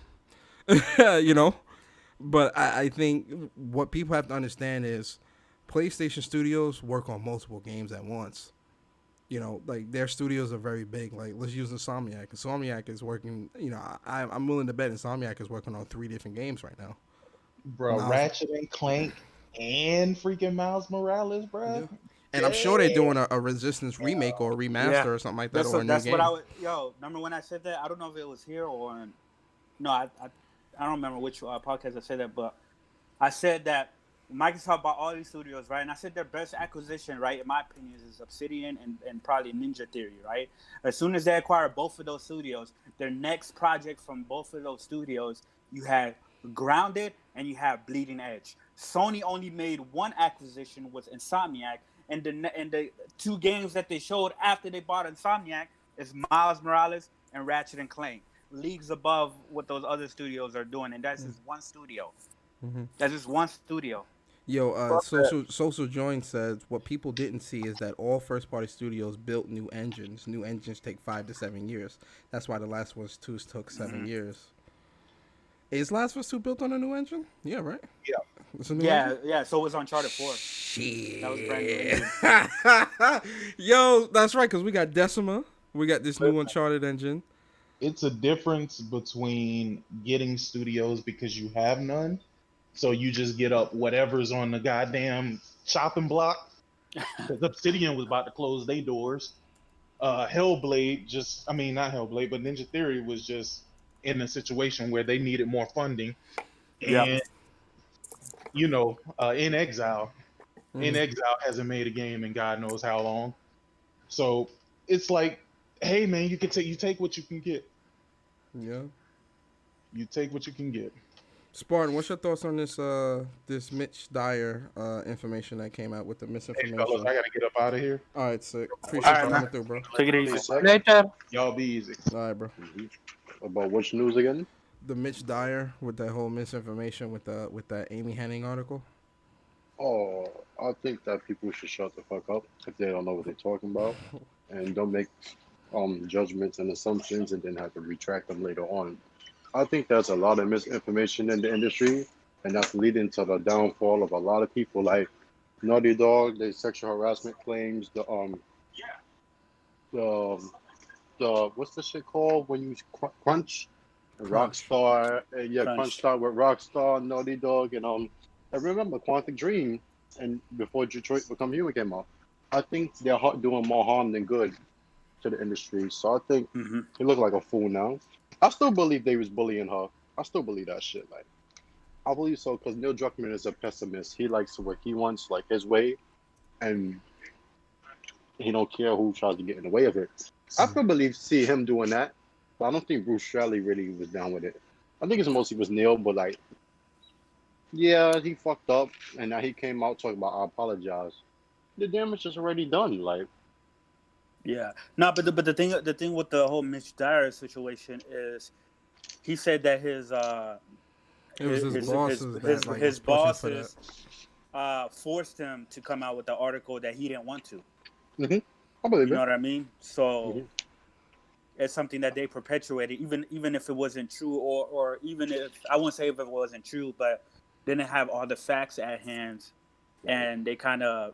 But I think what people have to understand is PlayStation Studios work on multiple games at once. Like their studios are very big. Like let's use Insomniac. Insomniac is working. I'm willing to bet Insomniac is working on 3 different games right now. Bro, Ratchet and Clank and freaking Miles Morales, bro. Yeah. And I'm sure they're doing a Resistance remake or a remaster or something like that. That's what I would. Remember when I said that? I don't know if it was here or I don't remember which podcast I said that, but I said that Microsoft bought all these studios, right? And I said their best acquisition, right, in my opinion, is Obsidian and probably Ninja Theory, right? As soon as they acquire both of those studios, their next project from both of those studios, you had Grounded and you have Bleeding Edge. Sony only made one acquisition, was Insomniac, and the 2 games that they showed after they bought Insomniac is Miles Morales and Ratchet and Clank. Leagues above what those other studios are doing, and that's just one studio. Mm-hmm. That's just one studio. Yo, Social Join says what people didn't see is that all first-party studios built new engines. New engines take 5 to 7 years. That's why the last one's 2 took 7 years. Is Last of Us 2 built on a new engine? Yeah, right? Yeah. It's a new engine? Yeah. So it was Uncharted 4. Shit. That was brand new engine. Yo, that's right, because we got Decima. We got this new Uncharted engine. It's a difference between getting studios because you have none, so you just get up whatever's on the goddamn chopping block. Because Obsidian was about to close their doors. Hellblade I mean, not Hellblade, but Ninja Theory was just in a situation where they needed more funding. Yeah. And, In Exile. In Exile hasn't made a game in God knows how long. So it's like, hey man, you take what you can get. Yeah. You take what you can get. Spartan, what's your thoughts on this Mitch Dyer information that came out with the Hey misinformation? fellas, I gotta get up out of here. All right, sick. Appreciate All right, you man. coming through, bro. Take it Please, easy. sir. Later. Y'all be easy. All right, bro. About which news again? The Mitch Dyer with that whole misinformation with that Amy Hennig article. Oh, I think that people should shut the fuck up if they don't know what they're talking about, and don't make judgments and assumptions and then have to retract them later on. I think there's a lot of misinformation in the industry, and that's leading to the downfall of a lot of people like Naughty Dog, the sexual harassment claims, the what's the shit called when you crunch? Rockstar, Crunch Star with Rockstar, Naughty Dog, and I remember Quantic Dream, and before Detroit Become Human came out. I think they're doing more harm than good to the industry. So I think he look like a fool now. I still believe they was bullying her. I still believe that shit. Like, I believe so because Neil Druckmann is a pessimist. He likes what he wants, like his way, and he don't care who tries to get in the way of it. I still see him doing that, but I don't think Bruce Shelley really was down with it. I think it's mostly was Neil, but like, yeah, he fucked up, and now he came out talking about I apologize. The damage is already done. Like, Yeah. No, but the thing with the whole Mitch Dyer situation is, he said that his bosses forced him to come out with the article that he didn't want to. I believe You know what I mean? So it's something that they perpetuated, even if it wasn't true, or even if I won't say if it wasn't true, but didn't have all the facts at hand, and they kind of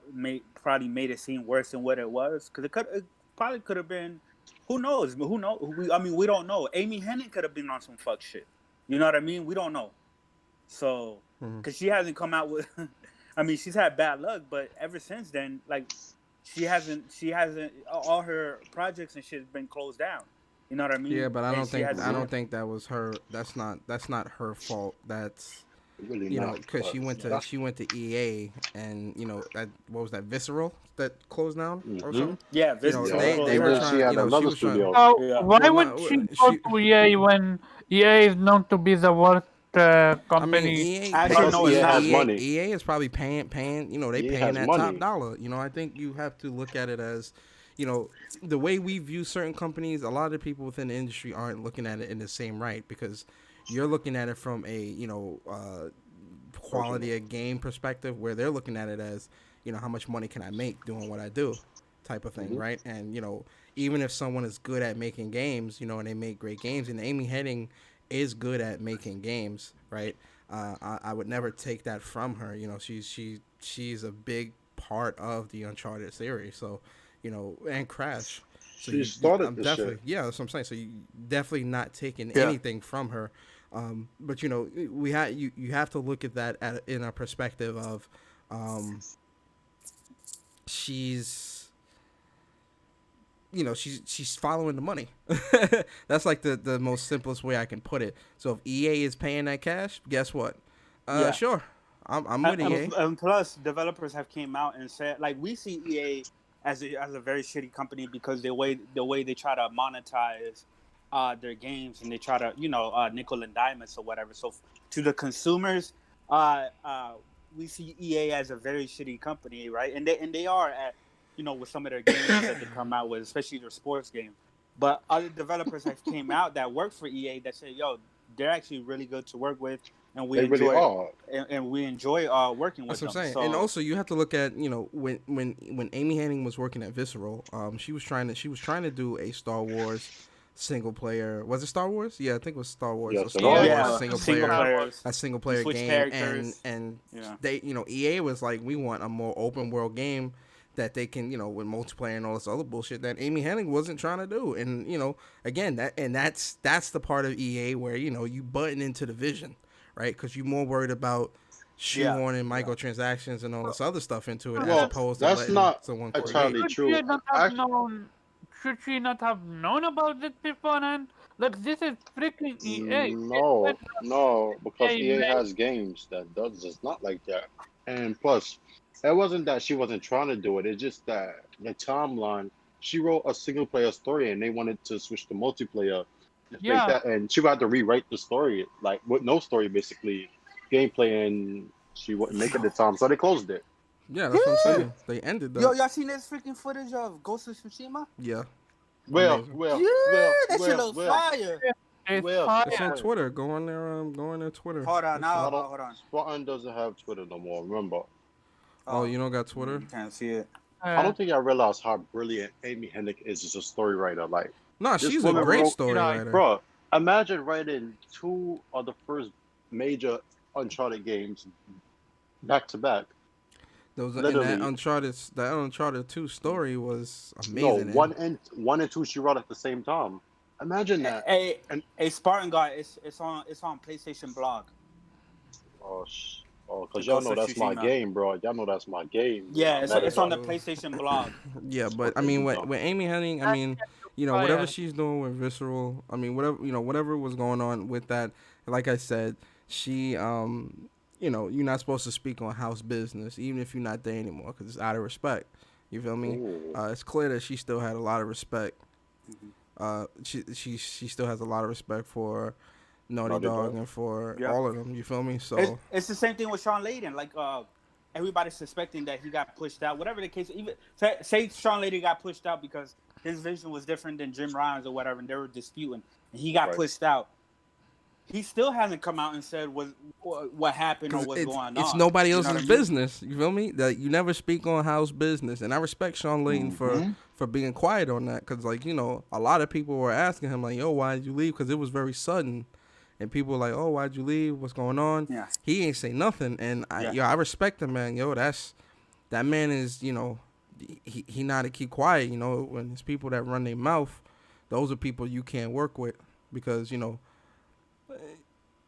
probably made it seem worse than what it was, because it probably could have been. Who knows? We don't know. Amy Hennig could have been on some fuck shit. You know what I mean? We don't know. So, because she hasn't come out with, I mean, she's had bad luck, but ever since then, like, she hasn't. All her projects and shit have been closed down. You know what I mean? Yeah, but I don't think that was her. That's not her fault. That's Really because she went to EA, and that, what was that, Visceral that closed down or something? Yeah, Visceral. They were trying. She had another was trying. studio. Why would she go to EA when EA is known to be the worst company? I mean, EA has money. EA is probably paying. They EA paying has that money. top dollar. I think you have to look at it as, the way we view certain companies. A lot of people within the industry aren't looking at it in the same right, because you're looking at it from a quality of game perspective, where they're looking at it as, how much money can I make doing what I do, type of thing, right? And even if someone is good at making games, and they make great games, and Amy Hennig is good at making games, right? I would never take that from her. She's a big part of the Uncharted series, so and Crash. So She started this definitely, shit. yeah, that's what I'm saying. So you definitely not taking anything from her. But you have to look at that in a perspective of she's following the money. That's like the most simplest way I can put it. So if EA is paying that cash, guess what? Sure, I'm with EA. And plus, developers have came out and said, like, we see EA as a very shitty company because the way they try to monetize their games, and they try to nickel and dime us or whatever. So to the consumers, we see EA as a very shitty company, right? And they are at with some of their games that they come out with, especially their sports game. But other developers have came out that work for EA that say, yo, they're actually really good to work with, and we enjoy working with them. That's what I'm saying. So, and also you have to look at when Amy Hennig was working at Visceral, she was trying to do a Star Wars single player. Was it Star Wars? Yeah, I think it was Star Wars. Yeah, A Star Star Wars. Wars Yeah, single single player, players. a single You player switch game, characters. and Yeah. they, EA was like, we want a more open world game that they can, with multiplayer and all this other bullshit that Amy Hennig wasn't trying to do. And again, that's the part of EA where you button into the vision, right? Because you're more worried about shoehorning microtransactions and all this other stuff into it, as Well, opposed to that's letting not someone entirely create. true. Should she not have known about it beforehand? Like, this is freaking EA. No, because EA EA made- has games that does just not like that. And plus, it wasn't that she wasn't trying to do it. It's just that the timeline. She wrote a single player story, and they wanted to switch to multiplayer. Just Yeah. like that, and she had to rewrite the story, like with no story basically, gameplay, and she wouldn't make it at the time, so they closed it. Yeah, that's what I'm saying. They ended that. Yo, y'all seen this freaking footage of Ghost of Tsushima? Yeah. Well, Amazing. That shit look fire. It's Well, fire. It's on Twitter. Go on their Twitter. Hold on, now, Hold on. hold on. Spartan doesn't have Twitter no more. Remember, Oh, you don't got Twitter? You can't see it. I don't think I realized how brilliant Amy Hennig is as a story writer. Like, Nah, this she's a woman great wrote- story writer. bro, imagine writing two of the first major Uncharted games back to back. And literally. that Uncharted 2 story was No, amazing. one and two she wrote at the same time. Imagine that. Hey, And- hey, Spartan guy, it's on PlayStation blog. Because y'all Ghost know of that's my Tsushima. game, bro. Y'all know that's my game. Yeah, I'm not it's on the about- PlayStation blog. Yeah, but I Okay, mean, you with know. Amy Hennig, I mean, whatever she's doing with Visceral, I mean, whatever was going on with that, like I said, she, you're not supposed to speak on house business, even if you're not there anymore, because it's out of respect. You feel me? Ooh. It's clear that she still had a lot of respect. She still has a lot of respect for Naughty Dog and for Yeah. all of them. You feel me? So It's the same thing with Sean Layden. Like, everybody's suspecting that he got pushed out. Whatever the case, even say Sean Layden got pushed out because his vision was different than Jim Ryan's or whatever, and they were disputing, and he got Right. pushed out. He still hasn't come out and said what happened or 'cause what's going on. it's nobody You know else's what I mean? business. You feel me? That you never speak on house business, and I respect Sean Layden for being quiet on that, because a lot of people were asking him like, "Yo, why did you leave?" Because it was very sudden, and people were like, "Oh, why'd you leave? What's going on?" Yeah. He ain't say nothing, and I respect him, man. That man is he not to keep quiet. When it's people that run their mouth, those are people you can't work with, because you're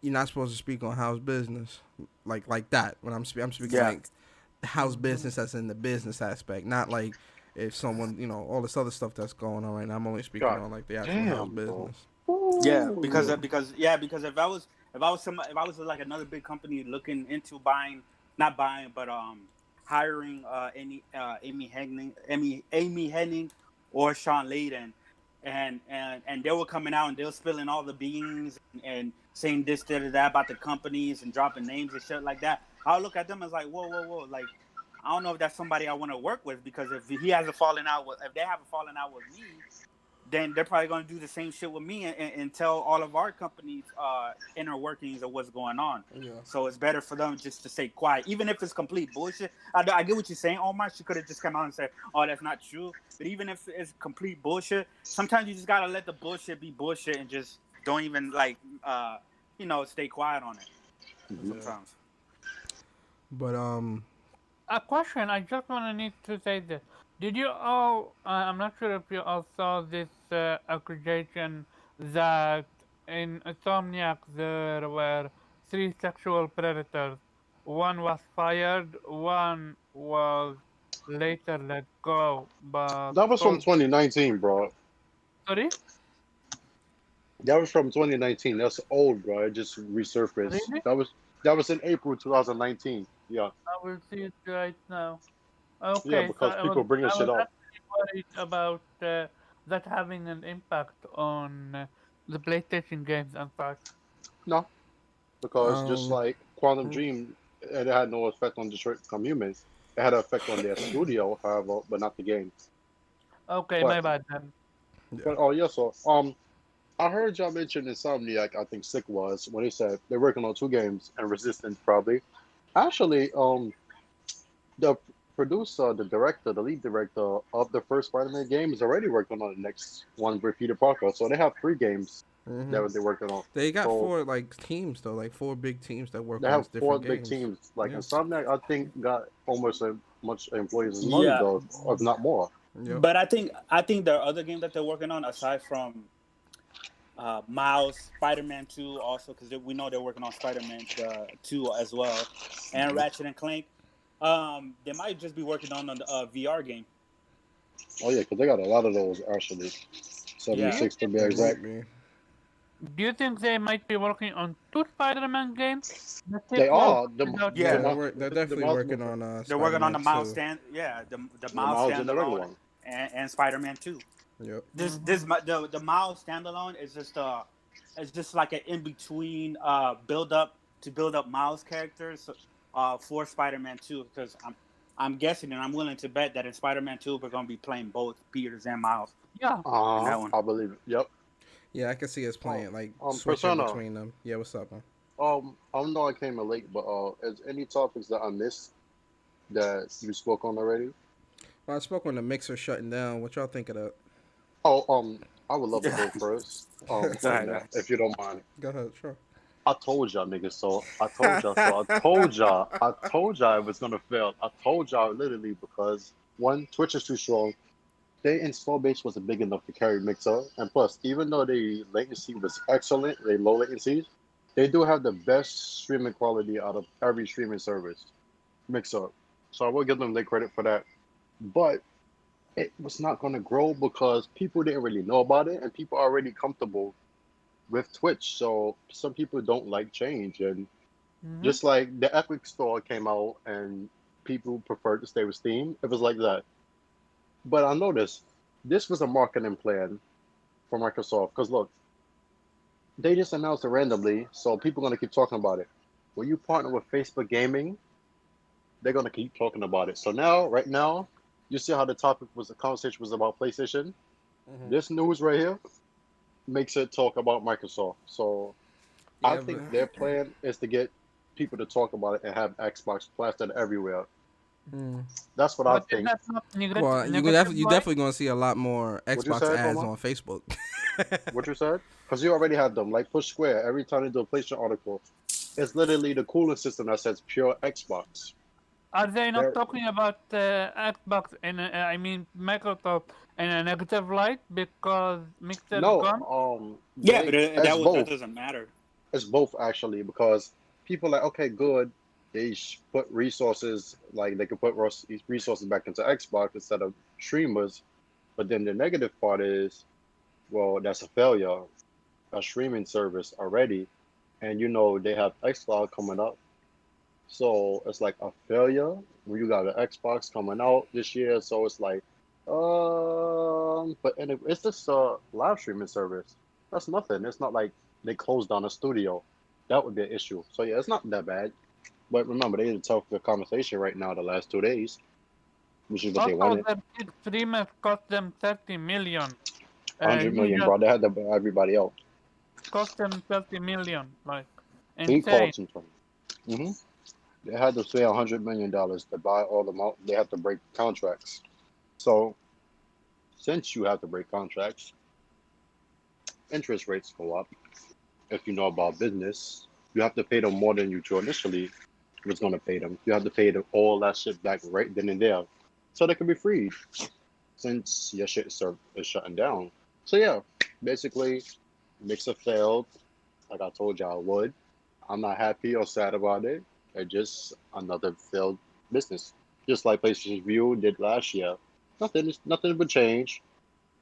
not supposed to speak on house business like that. When I'm speaking like house business as in the business aspect, not like if someone all this other stuff that's going on right now. I'm only speaking on like the actual house business. Yeah, because if I was like another big company looking into hiring Amy Hennig or Sean Layden, and they were coming out and they were spilling all the beans and saying this, that about the companies and dropping names and shit like that, I'll look at them as like, whoa, like, I don't know if that's somebody I want to work with, because if they have a falling out with me, then they're probably going to do the same shit with me and tell all of our companies inner workings of what's going on. Yeah. So it's better for them just to stay quiet, even if it's complete bullshit. I get what you're saying, Omar. She could have just come out and said, "Oh, that's not true." But even if it's complete bullshit, sometimes you just gotta let the bullshit be bullshit and just don't even stay quiet on it. Sometimes. But A question, I just need to say this. Did you all, I'm not sure if you all saw this accusation that in Insomniac there were 3 sexual predators. One was fired, one was later let go, but... That was from 2019, bro. Sorry? That was from 2019. That's old, bro. It just resurfaced. Really? That was in April 2019. Yeah. I will see it right now. Okay, Yeah, because so people bringing shit I was up. actually worried about that having an impact on the PlayStation games and such. No, because just Um, like Quantum Dream, it had no effect on Detroit Become Human. It had an effect on their studio, however, but not the game. Okay, But- my bad then. But so I heard y'all mention Insomniac. I think Sick was when they said they're working on 2 games and Resistance probably. Actually, the producer, the director, the lead director of the first Spider-Man game is already working on the next one with Peter Parker. So they have 3 games Hmm. that they're working on. They got So 4 like teams though, like 4 big teams that work they on have four different big games. teams. Like Yeah. Insomniac, I think got almost as much employees as Naughty Yeah, Dog, if not more. Yep. but I think there are other games that they're working on aside from Miles, Spider-Man 2 also because we know they're working on Spider-Man 2 as well, and Ratchet and Clank. They might just be working on a VR game. Oh yeah, because they got a lot of those actually. Yeah. 76 to be They exact. might be. Do you think they might be working on 2 Spider-Man games? The They sequel are without Yeah, Yeah. two? they're The definitely Miles working on They're working on the Spider-Man Miles 2. the the Miles Miles and the regular standalone one. and Spider-Man 2. Yep. The Miles standalone is just it's just like an in between build up to build up Miles characters for Spider-Man 2 because I'm guessing and I'm willing to bet that in Spider-Man 2 we're gonna be playing both Peters and Miles Yeah. in that one. I believe it. Yep. Yeah, I can see us Oh, playing like switching Persona. between them. Yeah, what's up, man? I know I came in late, but is any topics that I missed that you spoke on already? Well, I spoke on the mixer shutting down. What y'all think of that? Oh, I would love to go first. Go On ahead. that, if you don't mind. Go ahead, sure. I told y'all niggas, so I told y'all, I told y'all it was gonna fail. I told y'all literally because one, Twitch is too strong. Their install base wasn't big enough to carry Mixer, and plus, even though the latency was excellent, they low latency, they do have the best streaming quality out of every streaming service, Mixer. So I will give them their credit for that. But it was not gonna grow because people didn't really know about it, and people are already comfortable with Twitch. So some people don't like change, and Mhm. just like the Epic Store came out and people preferred to stay with Steam, it was like that. But I noticed this was a marketing plan for Microsoft because look, they just announced it randomly, so people are gonna keep talking about it. When you partner with Facebook Gaming, they're gonna keep talking about it. So now, right now, you see how the conversation was about PlayStation. Mm-hmm. This news right here makes it talk about Microsoft. So I Yeah, think but their plan is to get people to talk about it and have Xbox plastered everywhere. mm. That's what I But is think. that not Well, negative you way? definitely gonna see a lot more What you Xbox said, ads Omar? on Facebook. What you said? Because you already have them. Like Push Square, every time they do a PlayStation article, it's literally the cooling system that says pure Xbox. Are they not They're, talking about Xbox and I mean Microsoft in a negative light because Mixer no, gone? Yeah, but it's that both. doesn't matter. It's both actually because people are like, okay, good. They put resources like they could put resources back into Xbox instead of streamers. But then the negative part is, well, that's a failure, a streaming service already, and you know they have xCloud coming up, so it's like a failure when you got an Xbox coming out this year. So it's like, but anyway, it's just a live streaming service. That's nothing. It's not like they closed down a studio. That would be an issue. So yeah, it's not that bad. But remember, they in a tough conversation right now the last 2 days, which is what they Also, wanted. their big streamers cost them 30 million. 100 He million, just bro. They had to buy everybody else. cost them 30 million. Like, He insane. called some time. Hmm. They had to pay $100 million to buy all them out. They have to break contracts. So since you have to break contracts, interest rates go up. If you know about business, you have to pay them more than you initially was going to pay them. You have to pay them all that shit back right then and there, so they can be freed. Since your shit is shutting down. So yeah, basically, Mixer failed. Like I told y'all I would. I'm not happy or sad about it. It's just another failed business. Just like PlayStation View did last year. Nothing would change.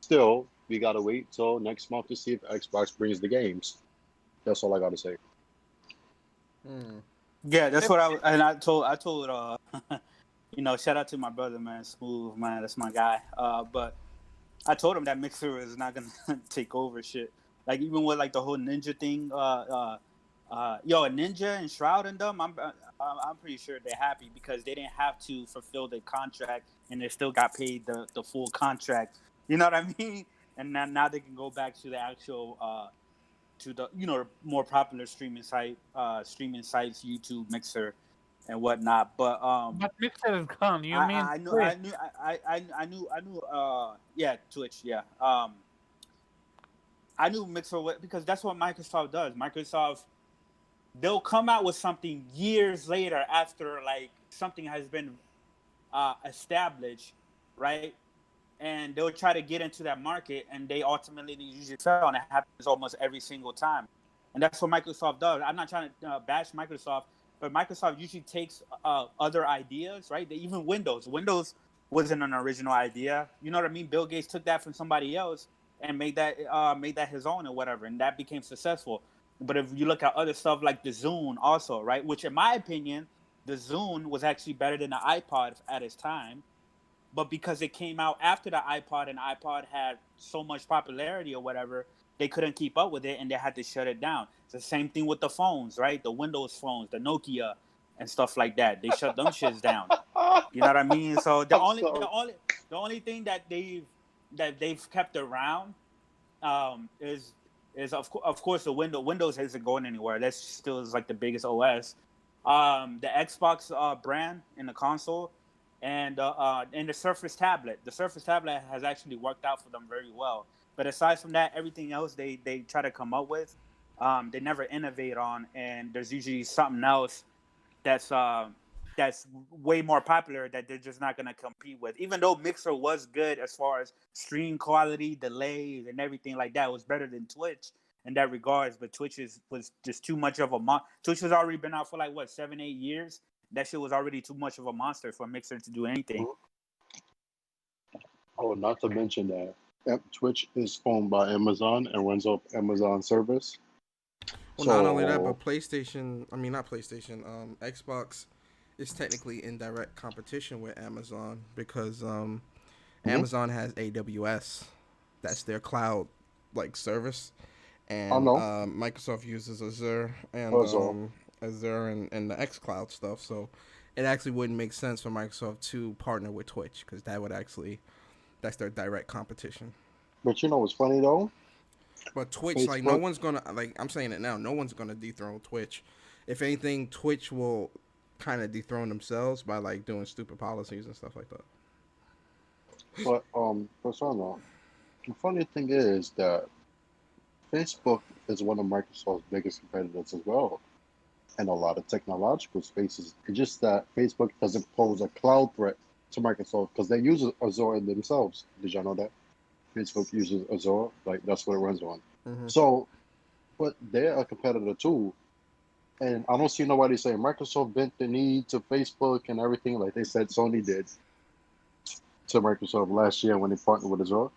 Still, we gotta wait till next month to see if Xbox brings the games. That's all I gotta say. Mm. Yeah, that's what I told shout out to my brother, man, Smooth, man, that's my guy. But I told him that Mixer is not gonna take over shit. Like even with like the whole Ninja thing, Ninja and Shroud and them, I'm pretty sure they're happy because they didn't have to fulfill the contract and they still got paid the full contract. You know what I mean? And now they can go back to the actual to the more popular streaming sites, YouTube, Mixer, and whatnot. But But Mixer is gone. You mean I knew Twitch? I knew yeah, Twitch, yeah. I knew Mixer because that's what Microsoft does. Microsoft, they'll come out with something years later after like something has been established, right? And they'll try to get into that market, and they ultimately usually fail, and it happens almost every single time. And that's what Microsoft does. I'm not trying to bash Microsoft, but Microsoft usually takes other ideas, right? Even Windows wasn't an original idea. You know what I mean? Bill Gates took that from somebody else and made that his own or whatever, and that became successful. But if you look at other stuff like the Zune, also, right, which in my opinion, the Zune was actually better than the iPod at its time, but because it came out after the iPod and iPod had so much popularity or whatever, they couldn't keep up with it and they had to shut it down. It's the same thing with the phones, right? The Windows phones, the Nokia and stuff like that. They shut them shits down. You know what I mean? So I'm sorry. the only thing that they've kept around is of course the Windows isn't going anywhere. That still is like the biggest OS. The Xbox brand in the console, and the Surface tablet. The Surface tablet has actually worked out for them very well. But aside from that, everything else they try to come up with, they never innovate on, and there's usually something else that's that's way more popular that they're just not gonna compete with. Even though Mixer was good as far as stream quality, delays, and everything like that, it was better than Twitch in that regards. But was just too much of a Twitch has already been out for like what 7-8 years. That shit was already too much of a monster for Mixer to do anything. Oh, not to mention that Twitch is owned by Amazon and runs off Amazon service. Well, not only that, but PlayStation. I mean, not PlayStation. Xbox is technically in direct competition with Amazon because Amazon has AWS. That's their cloud like service, and Microsoft uses Azure and Azure and the xCloud stuff. So it actually wouldn't make sense for Microsoft to partner with Twitch because that's their direct competition. But you know what's funny though? But Twitch, like, no one's gonna, like, I'm saying it now, no one's gonna dethrone Twitch. If anything, Twitch will kind of dethrone themselves by like doing stupid policies and stuff like that. But Persona, the funny thing is that Facebook is one of Microsoft's biggest competitors as well in a lot of technological spaces. It's just that Facebook doesn't pose a cloud threat to Microsoft because they use Azure themselves. Did y'all know that? Facebook uses Azure, like that's what it runs on. Mm-hmm. So, but they're a competitor too. And I don't see nobody saying Microsoft bent the knee to Facebook and everything like they said Sony did to Microsoft last year when they partnered with Azure.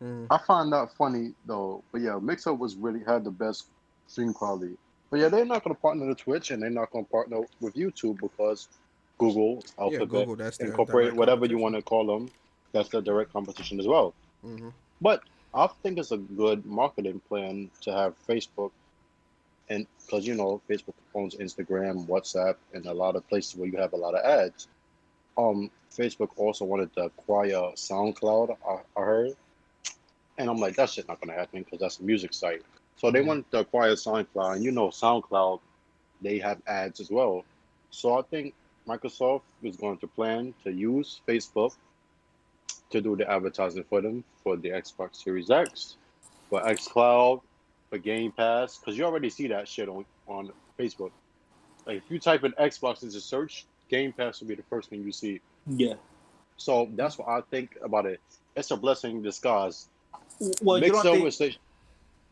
Mm-hmm. I find that funny though. But yeah, Mixer was really had the best stream quality. But yeah, they're not going to partner with Twitch and they're not going to partner with YouTube because Google, Alphabet, Google, that's their Incorporate, whatever you want to call them, that's their direct competition as well. Mm-hmm. But I think it's a good marketing plan to have Facebook, and because you know Facebook owns Instagram, WhatsApp, and a lot of places where you have a lot of ads. Facebook also wanted to acquire SoundCloud. I heard, and I'm like, that shit not gonna happen because that's a music site. So they wanted to acquire SoundCloud, and you know SoundCloud, they have ads as well. So I think Microsoft is going to plan to use Facebook to do the advertising for them for the Xbox Series X, for xCloud, for Game Pass, because you already see that shit on Facebook. Like if you type in Xbox into search, Game Pass will be the first thing you see. Yeah. So that's what I think about it. It's a blessing in disguise. Well, you don't think?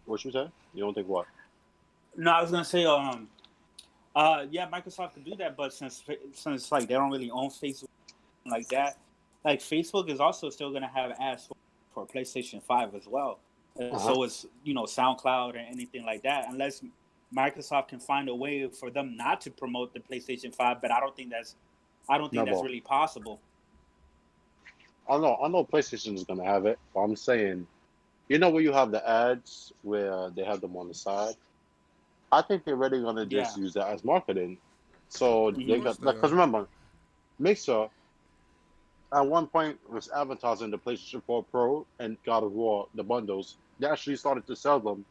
What you say? You don't think what? No, I was gonna say, yeah, Microsoft could do that, but since like they don't really own Facebook like that, like Facebook is also still gonna have ads for PlayStation 5 as well. So it's SoundCloud or anything like that, unless Microsoft can find a way for them not to promote the PlayStation 5. But I don't think that's really possible. I know PlayStation is gonna have it, but I'm saying, you know where you have the ads where they have them on the side. I think they're really gonna just use that as marketing. So they got because remember, Mixer at one point was advertising the PlayStation 4 Pro and God of War, the bundles. They actually started to sell them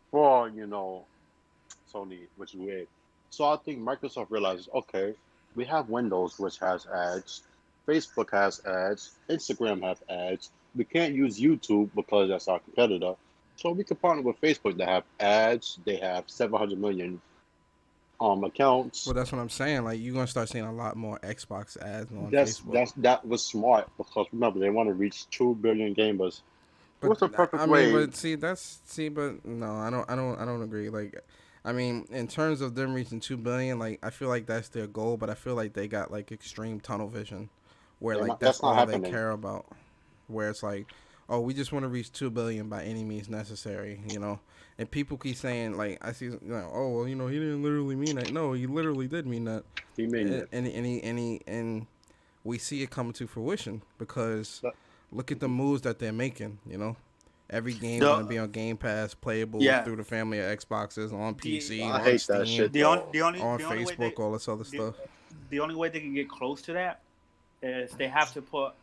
for Sony, which is weird. So I think Microsoft realizes, okay, we have Windows, which has ads. Facebook has ads. Instagram has ads. We can't use YouTube because that's our competitor. So we can partner with Facebook that have ads. They have 700 million accounts. Well, that's what I'm saying. Like, you're gonna start seeing a lot more Xbox ads on That's Facebook. that was smart because remember they want to reach 2 billion gamers. But What's the perfect I mean, way? but see, but no, I don't agree. Like, I mean, in terms of them reaching 2 billion, like, I feel like that's their goal, but I feel like they got like extreme tunnel vision, where They're like not, that's that's not all they happening. care about. Where it's like, oh, we just want to reach 2 billion by any means necessary, you know. And people keep saying like, I see, oh well, he didn't literally mean that. No, he literally did mean that, He mean and it. and we see it coming to fruition because But, look at the moves that they're making. Every game gonna The be on Game Pass, playable yeah, through the family of Xboxes, on PC, the I on hate that Steam, shit though. on the only way Facebook, they all this other the, stuff. the only way they can get close to that is they have to put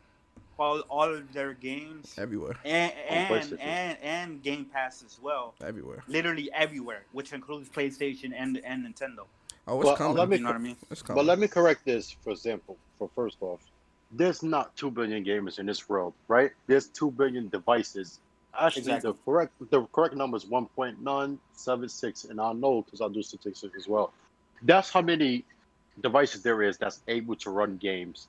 all of their games Everywhere, On PlayStation. and Game Pass as well, everywhere. literally everywhere, which includes PlayStation and Nintendo. Oh, it's But coming. You know what I mean? It's but coming. let me correct this. For example, for first off, there's not 2 billion gamers in this world, right? There's 2 billion devices. Actually, the Exactly. correct number is 1.976, and I know because I do statistics as well. That's how many devices there is that's able to run games.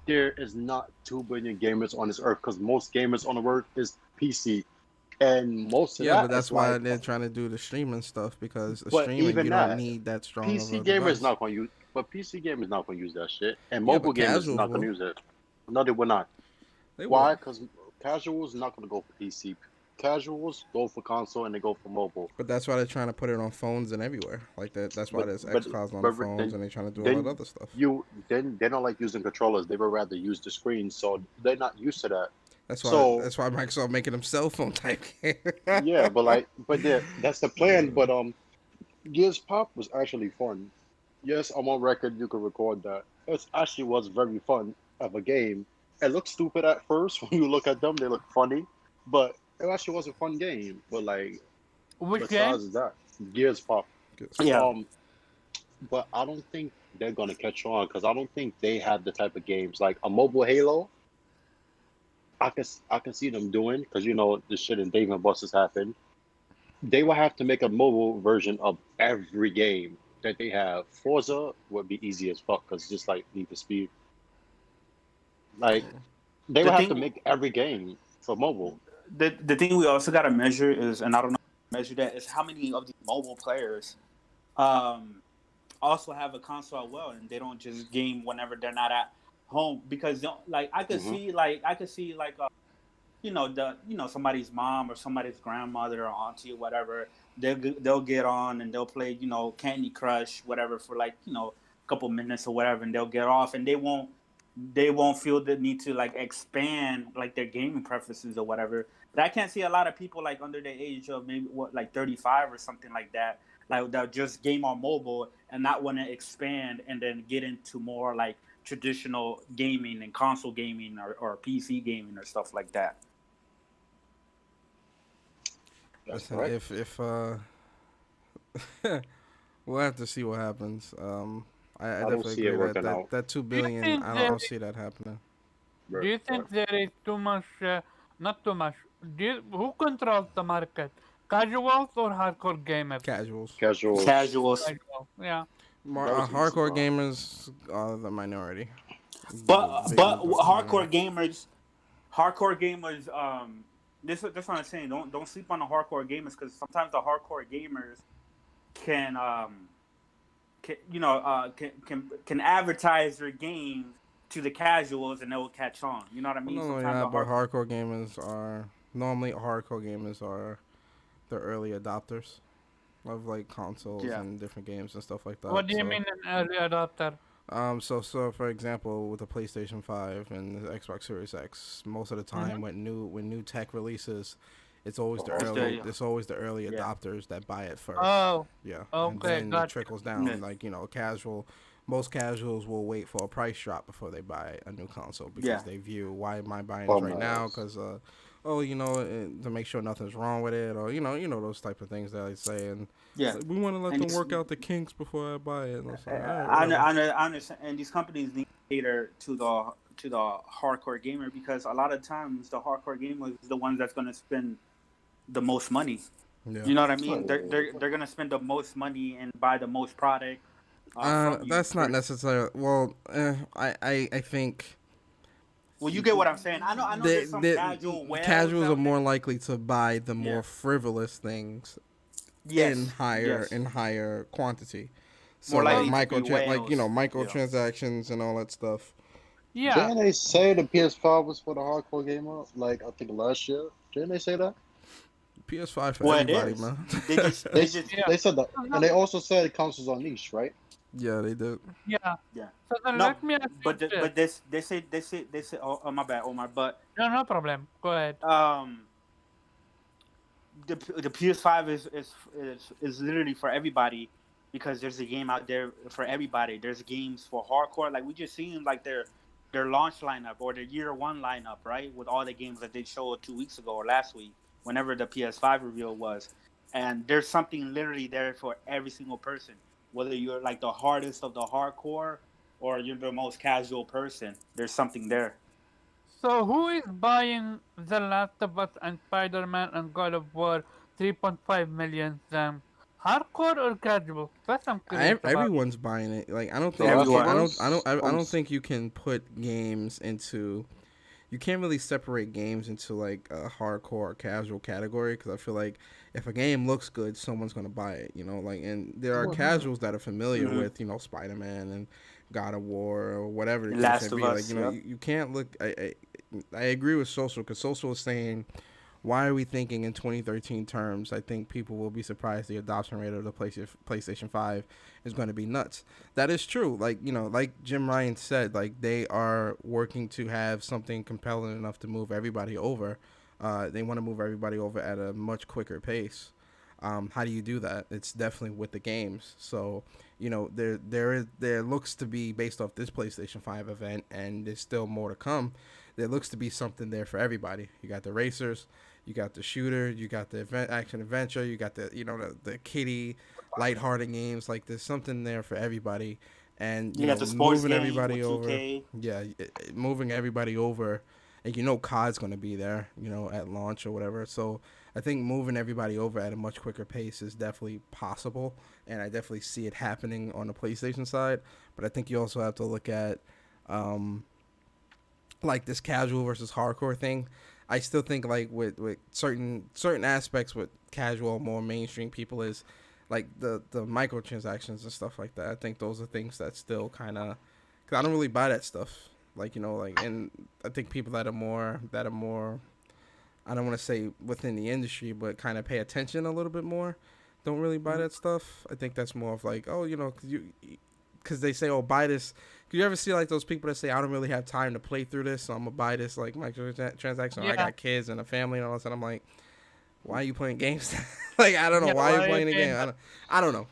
There is not 2 billion gamers on this earth because most gamers on the earth is PC, and most of Yeah, but that is that's why like. they're trying to do the streaming stuff because the But streaming even you don't that, need that strong of PC a gamer is device. not going to use. But PC gamer is not going to use that shit, and Yeah, mobile but gamers is casuals not going to will. use it. No, they will not. They Why? will. Because casuals not going to go for PC. Casuals go for console and they go for mobile. But that's why they're trying to put it on phones and everywhere. Like that. That's why But there's but XCloud on the but phones, then and they're trying to do all that then other stuff. they don't like using controllers. They would rather use the screen, so they're not used to that. That's why. So That's why Microsoft making them cell phone type. yeah, but that's the plan. But Gears Pop was actually fun. Yes, I'm on record. You can record that. It actually was very fun of a game. It looked stupid at first when you look at them. They look funny, but it actually was a fun game. But like Which game? besides that, Gears Pop. Yeah. Um, but I don't think they're gonna catch on because I don't think they have the type of games like a mobile Halo. I can see them doing because the shit in Dave and Buster's happened. They will have to make a mobile version of every game that they have. Forza would be easy as fuck because just like Need for Speed, like they The will have to thing make every game for mobile. the thing we also got to measure is, and I don't know how to measure that, is how many of these mobile players um also have a console as well, and they don't just game whenever they're not at home. Because like Hmm. I could see like somebody's mom or somebody's grandmother or auntie or whatever, they'll get on and they'll play Candy Crush whatever for like a couple minutes or whatever, and they'll get off, and they won't feel the need to like expand like their gaming preferences or whatever. But I can't see a lot of people like under the age of maybe like 35 or something like that, like that just game on mobile and not want to expand and then get into more like traditional gaming and console gaming or PC gaming or stuff like that. That's Listen, correct. if we'll have to see what happens. I I don't definitely see it agree that working out. that two Do you billion. think I there don't see that happening. Do you Right. think there is too much, not too much? Who controls the market? Casuals or hardcore gamers? Casuals. Casuals. Casuals. Casual, yeah. Very Hardcore small. gamers are the minority. But Big group of hardcore minority. gamers, that's what I'm saying. Don't sleep on the hardcore gamers, because sometimes the hardcore gamers can can advertise their games to the casuals and they will catch on. You know what I Well, mean? not only Sometimes the that, but hardcore. hardcore gamers are the early adopters of like consoles Yeah. and different games and stuff like What that. do you So, mean an early adopter? so for example, with the PlayStation 5 and the Xbox Series X, most of the time when new tech releases, it's always the Uh-huh. early it's always the early Yeah. adopters that buy it first. Oh, Yeah, and okay, then it gotcha. trickles Yeah. down. Like most casuals will wait for a price drop before they buy a new console because Yeah. they view, why am I buying Oh this right my now? ass. Because oh, to make sure nothing's wrong with it, or those type of things that I say, and it's Yeah, like, we want to let and them work out the kinks before I buy it. And it's like, all right, whatever. I understand, and these companies need to cater to the hardcore gamer because a lot of times the hardcore gamer is the ones that's going to spend the most money. Yeah. You know what I mean? Oh, They're going to spend the most money and buy the most product from you. That's not necessarily. Well, I think Well, you get what I'm saying. I know. There's some casual casuals out are more there. likely to buy the more Yeah. frivolous things Yes, in yes. higher quantity. So More like likely to be whales. microtransactions and all that stuff. Yeah. Didn't they say the PS5 was for the hardcore gamer? Like I think last year. Didn't they say that? PS5 for Well, it everybody, is. man. They just, They they just, Yeah. they said that, and they also said consoles are niche, right? Yeah, they did. Yeah. yeah. So then No, let me ask you but this. they say. Oh, my bad, Omar. But No problem. Go ahead. the PS5 is literally for everybody because there's a game out there for everybody. There's games for hardcore. Like we just seen like their launch lineup or their year one lineup, right? With all the games that they showed 2 weeks ago or last week, whenever the PS5 reveal was. And there's something literally there for every single person. Whether you're like the hardest of the hardcore or you're the most casual person, there's something there. So who is buying The Last of Us and Spider-Man and God of War 3.5 million them? Hardcore or casual? That's I'm curious about. Everyone's buying it. Like I don't The think Last Everyone. of I Us don't think you can put games into. You can't really separate games into like a hardcore or casual category because I feel like if a game looks good, someone's gonna buy it. Like, and there are casuals that are familiar with Spider-Man and God of War or whatever the case Last may of be. Us. Like, Yep. you can't look. I agree with Social because Social is saying, why are we thinking in 2013 terms? I think people will be surprised the adoption rate of the PlayStation 5 is going to be nuts. That is true. Like, like Jim Ryan said, like they are working to have something compelling enough to move everybody over. They want to move everybody over at a much quicker pace. How do you do that? It's definitely with the games. So, there looks to be, based off this PlayStation 5 event, and there's still more to come, there looks to be something there for everybody. You got the racers, you got the shooter, you got the action adventure, you got the the kiddie, lighthearted games. Like there's something there for everybody, and You got the sports moving game everybody with over. 2K. Yeah, moving everybody over, and COD's gonna be there, at launch or whatever. So I think moving everybody over at a much quicker pace is definitely possible, and I definitely see it happening on the PlayStation side. But I think you also have to look at like this casual versus hardcore thing. I still think like with certain aspects with casual, more mainstream people is like the microtransactions and stuff like that. I think those are things that still kind of, cause I don't really buy that stuff. Like and I think people that are more I don't want to say within the industry, but kind of pay attention a little bit more, don't really buy that stuff. I think that's more of like, oh, because they say, oh, buy this. Do you ever see like those people that say, I don't really have time to play through this, so I'm gonna buy this like microtransaction. Yeah. I got kids and a family and all that. And I'm like, why are you playing games? Like I don't know Yeah, why why are are you you playing the playing game. that? I don't know,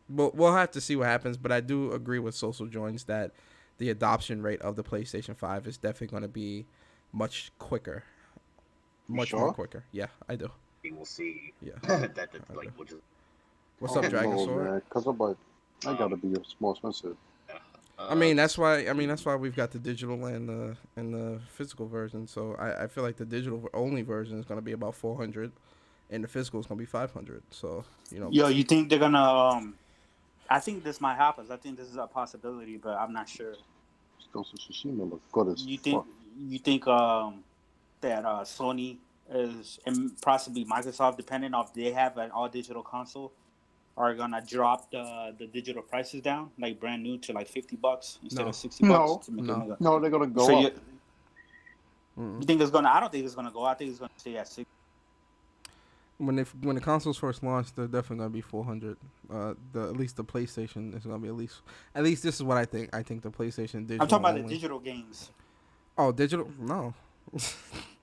but we'll have to see what happens. But I do agree with Social Joins that the adoption rate of the PlayStation 5 is definitely going to be much quicker, much more sure? quicker. Yeah, I do. We will see Yeah. that I like do. which is What's up, Dragon No, Sword? man, because I'm like, I gotta be more expensive. I mean that's why we've got the digital and the physical version. So I feel like the digital only version is gonna be about 400, and the physical is gonna be 500. So Yo, you think they're gonna? I think this might happen. I think this is a possibility, but I'm not sure. Ghost of Tsushima look good as You think? fuck. You think that Sony is and possibly Microsoft, depending on if they have an all digital console, are gonna drop the digital prices down, like brand new to like $50 instead No. of $60 No, to make no. it. No, they're gonna go So up. you think it's gonna? I don't think it's gonna go. I think it's gonna stay at 60. When the consoles first launched, they're definitely gonna be 400. At least the PlayStation is gonna be at least this is what I think. I think the PlayStation digital. I'm talking about only. the digital games. Oh, digital? No. It's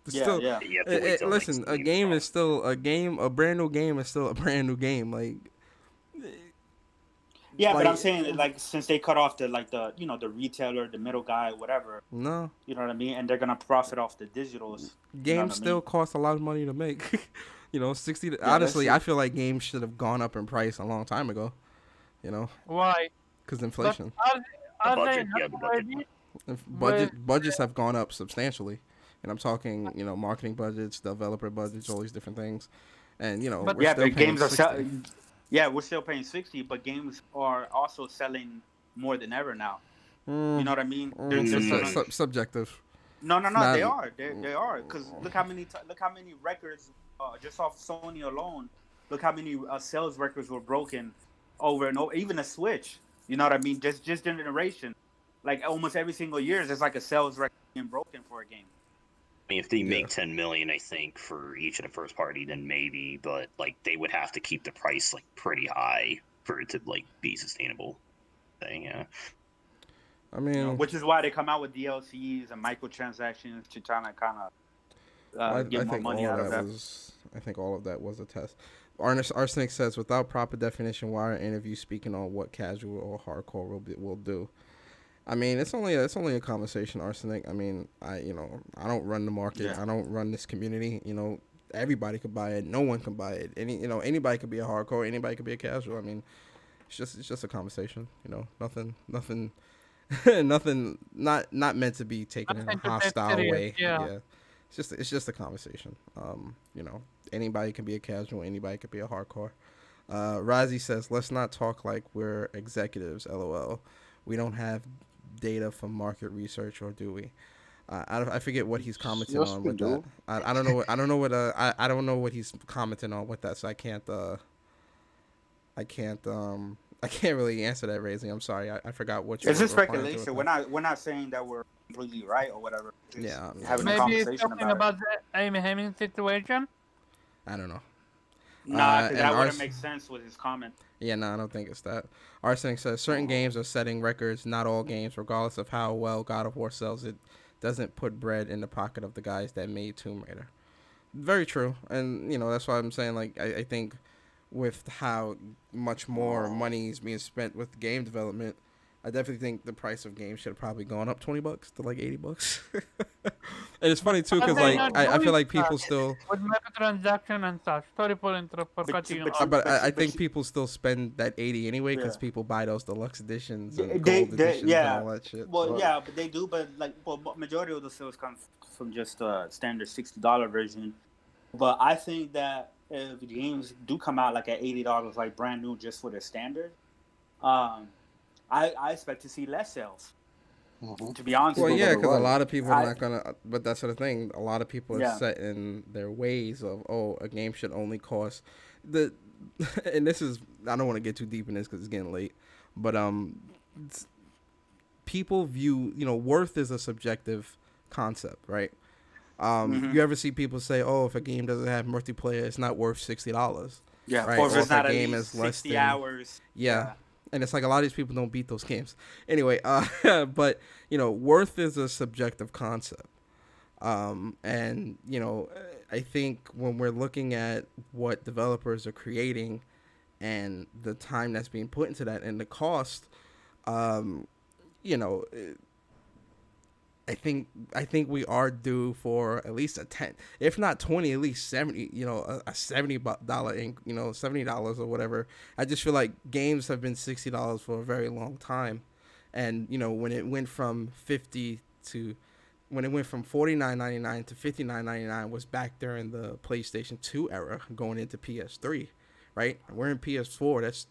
Yeah, still, yeah. you have to wait till listen, next a game game comes. is still a game. A brand new game is still a brand new game. Like, Yeah, but I'm Like, saying like since they cut off the the retailer, the middle guy, whatever. no, You know what I mean? And they're gonna profit off the digitals. You know what games I still mean? cost a lot of money to make. 60. Yeah, that's Honestly, true. I feel like games should have gone up in price a long time ago. You know, Why? because But inflation. The are they budget, not yeah, the budget. already If with budgets have gone up substantially, and I'm talking, marketing budgets, developer budgets, all these different things, and But we're Yeah, still but paying games are 60. yeah, we're still paying 60, but games are also selling more than ever now. You know what I mean? There's so much. Subjective. No, no, It's no. not. They are. Because look how many records just off Sony alone. Look how many sales records were broken over and over. Even a Switch. You know what I mean? Just generation. Like almost every single year, there's like a sales record being broken for a game. I mean, if they Yeah. make 10 million, I think for each of the first party, then maybe. But like, they would have to keep the price like pretty high for it to like be sustainable. Thing, yeah. I mean, Which is why they come out with DLCs and microtransactions to try to kind of get more money out of that. I think all of that was a test. Arsenic says, without proper definition, why are interviews speaking on what casual or hardcore will do? I mean, it's only a conversation, Arsenic. I mean, I don't run the market. Yeah. I don't run this community. Everybody could buy it. No one can buy it. Anybody could be a hardcore. Anybody could be a casual. I mean, it's just a conversation. Nothing, nothing. Not meant to be taken in a Nothing to take hostile serious, way. yeah. It's just a conversation. Anybody can be a casual. Anybody could be a hardcore. Razi says, let's not talk like we're executives. LOL. We don't have data from market research, or do we? I forget what he's commenting Yes, on we with do. that. I don't know. I don't know what. I don't know what he's commenting on with that. So I can't. I can't really answer that, Raising. I'm sorry. I forgot what. It's just referring to with speculation. that. We're not saying that we're completely right or whatever. Just Yeah, having a maybe he's conversation talking about it. about the Amy Hemming situation? I don't know. Nah, 'cause and that wouldn't ours- make sense with his comment. Yeah, no, I don't think it's that. Arsenic says certain games are setting records. Not all games, regardless of how well God of War sells, it doesn't put bread in the pocket of the guys that made Tomb Raider. Very true, and that's why I'm saying, like, I think with how much more money is being spent with game development, I definitely think the price of games should have probably gone up $20 to like $80. And it's funny too, because like I feel like people still. With microtransaction and such. Sorry for cutting you but off. But I but think you- people still spend that 80 anyway, because Yeah. people buy those deluxe editions and They- gold editions yeah. and all that shit. Well, so- yeah, but they do. But majority of the sales come from just a standard $60 version. But I think that if the games do come out like at $80, like brand new, just for the standard, I expect to see less sales. Mhm. To be honest, Well, with you. yeah, because a right. lot of people are I- not gonna. But that's the thing. A lot of people are Yeah. set in their ways of, a game should only cost the. And this is, I don't want to get too deep in this because it's getting late, but people view, worth is a subjective concept, right? Mhm. You ever see people say, if a game doesn't have multiplayer, it's not worth $60. Yeah, Right, or if or it's if a not at game least is less 60 than- hours. Yeah. And it's like a lot of these people don't beat those games. Anyway, but, worth is a subjective concept. And, I think when we're looking at what developers are creating and the time that's being put into that and the cost, I think we are due for at least a 10, if not 20, at least 70, a $70, $70 or whatever. I just feel like games have been $60 for a very long time. And, when it went from $49.99 to $59.99 was back during the PlayStation 2 era, going into PS3, right? We're in PS4. That's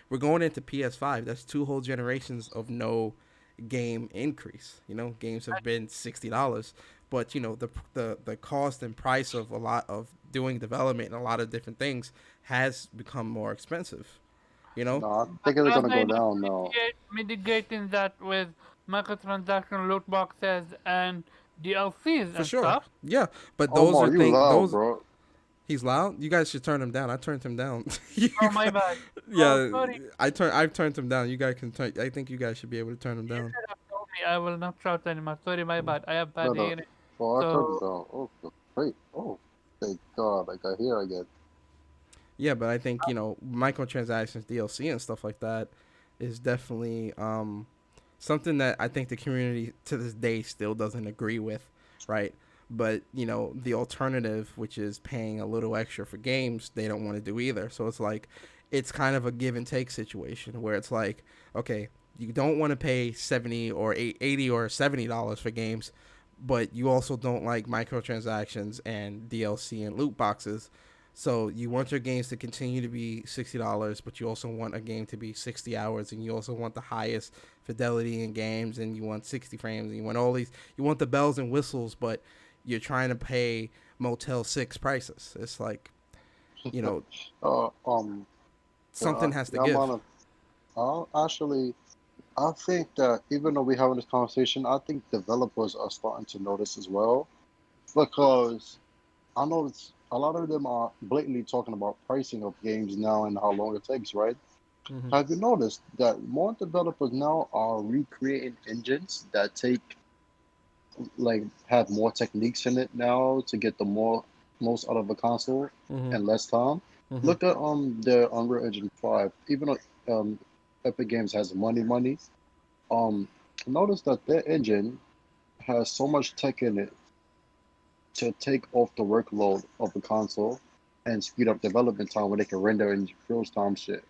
we're going into PS5. That's 2 whole generations of no game increase. Games have been $60, but the cost and price of a lot of doing development and a lot of different things has become more expensive. No, I think it's gonna go down now. Mitigating that with microtransaction, loot boxes, and DLCs For and sure. stuff. Yeah, but Oh, those Mar, are you things. loud, bro. He's loud. You guys should turn him down. I turned him down. Oh, my bad. Yeah, sorry. I've turned him down. You guys can turn. I think you guys should be able to turn him down. You should have told me I will not shout anymore. Sorry, my bad. I have bad No, no. hearing. Oh, I turned So- it down. Oh, wait. Oh, thank God. Like I hear again. Yeah, but I think microtransactions, DLC, and stuff like that is definitely something that I think the community to this day still doesn't agree with, right? But the alternative, which is paying a little extra for games, they don't want to do either. So it's like it's kind of a give and take situation where it's like, okay, you don't want to pay 70 or 80 or $70 for games, but you also don't like microtransactions and DLC and loot boxes. So you want your games to continue to be $60, but you also want a game to be 60 hours, and you also want the highest fidelity in games, and you want 60 frames, and you want all these. You want the bells and whistles, but you're trying to pay Motel 6 prices. It's like, Uh, um, something has to yeah, I'm give. on actually, I think that even though we're having this conversation, I think developers are starting to notice as well, because I notice a lot of them are blatantly talking about pricing of games now and how long it takes, right? Hmm. Have you noticed that more developers now are recreating engines that have more techniques in it now to get the most out of a console Hmm. and less time? Hmm. Look at the Unreal Engine 5. Even though Epic Games has money, um notice that their engine has so much tech in it to take off the workload of the console and speed up development time when they can render in real time shit.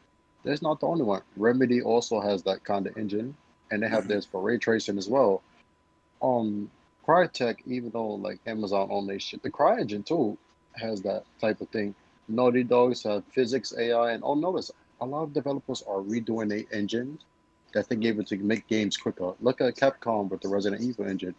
That's not the only one. Remedy also has that kind of engine, and they have Mhm. this for ray tracing as well. Um, Crytek, even though like Amazon own their shit, the CryEngine too has that type of thing. Naughty Dogs have physics, AI, and notice a lot of developers are redoing their engines that they gave it to make games quicker. Look at Capcom with the Resident Evil engine.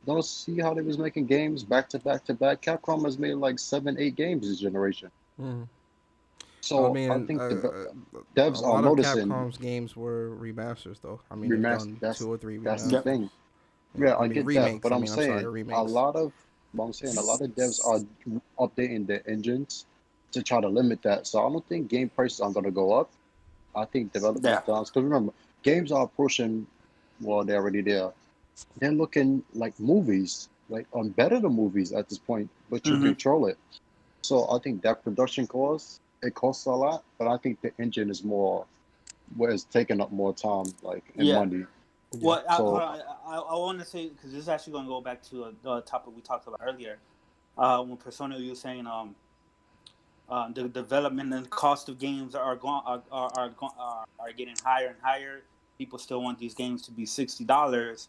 Don't see how they was making games back to back to back. Capcom has made like 7, 8 games this generation. Hmm. I So I mean, think the a devs are lot of noticing Capcom's games were remasters, though. I mean, they've remaster. done That's two or three that's the Yep. remasters. thing. Yeah, I I mean, get that, remakes. but I I'm mean, I'm sorry, saying remakes. a lot of devs are updating their engines to try to limit that. So I don't think game prices are going to go up. I think development Yeah. times, because remember, games are approaching, well, they're already there. They're looking like movies, like on better than movies at this point, but you Hmm. control it. So I think that production costs, it costs a lot, but I think the engine is more, where it's taking up more time, like, and Yeah. money. Yeah. Well, hold So on. I want to say, because this is actually going to go back to the topic we talked about earlier. When Persona, you were saying the development and cost of games are getting higher and higher. People still want these games to be $60,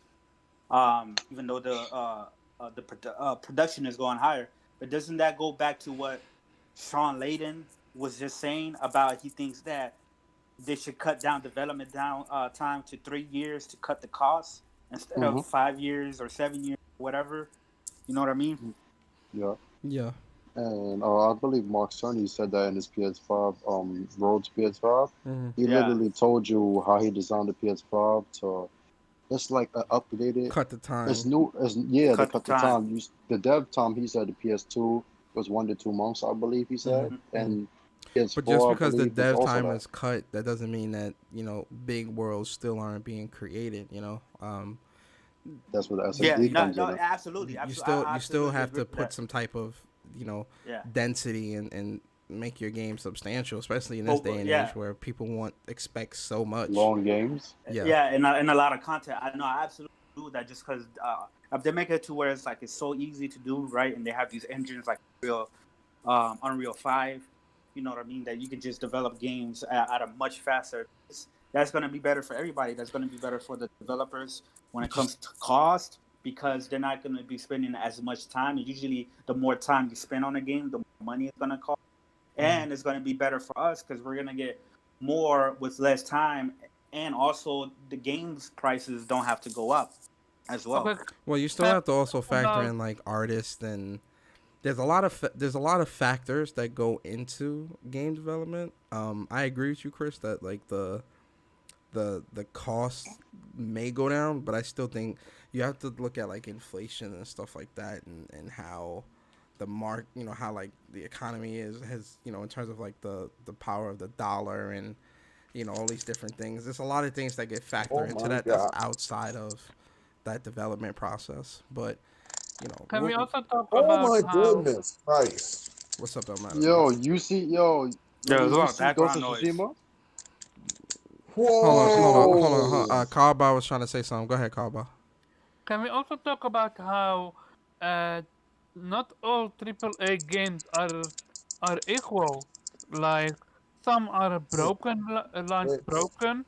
even though the production is going higher. But doesn't that go back to what Sean Layden was just saying about he thinks that they should cut down development time to 3 years to cut the costs instead of mhm, 5 years or 7 years, whatever. You know what I mean? yeah. Yeah. And I believe Mark Cerny said that in his PS5, Rhodes PS5. Hmm. He Yeah, literally told you how he designed the PS5 to, it's like updated. Cut the It's time. new. Yeah, to cut the cut the time. time. The dev time, he said the PS2 was 1 to 2 months, I believe he Hmm. said, Hmm. and But just PS4, I because the believe, was dev also time that. is cut, that doesn't mean that big worlds still aren't being created. That's where the Yeah, SSD no, comes no, in. absolutely, You absolutely. still I you still absolutely have agree to with put that. some type of Yeah, density and make your game substantial, especially in this day but and yeah, age where people expect so much. Long games. Yeah. yeah, and a lot of content. I know, I absolutely do that just because if they make it to where it's like it's so easy to do, right? And they have these engines like Unreal 5, you know what I mean? That you can just develop games at a much faster pace. That's going to be better for everybody. That's going to be better for the developers when it Just comes to cost because they're not going to be spending as much time. And usually, the more time you spend on a game, the more money it's going to cost. mhm. And it's going to be better for us because we're going to get more with less time. And also, the games prices don't have to go up as well. Okay, Well, you still can have to we also talk factor about in like artists, and there's a lot of factors that go into game development. I agree with you, Chris, that like the cost may go down, but I still think you have to look at like inflation and stuff like that, and how how like the economy has in terms of like the power of the dollar, and all these different things. There's a lot of things that get Oh factored into my that that's god. outside of that development process. But can we also talk Oh about my how goodness Christ. what's up, Elmander, man? Yo, you see, yo, There was a Did you lot of see Ghost background of noise. Tsushima? Hold on. Kaba was trying to say something. Go ahead, Kaba. Can we also talk about how uh, not all AAA games are equal? Like some are broken, launch Wait. broken,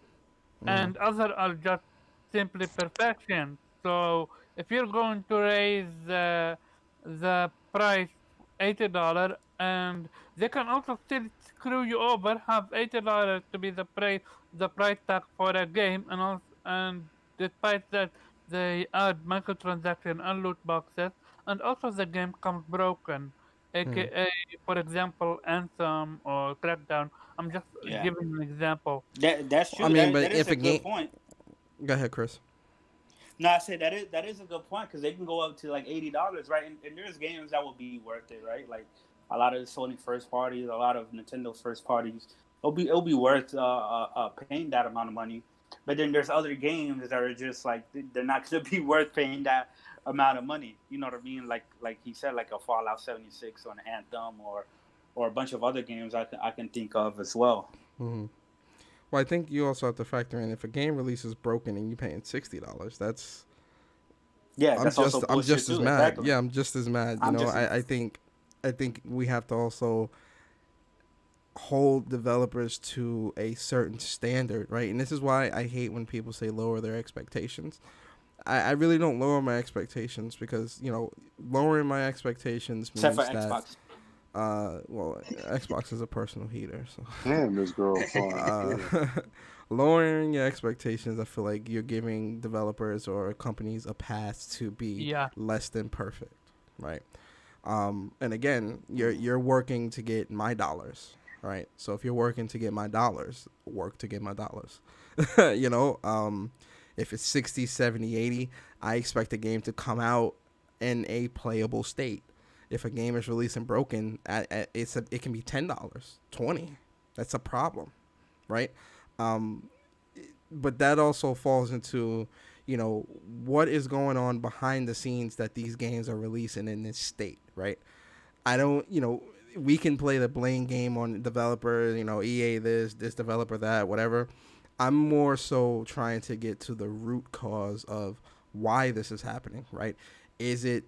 Mm. and other are just simply perfection. So if you're going to raise the price $80, and they can also still screw you over, have $80 to be the price tag for a game, and despite that they add microtransaction and loot boxes, and also the game comes broken. Mm. AKA, for example, Anthem or Crackdown. I'm just Yeah, giving an example. that's I true. mean, That but is if a a good game, point. go ahead, Chris. No, I said that is a good point because they can go up to like $80, right? And there's games that will be worth it, right? Like a lot of Sony first parties, a lot of Nintendo first parties. It'll be worth paying that amount of money. But then there's other games that are just like they're not going to be worth paying that amount of money. You know what I mean? Like he said, like a Fallout 76 or an Anthem or a bunch of other games I can think of as well. Hmm. Well, I think you also have to factor in if a game releases broken and you're paying $60, that's Yeah, I'm that's also just I'm bullshit just as too. mad. Exactly. Yeah, I'm just as mad. You I'm know, just I think we have to also hold developers to a certain standard, right? And this is why I hate when people say lower their expectations. I really don't lower my expectations because, lowering my expectations except for means that, Xbox. well, Xbox is a personal heater, so. Damn, this girl fine. Lowering your expectations, I feel like you're giving developers or companies a path to be Yeah. less than perfect, right? And again, you're working to get my dollars, right? So if you're working to get my dollars, work to get my dollars. If it's 60, 70, 80, I expect the game to come out in a playable state. If a game is released and broken, it can be $10, $20. That's a problem, right? But that also falls into, what is going on behind the scenes that these games are releasing in this state, right? I don't, we can play the blame game on developer, EA this developer that, whatever. I'm more so trying to get to the root cause of why this is happening, right? Is it,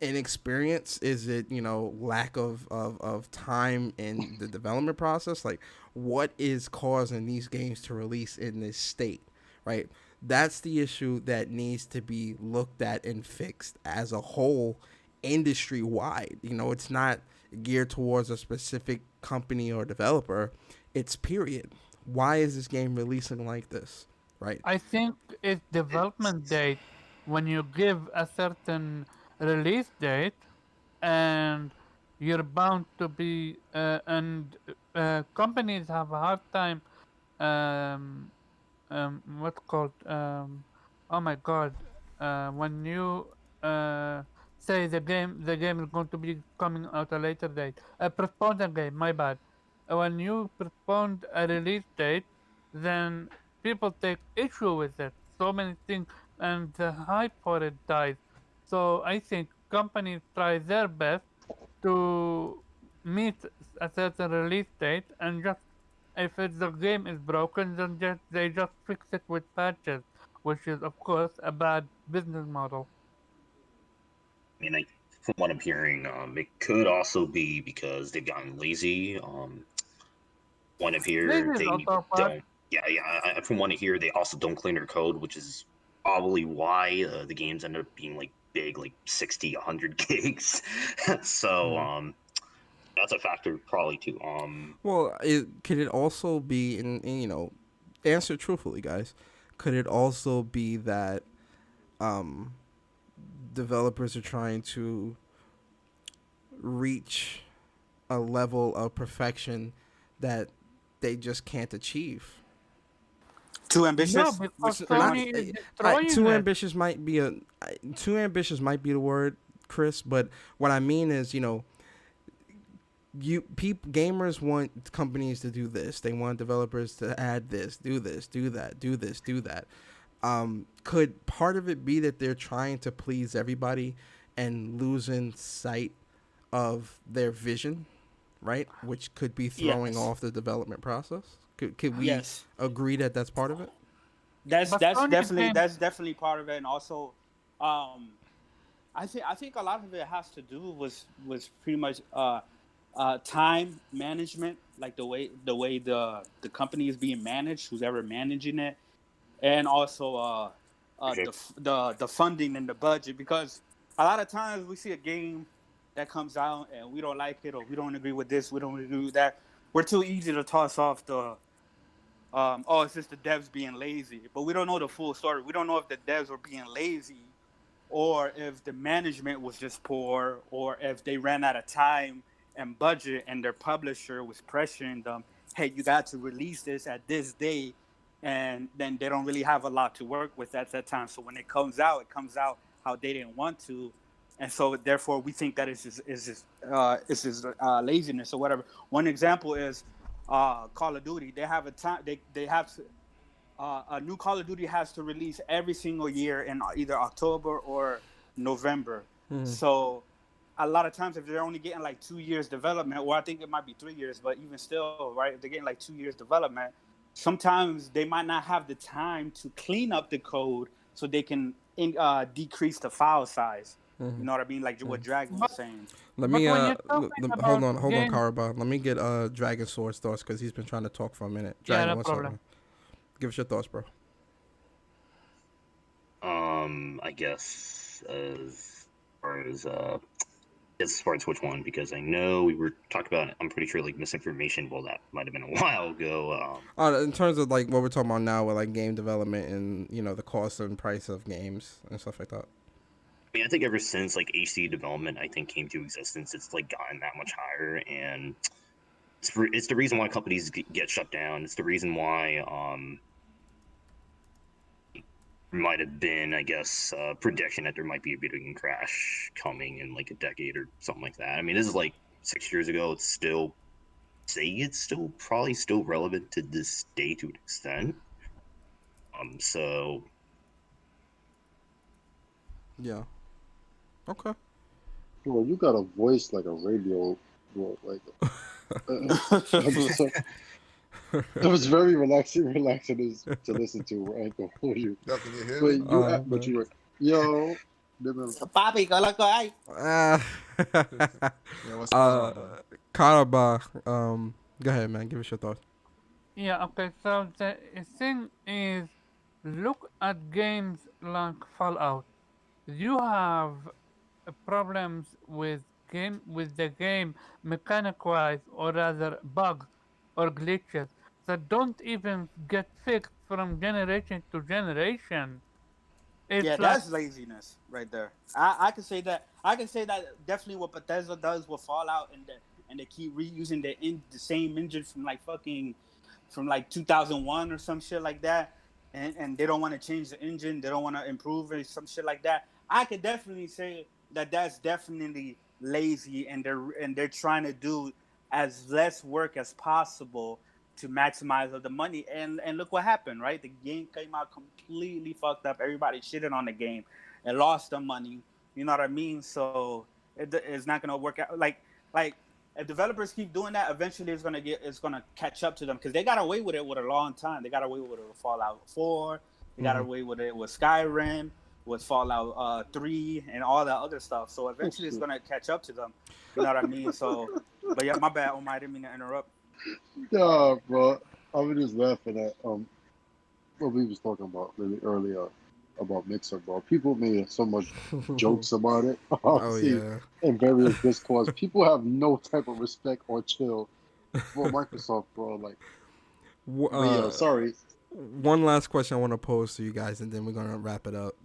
inexperience? Is it, lack of time in the development process? Like, what is causing these games to release in this state, right? That's the issue that needs to be looked at and fixed as a whole, industry wide. It's not geared towards a specific company or developer. It's period. Why is this game releasing like this, right? I think it's development date. When you give a certain release date, and you're bound to be, and companies have a hard time, um, what's called, oh my god, when you say the game is going to be coming out a later date, postpone the game. My bad. When you postpone a release date, then people take issue with it. So many things, and the hype for it dies. So I think companies try their best to meet a certain release date, and just if the game is broken, then they just fix it with patches, which is of course a bad business model. I mean, from what I'm hearing, it could also be because they've gotten lazy. One of This here, is they also a part. don't. Yeah, yeah. From one to here, they also don't clean their code, which is probably why the games end up being like big, like 60, 100 gigs. So that's a factor probably too. Well, could it also be, answer truthfully, guys, could it also be that um, developers are trying to reach a level of perfection that they just can't achieve? Too No, ambitious. because Not Sony is destroying too it. ambitious might be too ambitious might be the word, Chris. But what I mean is, gamers want companies to do this. They want developers to add this, do this, do that, do this, do that. Could part of it be that they're trying to please everybody and losing sight of their vision, right? Which could be throwing Yes. off the development process. Could we Yes. agree that that's part of it? That's But that's Sony definitely games, that's definitely part of it, and also, um, I think a lot of it has to do was pretty much time management, like the way the company is being managed, who's ever managing it, and also Okay. the funding and the budget, because a lot of times we see a game that comes out and we don't like it, or we don't agree with this, we don't agree with that. We're too easy to toss off the oh, it's just the devs being lazy. But we don't know the full story. We don't know if the devs were being lazy, or if the management was just poor, or if they ran out of time and budget and their publisher was pressuring them, hey, you got to release this at this day. And then they don't really have a lot to work with at that time. So when it comes out how they didn't want to. And so therefore we think that it's just laziness or whatever. One example is Call of Duty. They have a time. They have to, a new Call of Duty has to release every single year in either October or November. So a lot of times, if they're only getting like 2 years development, or I think it might be 3 years, but even still, right? If they're getting like 2 years development, sometimes they might not have the time to clean up the code so they can decrease the file size. You know what I mean? Like what Dragon was but saying. Let but me when you're talking hold about on, games, Karaba. Let me get Dragon Sword's thoughts because he's been trying to talk for a minute. yeah, Dragon, no what's up, problem. man? Give us your thoughts, bro. I guess as far as which one, because I know we were talking about, I'm pretty sure like misinformation. Well, that might have been a while ago. In terms of like what we're talking about now with like game development and the cost and price of games and stuff like that. I mean, I think ever since like HC development, I think came to existence, it's like gotten that much higher, and it's the reason why companies get shut down. It's the reason why might have been, I guess, prediction that there might be a video game crash coming in like a decade or something like that. I mean, this is like 6 years ago. It's still probably still relevant to this day to an extent. So Yeah. Okay. Well, you got a voice like a radio, well, like. It was very relaxing to listen to. Right, before you. Yo, can you hear But me? but you were, yo. Papi, coloco ahí. Yeah, what's going on, bro? Karaba, go ahead, man. Give us your thoughts. Yeah, okay, so the thing is, look at games like Fallout. You have problems with the game mechanic wise, or rather bugs or glitches that don't even get fixed from generation to generation. Yeah, It's like, that's laziness right there. I can say that. I can say that definitely what Bethesda does with Fallout, and they keep reusing the same engine from like 2001 or some shit like that, and they don't want to change the engine. They don't want to improve it, some shit like that. I could definitely say that that's definitely lazy, and they're trying to do as less work as possible to maximize of the money. And look what happened, right? The game came out completely fucked up. Everybody shitted on the game and lost the money. You know what I mean? So it's not gonna work out. Like if developers keep doing that, eventually it's gonna catch up to them, because they got away with it with a long time. They got away with it with Fallout 4. They got away with it with Skyrim, with Fallout 3, and all that other stuff. So eventually it's gonna catch up to them. You know what I mean? So, but yeah, my bad. Omar, I didn't mean to interrupt. Yeah, bro. I was just laughing at what we was talking about really earlier about Mixer, bro. People made so much jokes about it. Oh See, yeah. in various discourse, people have no type of respect or chill for Microsoft, bro. Like, but yeah, sorry. One last question I want to pose to you guys, and then we're gonna wrap it up.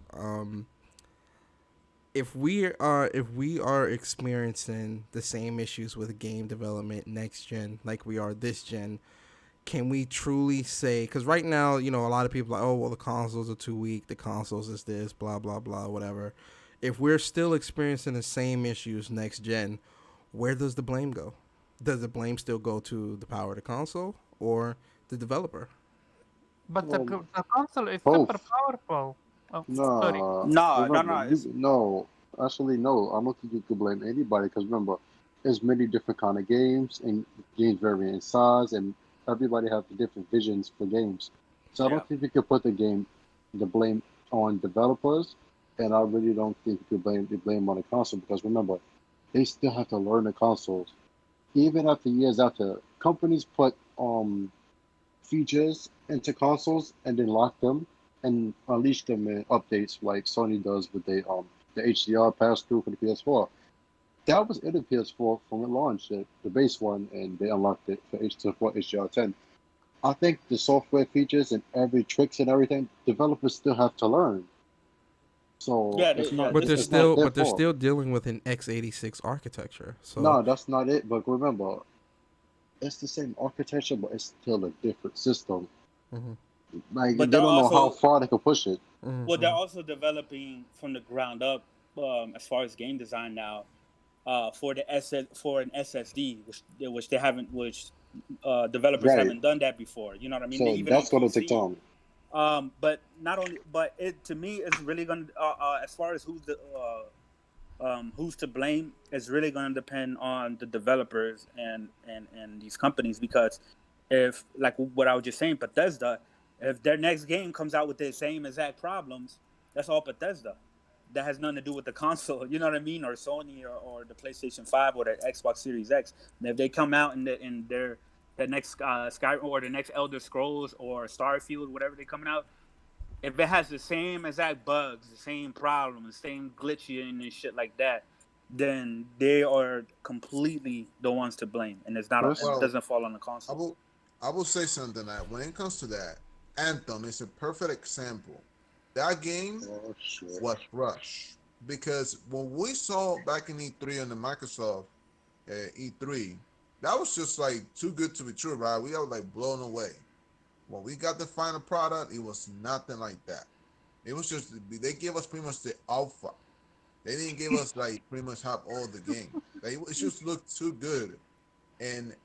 If we are experiencing the same issues with game development next gen like we are this gen, can we truly say, because right now, a lot of people are like, oh, well, the consoles are too weak, the consoles is this, blah, blah, blah, whatever. If we're still experiencing the same issues next gen, where does the blame go? Does the blame still go to the power of the console or the developer? but Well, the console is both. super powerful. Oh, sorry. Nah, No, remember, no. no. Actually, no. I don't think you could blame anybody, because remember, there's many different kind of games, and games vary in size, and everybody have different visions for games. So I Yeah. don't think you could put the blame on developers, and I really don't think you could blame the blame on the console because remember, they still have to learn the consoles. Even after years after, companies put features into consoles and then lock them and unleash them in updates like Sony does with the HDR pass through for the PS4. That was in the PS4 from it launched, the base one, and they unlocked it for H2 HDR10. I think the software features and every tricks and everything, developers still have to learn. So Yeah, it's yeah. not But they're it's not still their but they're fault. still dealing with an x86 architecture. So No, that's not it. But remember, it's the same architecture, but it's still a different system. mhm, Like they But they're don't know how also far they can push it. mhm, well, they're mhm. also developing from the ground up as far as game design now for for an SSD, which they haven't, which developers Right. haven't done that before. You know what I mean? So Even on that's gonna take PC. time. But not only, but it to me is really gonna as far as who's to blame is really going to depend on the developers and these companies because if like what I was just saying, Bethesda, if their next game comes out with the same exact problems, that's all Bethesda. That has nothing to do with the console, you know what I mean, or Sony or the PlayStation 5 or the Xbox Series X. And if they come out in the next Sky or the next Elder Scrolls or Starfield, whatever they're coming out, if it has the same exact bugs, the same problem, the same glitchy and shit like that, then they are completely the ones to blame, and Chris? and it Well, doesn't fall on the I consoles. will I will say something that when it comes to that, Anthem is a perfect example. That game Oh shit. was rushed because when we saw back in E3 on the Microsoft E3, that was just like too good to be true, right? We were like blown away. When we got the final product, it was nothing like that. It was just they gave us pretty much the alpha. They didn't give us like pretty much have all the game. It just looked too good, and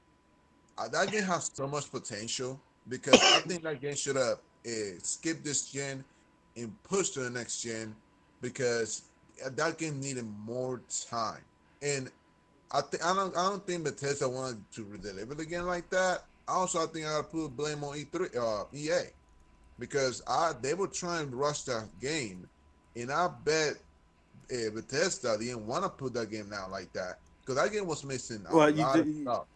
that game has so much potential because I think that game should have skipped this gen and pushed to the next gen because that game needed more time. And I don't think Bethesda wanted to deliver the game like that. Also, I think I gotta put blame on EA because they were trying to rush that game, and I bet Bethesda didn't want to put that game out like that because that game was missing a Well, lot of stuff.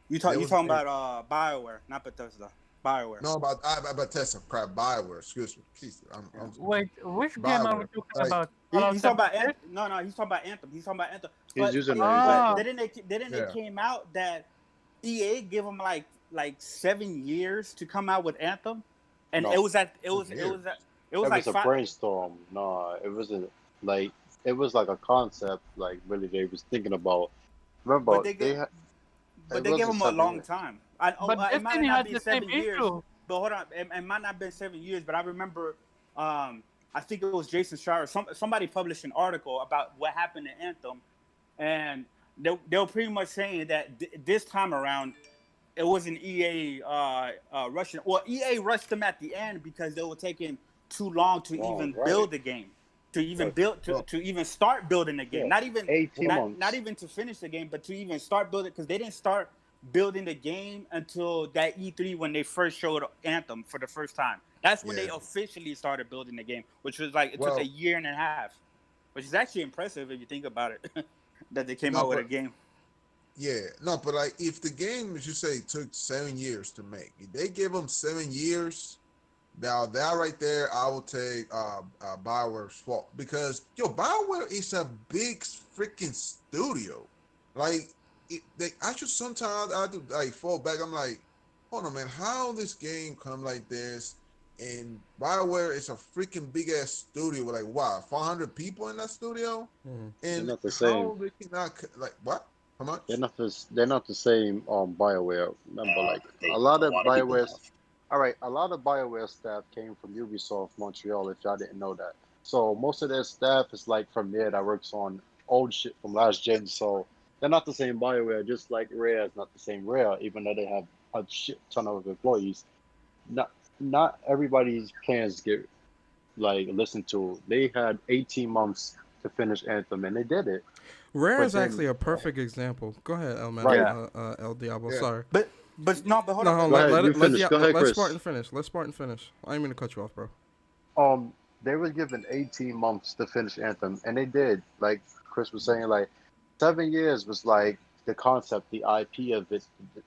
There you was talking about Bioware, not Bethesda. Bioware. no about Bethesda, crap, Bioware. Excuse me, please. I'm Wait, which game are we Bioware. talking Like, about? Fallout He's talking about 76? No, no, he's talking about Anthem. He's talking about Anthem. He's But using but the but Ah, example. didn't it yeah, came out that EA gave him like 7 years to come out with Anthem, and No, years. it was it like was a five. brainstorm. No, it wasn't like it was like a concept. Like really, they was thinking about. But Remember, they get it But they gave wasn't him a long 7 years. time. but It might have Destiny not had been the same 7 years, issue. but hold on, it might not have been 7 years. But I remember, I think it was Jason Schreier. Somebody published an article about what happened to Anthem, and they were pretty much saying that this time around, it was an EA rushing. Well, EA rushed them at the end because they were taking too long to Long, even right? build the game, to even But Well, to even start building the game. yeah, Not even 18 not months. even to finish the game, but to even start building because they didn't start building the game until that E3 when they first showed Anthem for the first time. That's when yeah. they officially started building the game, which was like it took a Well, year and a half, which is actually impressive if you think about it. That they came no, out with a but game. yeah, no, but like if the game, as you say, took 7 years to make, if they give them 7 years. Now that right there, I will take Bioware's fault because Bioware is a big freaking studio. Like I should sometimes I do like fall back. I'm like, hold on, man, how this game come like this? And Bioware is a freaking big ass studio with like what 400 people in that studio, mhm. They're and not the same. how they cannot like what? How They're much? not this. They're not the same. Bioware. Remember, like They a lot a of lot of people Bioware's. left. All right, a lot of Bioware staff came from Ubisoft Montreal. If y'all didn't know that, so most of their staff is like from there that works on old shit from last gen. So they're not the same Bioware. Just like Rare is not the same Rare, even though they have a shit ton of employees. Not everybody's plans get like listened to. They had 18 months to finish Anthem, and they did it. Rare But is then- actually a perfect example. Go ahead, El Man. Right. El Diablo. Yeah. Sorry. But hold No, on. hold Go on. ahead, Let you it. finish. Go ahead, Let Chris. Spartan finish. Let Spartan finish. I ain't mean to cut you off, bro. They were given 18 months to finish Anthem, and they did. Like Chris was saying, like 7 years was like the concept, the IP of it,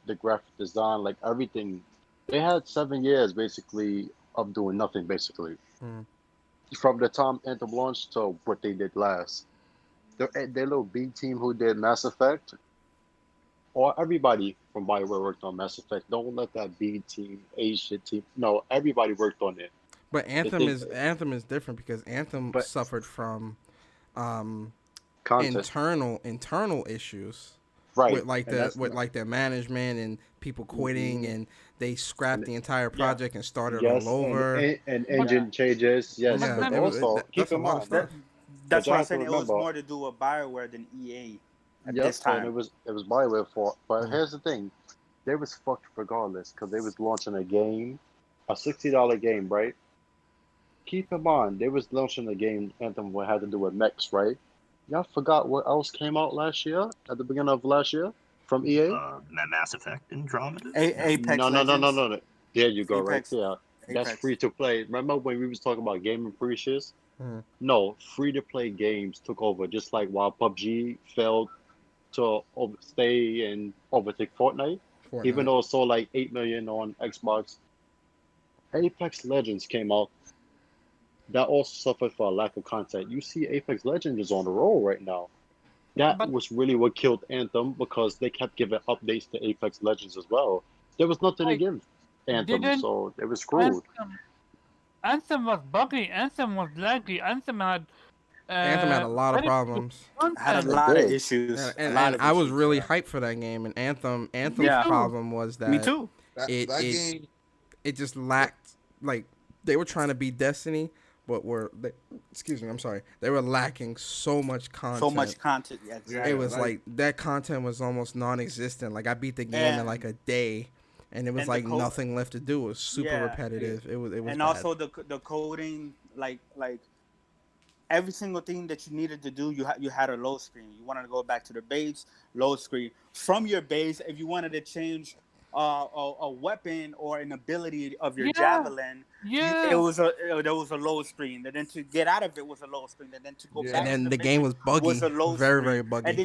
the graphic design, like everything. They had 7 years basically of doing nothing, basically, Mm. from the time Anthem launched to what they did last. Their little B team who did Mass Effect, or everybody from BioWare worked on Mass Effect. Don't let that B team, A shit team. No, everybody worked on it. But think- Anthem is different because Anthem But- suffered from Content, internal issues. right? With like and that's their management and people quitting, and they scrapped And- the entire project and started yes, all over. and engine changes. Yes, Yeah, but it was- also that's keep a in lot of mind stuff. That's you why I'm have to saying it was remember- more to do with BioWare than EA at Yep, this time. and it was BioWare fault. But here's the thing, they was fucked regardless because they was launching a game, a $60 game, right? Keep in mind they was launching a game. Anthem had to do with mechs, right? Y'all forgot what else came out last year at the beginning of last year from EA? Mass Effect Andromeda. Apex No. Legends. There you go, Apex. right there. That's Apex. free to play. Remember when we was talking about gaming pre-shits? Mhm. No, free to play games took over, just like while PUBG failed to stay and overtake Fortnite, even though it sold like 8 million on Xbox. Apex Legends came out. That also suffered for a lack of content. You see, Apex Legends is on the roll right now. That But- was really what killed Anthem because they kept giving updates to Apex Legends as well. There was nothing to Like, give Anthem, didn't so they were screwed. Anthem was buggy. Anthem was laggy. Anthem had A lot of very problems. Had a content. lot of did. issues. And a lot of I was issues, really yeah. hyped for that game. And Anthem's Yeah. problem was that Me too. That It- that it- game, it just lacked, like, they were trying to be Destiny, but excuse me, I'm sorry, they were lacking so much content. So much content. Yeah, exactly. It was like- like that content was almost non-existent. Like I beat the game in And- like a day, and it was and the like code- nothing left to do. It was super Yeah. repetitive. It was and bad. also the coding, like every single thing that you needed to do, you had a load screen. You wanted to go back to the base, load screen. From your base, if you wanted to change a weapon or an ability of your Yeah. javelin, Yeah. there was a load screen. And then to get out of it was a load screen. And then to go Yeah. back and to then the the game mission was buggy, was a load very screen. very buggy. And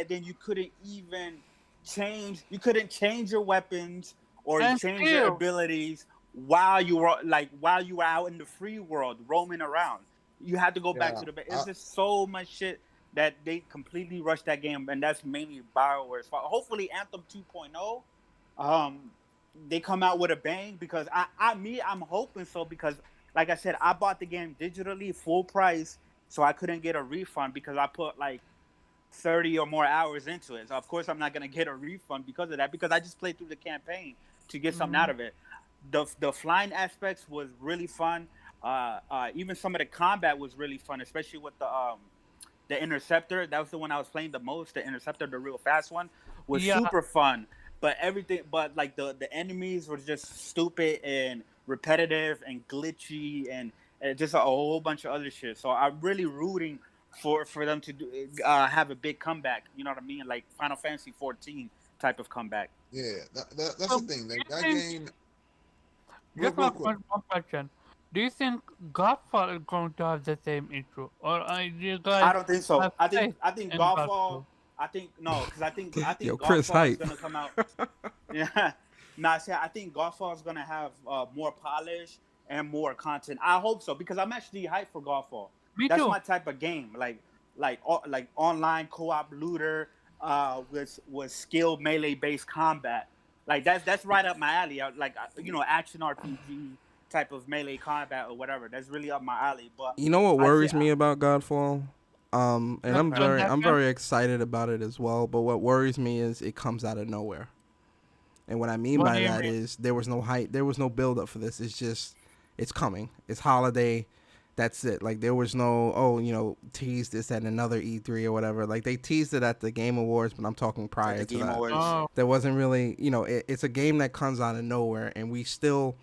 then you couldn't even change. You couldn't change your weapons or And change your still- abilities while you were out in the free world roaming around. You had to go back Yeah. to the base. It's just so much shit that they completely rushed that game, and that's mainly BioWare's fault. Hopefully, Anthem 2.0, they come out with a bang because I'm hoping so because, like I said, I bought the game digitally full price, so I couldn't get a refund because I put like 30 or more hours into it. So of course I'm not gonna get a refund because of that because I just played through the campaign to get something out of it. The flying aspects was really fun. Even some of the combat was really fun, especially with the Interceptor. That was the one I was playing the most. The Interceptor, the real fast one, was Yeah. super fun. But like the enemies were just stupid and repetitive and glitchy and just a whole bunch of other shit. So I'm really rooting for them to have a big comeback. You know what I mean? Like Final Fantasy 14 type of comeback. yeah, that's the thing. Like, that think- game. Real Just one quick. question. Do you think Godfall is going to have the same intro, or you guys? I don't think so. have I think in Godfall. Godfall? I think no, because I think Yo, Chris Godfall hype. is gonna come out. Yeah, no, I think Godfall is gonna have more polish and more content. I hope so because I'm actually hyped for Godfall. Me That's too. my type of game, like online co-op looter with skill melee based combat. Like that's right up my alley. Action RPG type of melee combat or whatever. That's really up my alley. But You know what I worries thi- me about Godfall? And I'm Transaction? very excited about it as well. But what worries me is it comes out of nowhere. And what I mean What by do you that mean? is there was no hype, there was no build up for this. It's just it's coming. It's holiday. That's it. Like there was no tease this at another E3 or whatever. Like they teased it at the Game Awards, but I'm talking prior the to Game that. Awards. Oh, There wasn't really, it's a game that comes out of nowhere, and we still,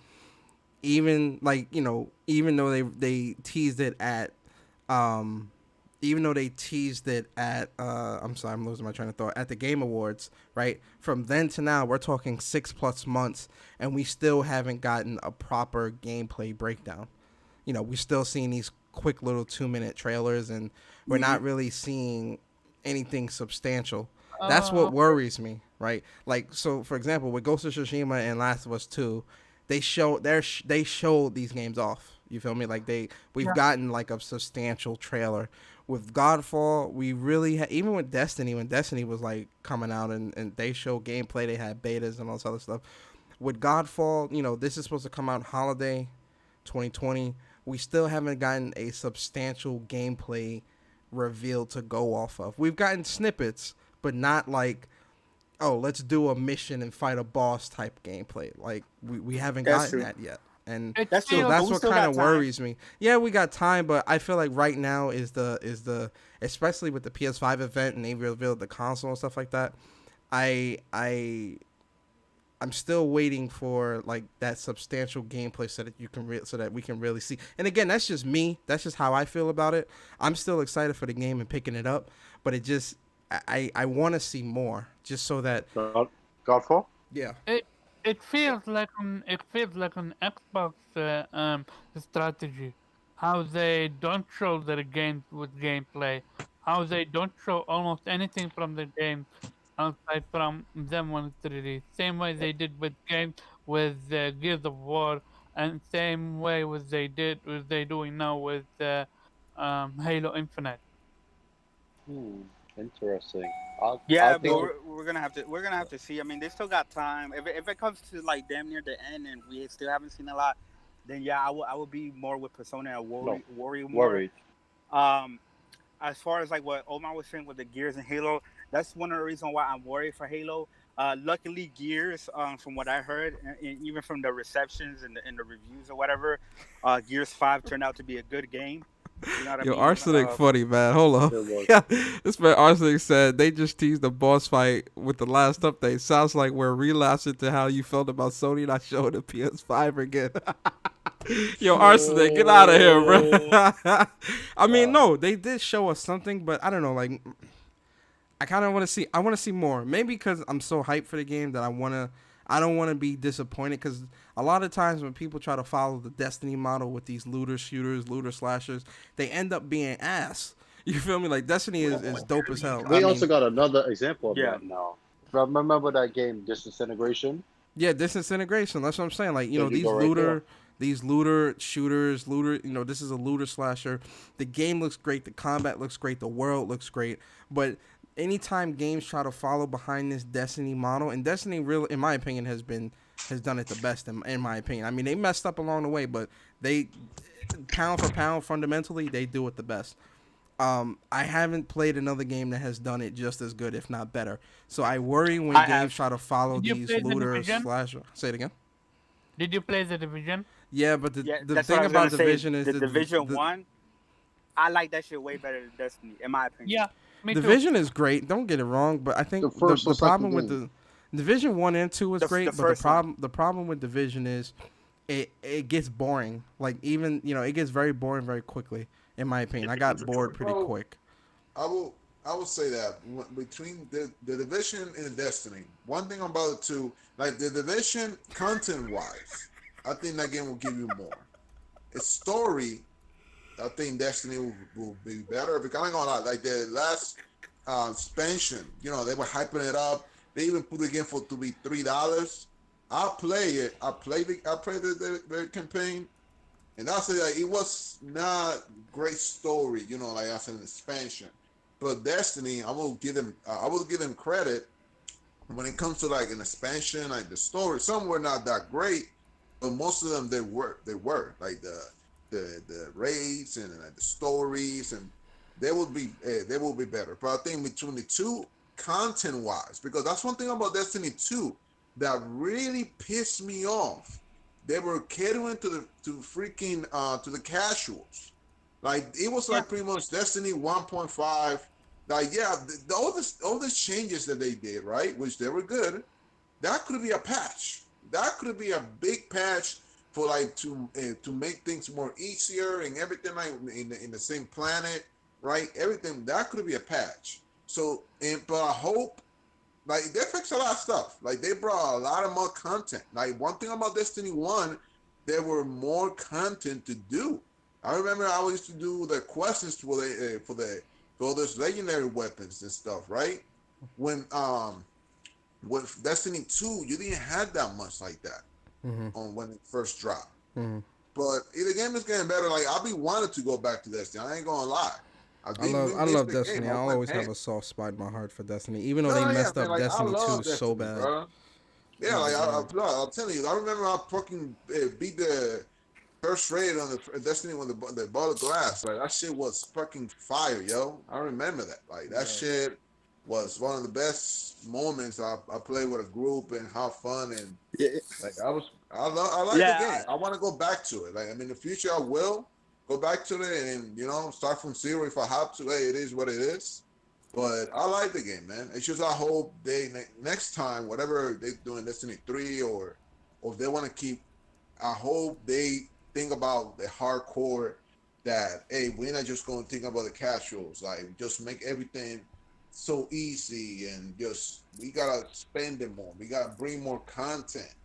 even though they teased it at even though they teased it at I'm sorry, I'm losing my train of thought, at the Game Awards, right? From then to now, we're talking 6+ months, and we still haven't gotten a proper gameplay breakdown. We're still seeing these quick little 2-minute trailers, and we're not really seeing anything substantial. That's what worries me, right? Like, so for example, with Ghost of Tsushima and Last of Us 2, they showed these games off. You feel me? Like we've gotten like a substantial trailer. With Godfall, we really even with Destiny, when Destiny was like coming out and they showed gameplay, they had betas and all this other stuff. With Godfall, this is supposed to come out holiday 2020. We still haven't gotten a substantial gameplay reveal to go off of. We've gotten snippets, but not like, oh, let's do a mission and fight a boss type gameplay. Like we haven't gotten that yet. And That's true. so But that's we what still kind got of time. worries me. Yeah, we got time, but I feel like right now is the especially with the PS5 event and they revealed the console and stuff like that. I'm still waiting for like that substantial gameplay so that so that we can really see. And again, that's just me. That's just how I feel about it. I'm still excited for the game and picking it up, but it just I want to see more just so that Godfall? yeah. It feels like an Xbox strategy. How they don't show their games with gameplay. How they don't show almost anything from the game outside from them when it's released. Same way they did with games with Gears of War, and same way with they doing now with Halo Infinite. Interesting. I Yeah, but think we're gonna have to see. I mean, they still got time. If it comes to like damn near the end and we still haven't seen a lot, then yeah, I will be more with Persona and worry more. worried. Um, as far as like what Omar was saying with the Gears and Halo, that's one of the reasons why I'm worried for Halo. Luckily, Gears, from what I heard, and even from the receptions and the reviews or whatever, Gears 5 turned out to be a good game. You know what I Yo, mean? Arsenic funny, man. Hold on. It was. Yeah, this man Arsenic said they just teased the boss fight with the last update. Sounds like we're relapsing to how you felt about Sony not showing the PS5 again. Yo, Arsenic, get out of here, bro. I mean, no, they did show us something, but I don't know. Like, I kind of want to see. I want to see more. Maybe because I'm so hyped for the game that I don't want to be disappointed. Because a lot of times when people try to follow the Destiny model with these looter shooters, looter slashers, they end up being ass. You feel me? Like Destiny is dope as hell. We also got another example of Yeah. that now. Remember that game, Disintegration? Yeah, disintegration. That's what I'm saying. Like, There you these go, right there. looter shooters, this is a looter slasher. The game looks great. The combat looks great. The world looks great. But anytime games try to follow behind this Destiny model, and Destiny really, in my opinion, has done it the best in my opinion. I mean, they messed up along the way, but they, pound for pound, fundamentally, they do it the best. I haven't played another game that has done it just as good, if not better. So I worry when games try to follow Did you these play The looter Division? slasher. Say it again. Did you play The Division? Yeah, but the that's thing what I was about gonna say. Division is the Division 1. I like that shit way better than Destiny, in my opinion. Yeah, me too. Division is great. Don't get it wrong, but I think The first the or second problem with game. the Division 1 and 2 is The great, but first one. the problem with Division is it gets boring. Like, even it gets very boring very quickly. In my opinion, I got bored pretty Bro. quick. I will say that between the Division and Destiny, one thing about it too, like the Division content wise, I think that game will give you more. Its story, I think Destiny will be better. Because I'm gonna lie, like the last expansion, they were hyping it up. They even put the game to be $3. I'll play it. I played the campaign. And I'll say that it was not great story, like I said, an expansion. But Destiny, I will give them credit when it comes to like an expansion, like the story. Some were not that great, but most of them they were like the raids and like the stories, and they will be better. But I think between the two, content wise, because that's one thing about Destiny 2 that really pissed me off. They were catering to the casuals. Like it was like pretty much Destiny 1.5. Like all these changes that they did, right, which they were good. That could be a patch. That could be a big patch for like to make things more easier and everything like in the same planet, right? Everything that could be a patch. So, but I hope like they fixed a lot of stuff. Like they brought a lot of more content. Like one thing about Destiny 1, there were more content to do. I remember I used to do the quests for those legendary weapons and stuff, right? When with Destiny 2, you didn't have that much like that on when it first dropped. But the game is getting better. Like I'll be wanting to go back to Destiny. I ain't gonna lie. I love Destiny. I'll always have a soft spot in my heart for Destiny, even though they messed up like, Destiny 2 so bad. Bro. Yeah, like I'll tell you. I remember I fucking beat the first raid on the Destiny when the ball of glass. Like that shit was fucking fire, yo. I remember that. Like that shit was one of the best moments I played with a group and have fun and like I like the game. I want to go back to it. Like I mean, in the future I will go back to it and start from zero if I have to. Hey, it is what it is. But I like the game, man. It's just I hope they next time whatever they do in Destiny 3 or if they want to keep, I hope they think about the hardcore that hey, we're not just going to think about the casuals. Like just make everything so easy and just we gotta spend it more. We gotta bring more content.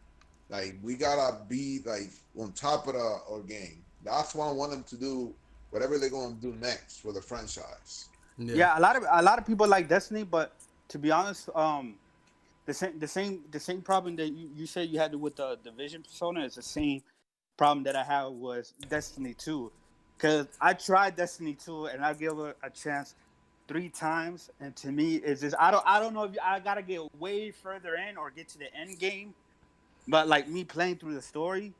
Like we gotta be like on top of our game. That's what I want them to do. Whatever they're gonna do next for the franchise. Yeah, a lot of people like Destiny, but to be honest, the same problem that you said you had with the Division persona is the same problem that I had was Destiny 2, because I tried Destiny 2 and I gave it a chance 3 times, and to me it's just I don't know if I gotta get way further in or get to the end game, but like me playing through the story.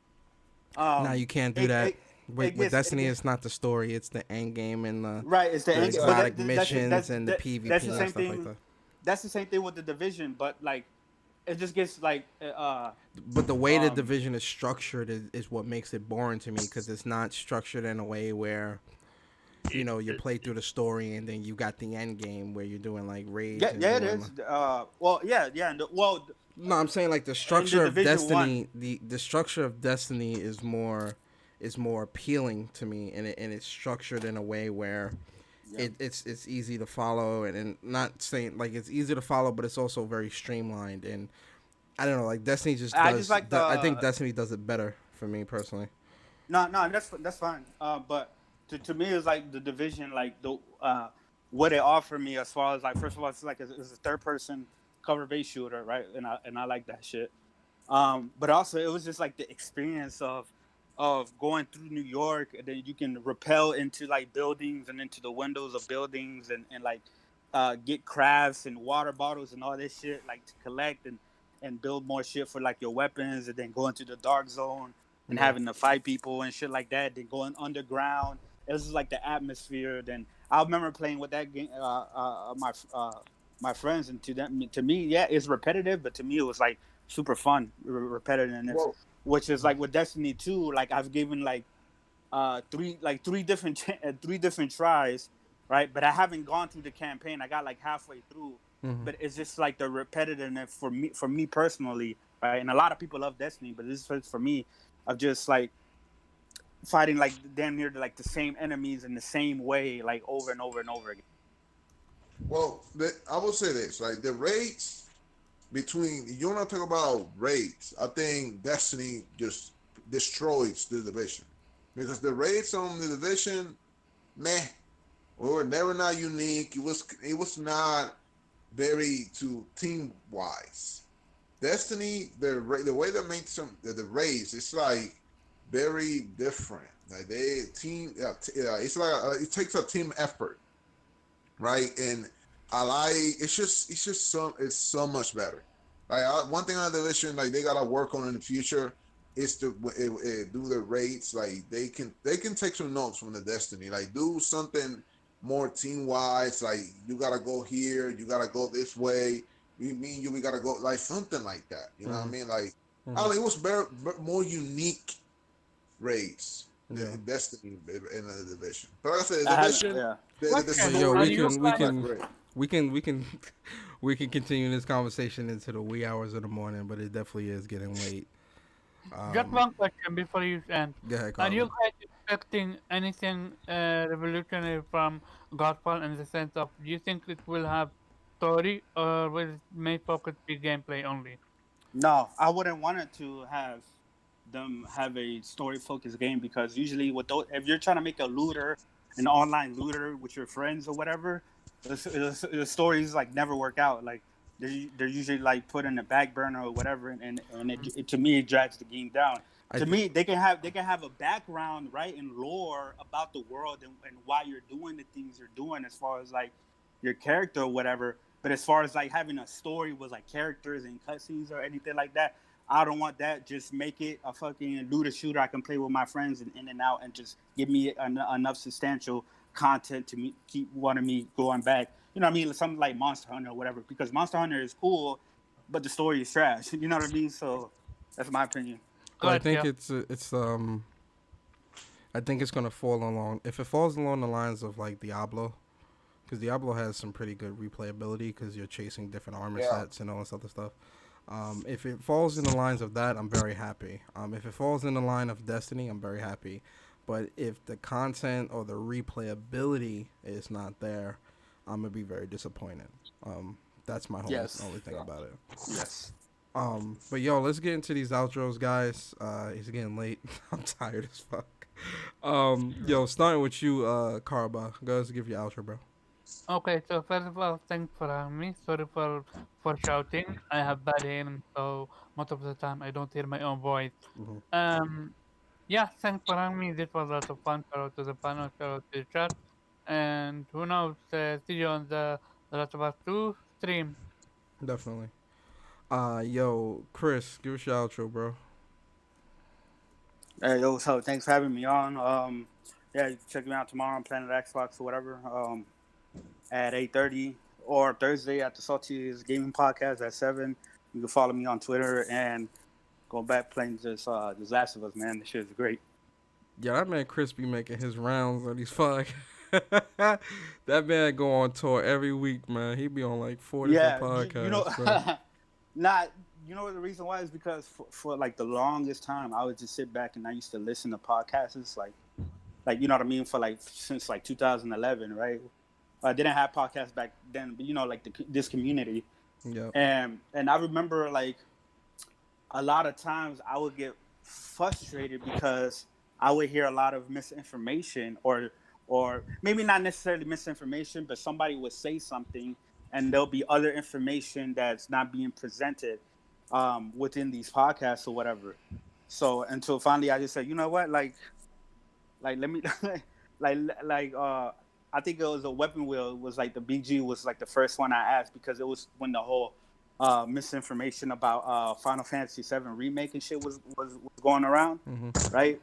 No, you can't do that. With Destiny, it's not the story; it's the end game and the it's the end exotic missions and the PvP that's the and same stuff thing. like that. That's the same thing with the Division, but like it just gets like. But the way the Division is structured is what makes it boring to me, because it's not structured in a way where you play through the story and then you got the end game where you're doing like raids. Yeah, it is. No, I'm saying like the structure of Destiny. The structure of Destiny is more appealing to me, and it's structured in a way where it's easy to follow, and not saying like it's easy to follow, but it's also very streamlined. And I don't know, like Destiny just does. I think Destiny does it better for me personally. No, that's fine. But to me, it's like the Division, like the what it offered me as far as like first of all, it's a third person cover based shooter, right? And I like that shit. But also it was just like the experience of going through New York, and then you can rappel into like buildings and into the windows of buildings and like get crafts and water bottles and all this shit like to collect and build more shit for like your weapons, and then go into the dark zone and having to fight people and shit like that, then going underground. It was just like the atmosphere. Then I remember playing with that game, my friends, and to me, yeah, it's repetitive, but to me it was like super fun, repetitiveness. Whoa. Which is like with Destiny 2, like I've given like three different tries, right? But I haven't gone through the campaign. I got like halfway through, but it's just like the repetitiveness for me personally, right? And a lot of people love Destiny, but this is for me of just like fighting like damn near like the same enemies in the same way, like over and over and over again. Well, I will say this, like the raids between, you want to talk about raids, I think Destiny just destroys the Division, because the raids on the Division, meh, were never not unique. It was not very to team wise. Destiny, the way they make the raids, it's like very different. Like it's like it takes a team effort, right? And it's so much better. Like one thing on the Division, like they gotta work on in the future is to do the raids. Like they can take some notes from the Destiny. Like do something more team wise. Like you gotta go here, you gotta go this way. We gotta go like something like that. You know what I mean? Like I don't know, it was more unique raids than Destiny in the Division. But like I said, the Division. We can continue this conversation into the wee hours of the morning, but it definitely is getting late. Just one question before you end. Go ahead, Are you expecting anything revolutionary from Godfall in the sense of, do you think it will have story or will its main focus be gameplay only? No, I wouldn't want it to have them have a story focused game because usually with those, if you're trying to make a looter, an online looter with your friends or whatever, the stories like never work out. Like they're usually like put in the back burner or whatever, and it to me it drags the game down. I To think me, they can have a background, right, and lore about the world and why you're doing the things you're doing as far as like your character or whatever. But as far as like having a story with like characters and cutscenes or anything like that, I don't want that. Just make it a fucking looter shooter I can play with my friends and in and out, and just give me enough substantial content to keep wanting me going back. You know what I mean? Something like Monster Hunter or whatever. Because Monster Hunter is cool, but the story is trash. You know what I mean? So that's my opinion. well, I Good, think yeah. I think it's gonna fall along. If it falls along the lines of like Diablo, because Diablo has some pretty good replayability because you're chasing different armor Yeah. sets and all this other stuff. If it falls in the lines of that, I'm very happy. If it falls in the line of Destiny, I'm very happy. But if the content or the replayability is not there, I'm gonna be very disappointed. That's my whole Yes. only thing about it. Yes. But yo, let's get into these outros, guys. It's getting late. I'm tired as fuck. Yo, starting with you, Karba. Go ahead and give your outro, bro. Okay, so first of all, thanks for having me. Sorry for shouting. I have bad hearing, so most of the time I don't hear my own voice. Mhm. Um, yeah, thanks for having me. This was a lot of fun. Shout out to the panel, shout out to the chat, and who knows? See you on the Last of Us 2 stream. Definitely. Yo, Chris, give us your outro, bro. Hey, yo, so thanks for having me on. Yeah, you can check me out tomorrow on Planet Xbox or whatever. At 8:30 or Thursday at the Salty's Gaming Podcast at 7. You can follow me on Twitter and go back playing this Last of Us, man. This shit is great. Yeah, that man Chris be making his rounds on these fuck. That man go on tour every week, man. He be on like 4 different podcasts, you know, bro. not you know the reason why is because for like the longest time I would just sit back and I used to listen to podcasts like you know what I mean for like since like 2011, right? I didn't have podcasts back then, but you know like this community. Yeah. And I remember like a lot of times I would get frustrated because I would hear a lot of misinformation or maybe not necessarily misinformation, but somebody would say something and there'll be other information that's not being presented within these podcasts or whatever. So until finally I just said, you know what, like let me like I think it was a Weapon Wheel. It was like the BG was like the first one I asked because it was when the whole misinformation about Final Fantasy VII remake and shit was going around, right?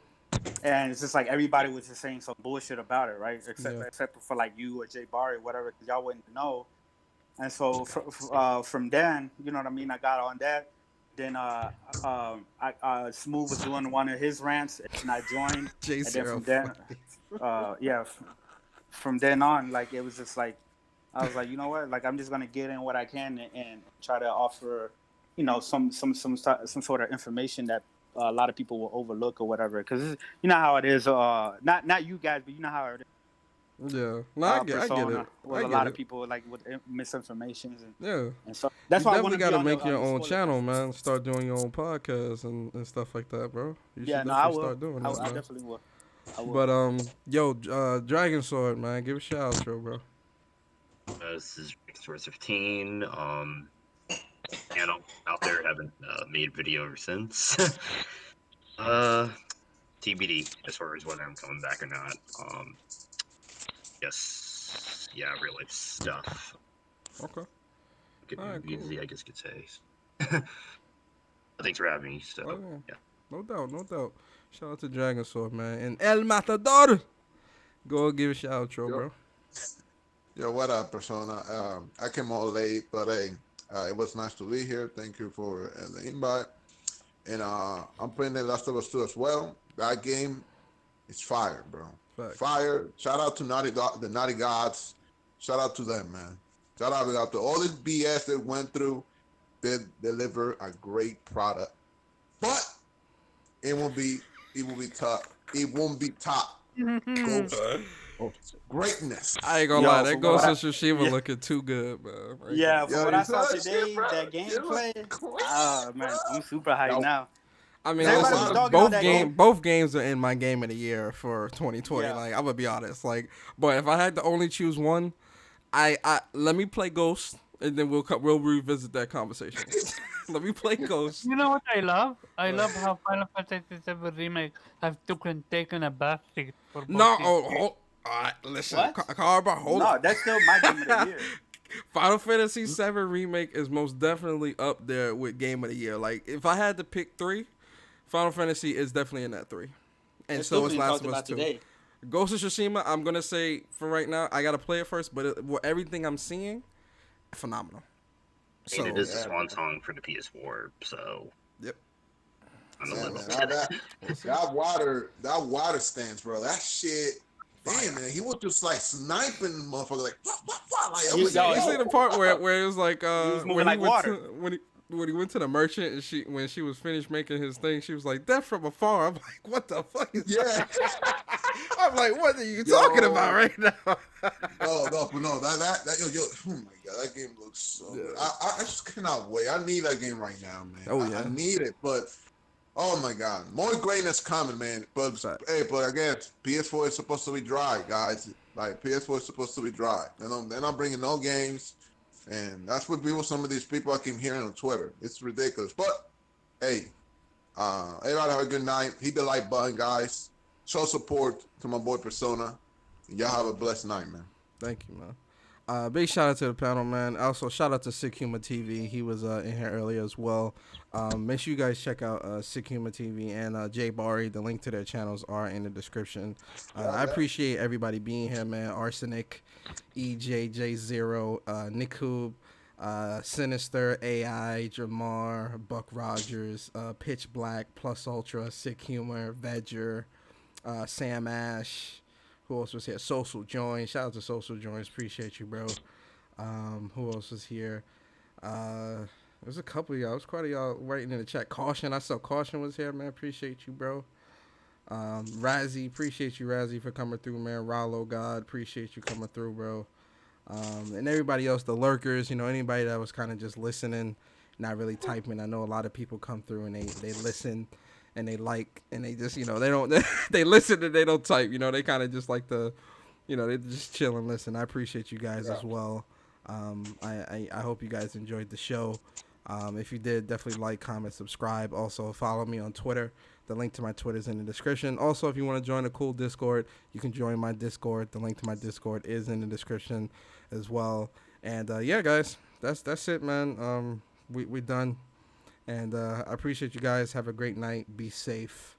And it's just like everybody was just saying some bullshit about it, right? Except for like you or Jay Barry or whatever, because y'all wouldn't know. And so from then, you know what I mean, I got on that. Then Smooth was doing one of his rants, and I joined. And then from then, from then on, like it was just like I was like, you know what, like I'm just gonna get in what I can and try to offer, you know, some sort of information that a lot of people will overlook or whatever. Because you know how it is. Not you guys, but you know how it is. Yeah, no, I get it. With a lot of people like with misinformation and so that's you why I definitely want to gotta be make your own spoiler channel, cast. man. Start doing your own podcast and stuff like that, bro. You Yeah, should no, I definitely will. start doing that, I man. definitely will. I will. But yo, Dragon Sword, man, give a shout out, bro. This is Source 15. And out there haven't made video ever since. TBD as far as whether I'm coming back or not. Yes, yeah, real life stuff. Okay. Alright, cool. easy, I guess you could say. Thanks for having me. So, yeah. No doubt. Shout out to Dragon Sword, man, and El Matador. Go give a shout out, bro. Yo, what up, Persona? I came all late, but hey, it was nice to be here. Thank you for the invite. And I'm playing The Last of Us 2 as well. That game is fire, bro. Facts. Fire. Shout out to the Naughty Gods. Shout out to them, man. Shout out to all this BS they went through. They deliver a great product. But it won't be it will be top. It won't be top. Ghost of greatness. I ain't gonna Yo, lie, that from Ghost what of Tsushima yeah. looking too good, man. I ain't Yeah, gonna- from Yo, what you I saw saw that shit, today, bro? that It look gameplay, clean. man, I'm super hyped That, now. I mean, that Everybody listen, was water, dogging on that game. both games are in my game of the year for 2020. Yeah. Like, I'm gonna be honest. Like, but if I had to only choose one, I let me play Ghost, and then we'll revisit that conversation. Let me play Ghost. You know what I love? I But- love how Final Fantasy VII Remake have taken a back seat for both No, these oh, games. hold, all right, listen, What? Carba, hold No, on. that's still my game of the year. Final Fantasy VII Remake is most definitely up there with Game of the Year. Like, if I had to pick 3, Final Fantasy is definitely in that 3. And It's so still is being Last talked of Us about 2. today. Ghost of Tsushima, I'm going to say for right now, I got to play it first, but with everything I'm seeing, phenomenal. I mean, So, it is the yeah, swan man. song for the PS4, so yep. on the Yeah, limit. man, that water stance, bro. That shit. Damn, man, he was just like sniping the motherfucker, like, like, I'm You- like, yo, You see the part where it was like was moving when like he went water. when he went to the merchant and when she was finished making his thing, she was like, "Death from afar." I'm like, "What the fuck is yeah. that?" I'm like, "What are you talking Yo. about right now?" No, that yo, oh my god, that game looks so good. I just cannot wait. I need that game right now, man. Oh, I yeah. need it, but oh my god, more greatness coming, man. But Fact. hey, but again, PS4 is supposed to be dry, guys. Like PS4 is supposed to be dry. They're not bringing no games, and that's what some of these people I keep hearing on Twitter. It's ridiculous. But hey, everybody have a good night. Hit the like button, guys. Show support to my boy Persona. Y'all have a blessed night, man. Thank you, man. Big shout out to the panel, man. Also, shout out to Sick Humor TV. He was in here earlier as well. Make sure you guys check out Sick Humor TV and Jay Bari. The link to their channels are in the description. I appreciate everybody being here, man. Arsenic, EJJ0, Nick Hoob, Sinister, AI, Jamar, Buck Rogers, Pitch Black, Plus Ultra, Sick Humor, Vedger, Sam Ash. Who else was here? Social Join. Shout out to Social Joins. Appreciate you, bro. Who else was here? There's a couple of y'all. There's quite a y'all writing in the chat. Caution. I saw Caution was here, man. Appreciate you, bro. Razzie. Appreciate you, Razzie, for coming through, man. Rollo God. Appreciate you coming through, bro. And everybody else, the lurkers, anybody that was kind of just listening, not really typing. I know a lot of people come through and they listen and they like, and they just, they don't, they listen and they don't type, they kind of just like the, they just chill and listen. I appreciate you guys as well. I hope you guys enjoyed the show. If you did, definitely like, comment, subscribe. Also, follow me on Twitter. The link to my Twitter is in the description. Also, if you want to join a cool Discord, you can join my Discord. The link to my Discord is in the description as well. And yeah, guys, that's it, man. We done. And I appreciate you guys. Have a great night. Be safe.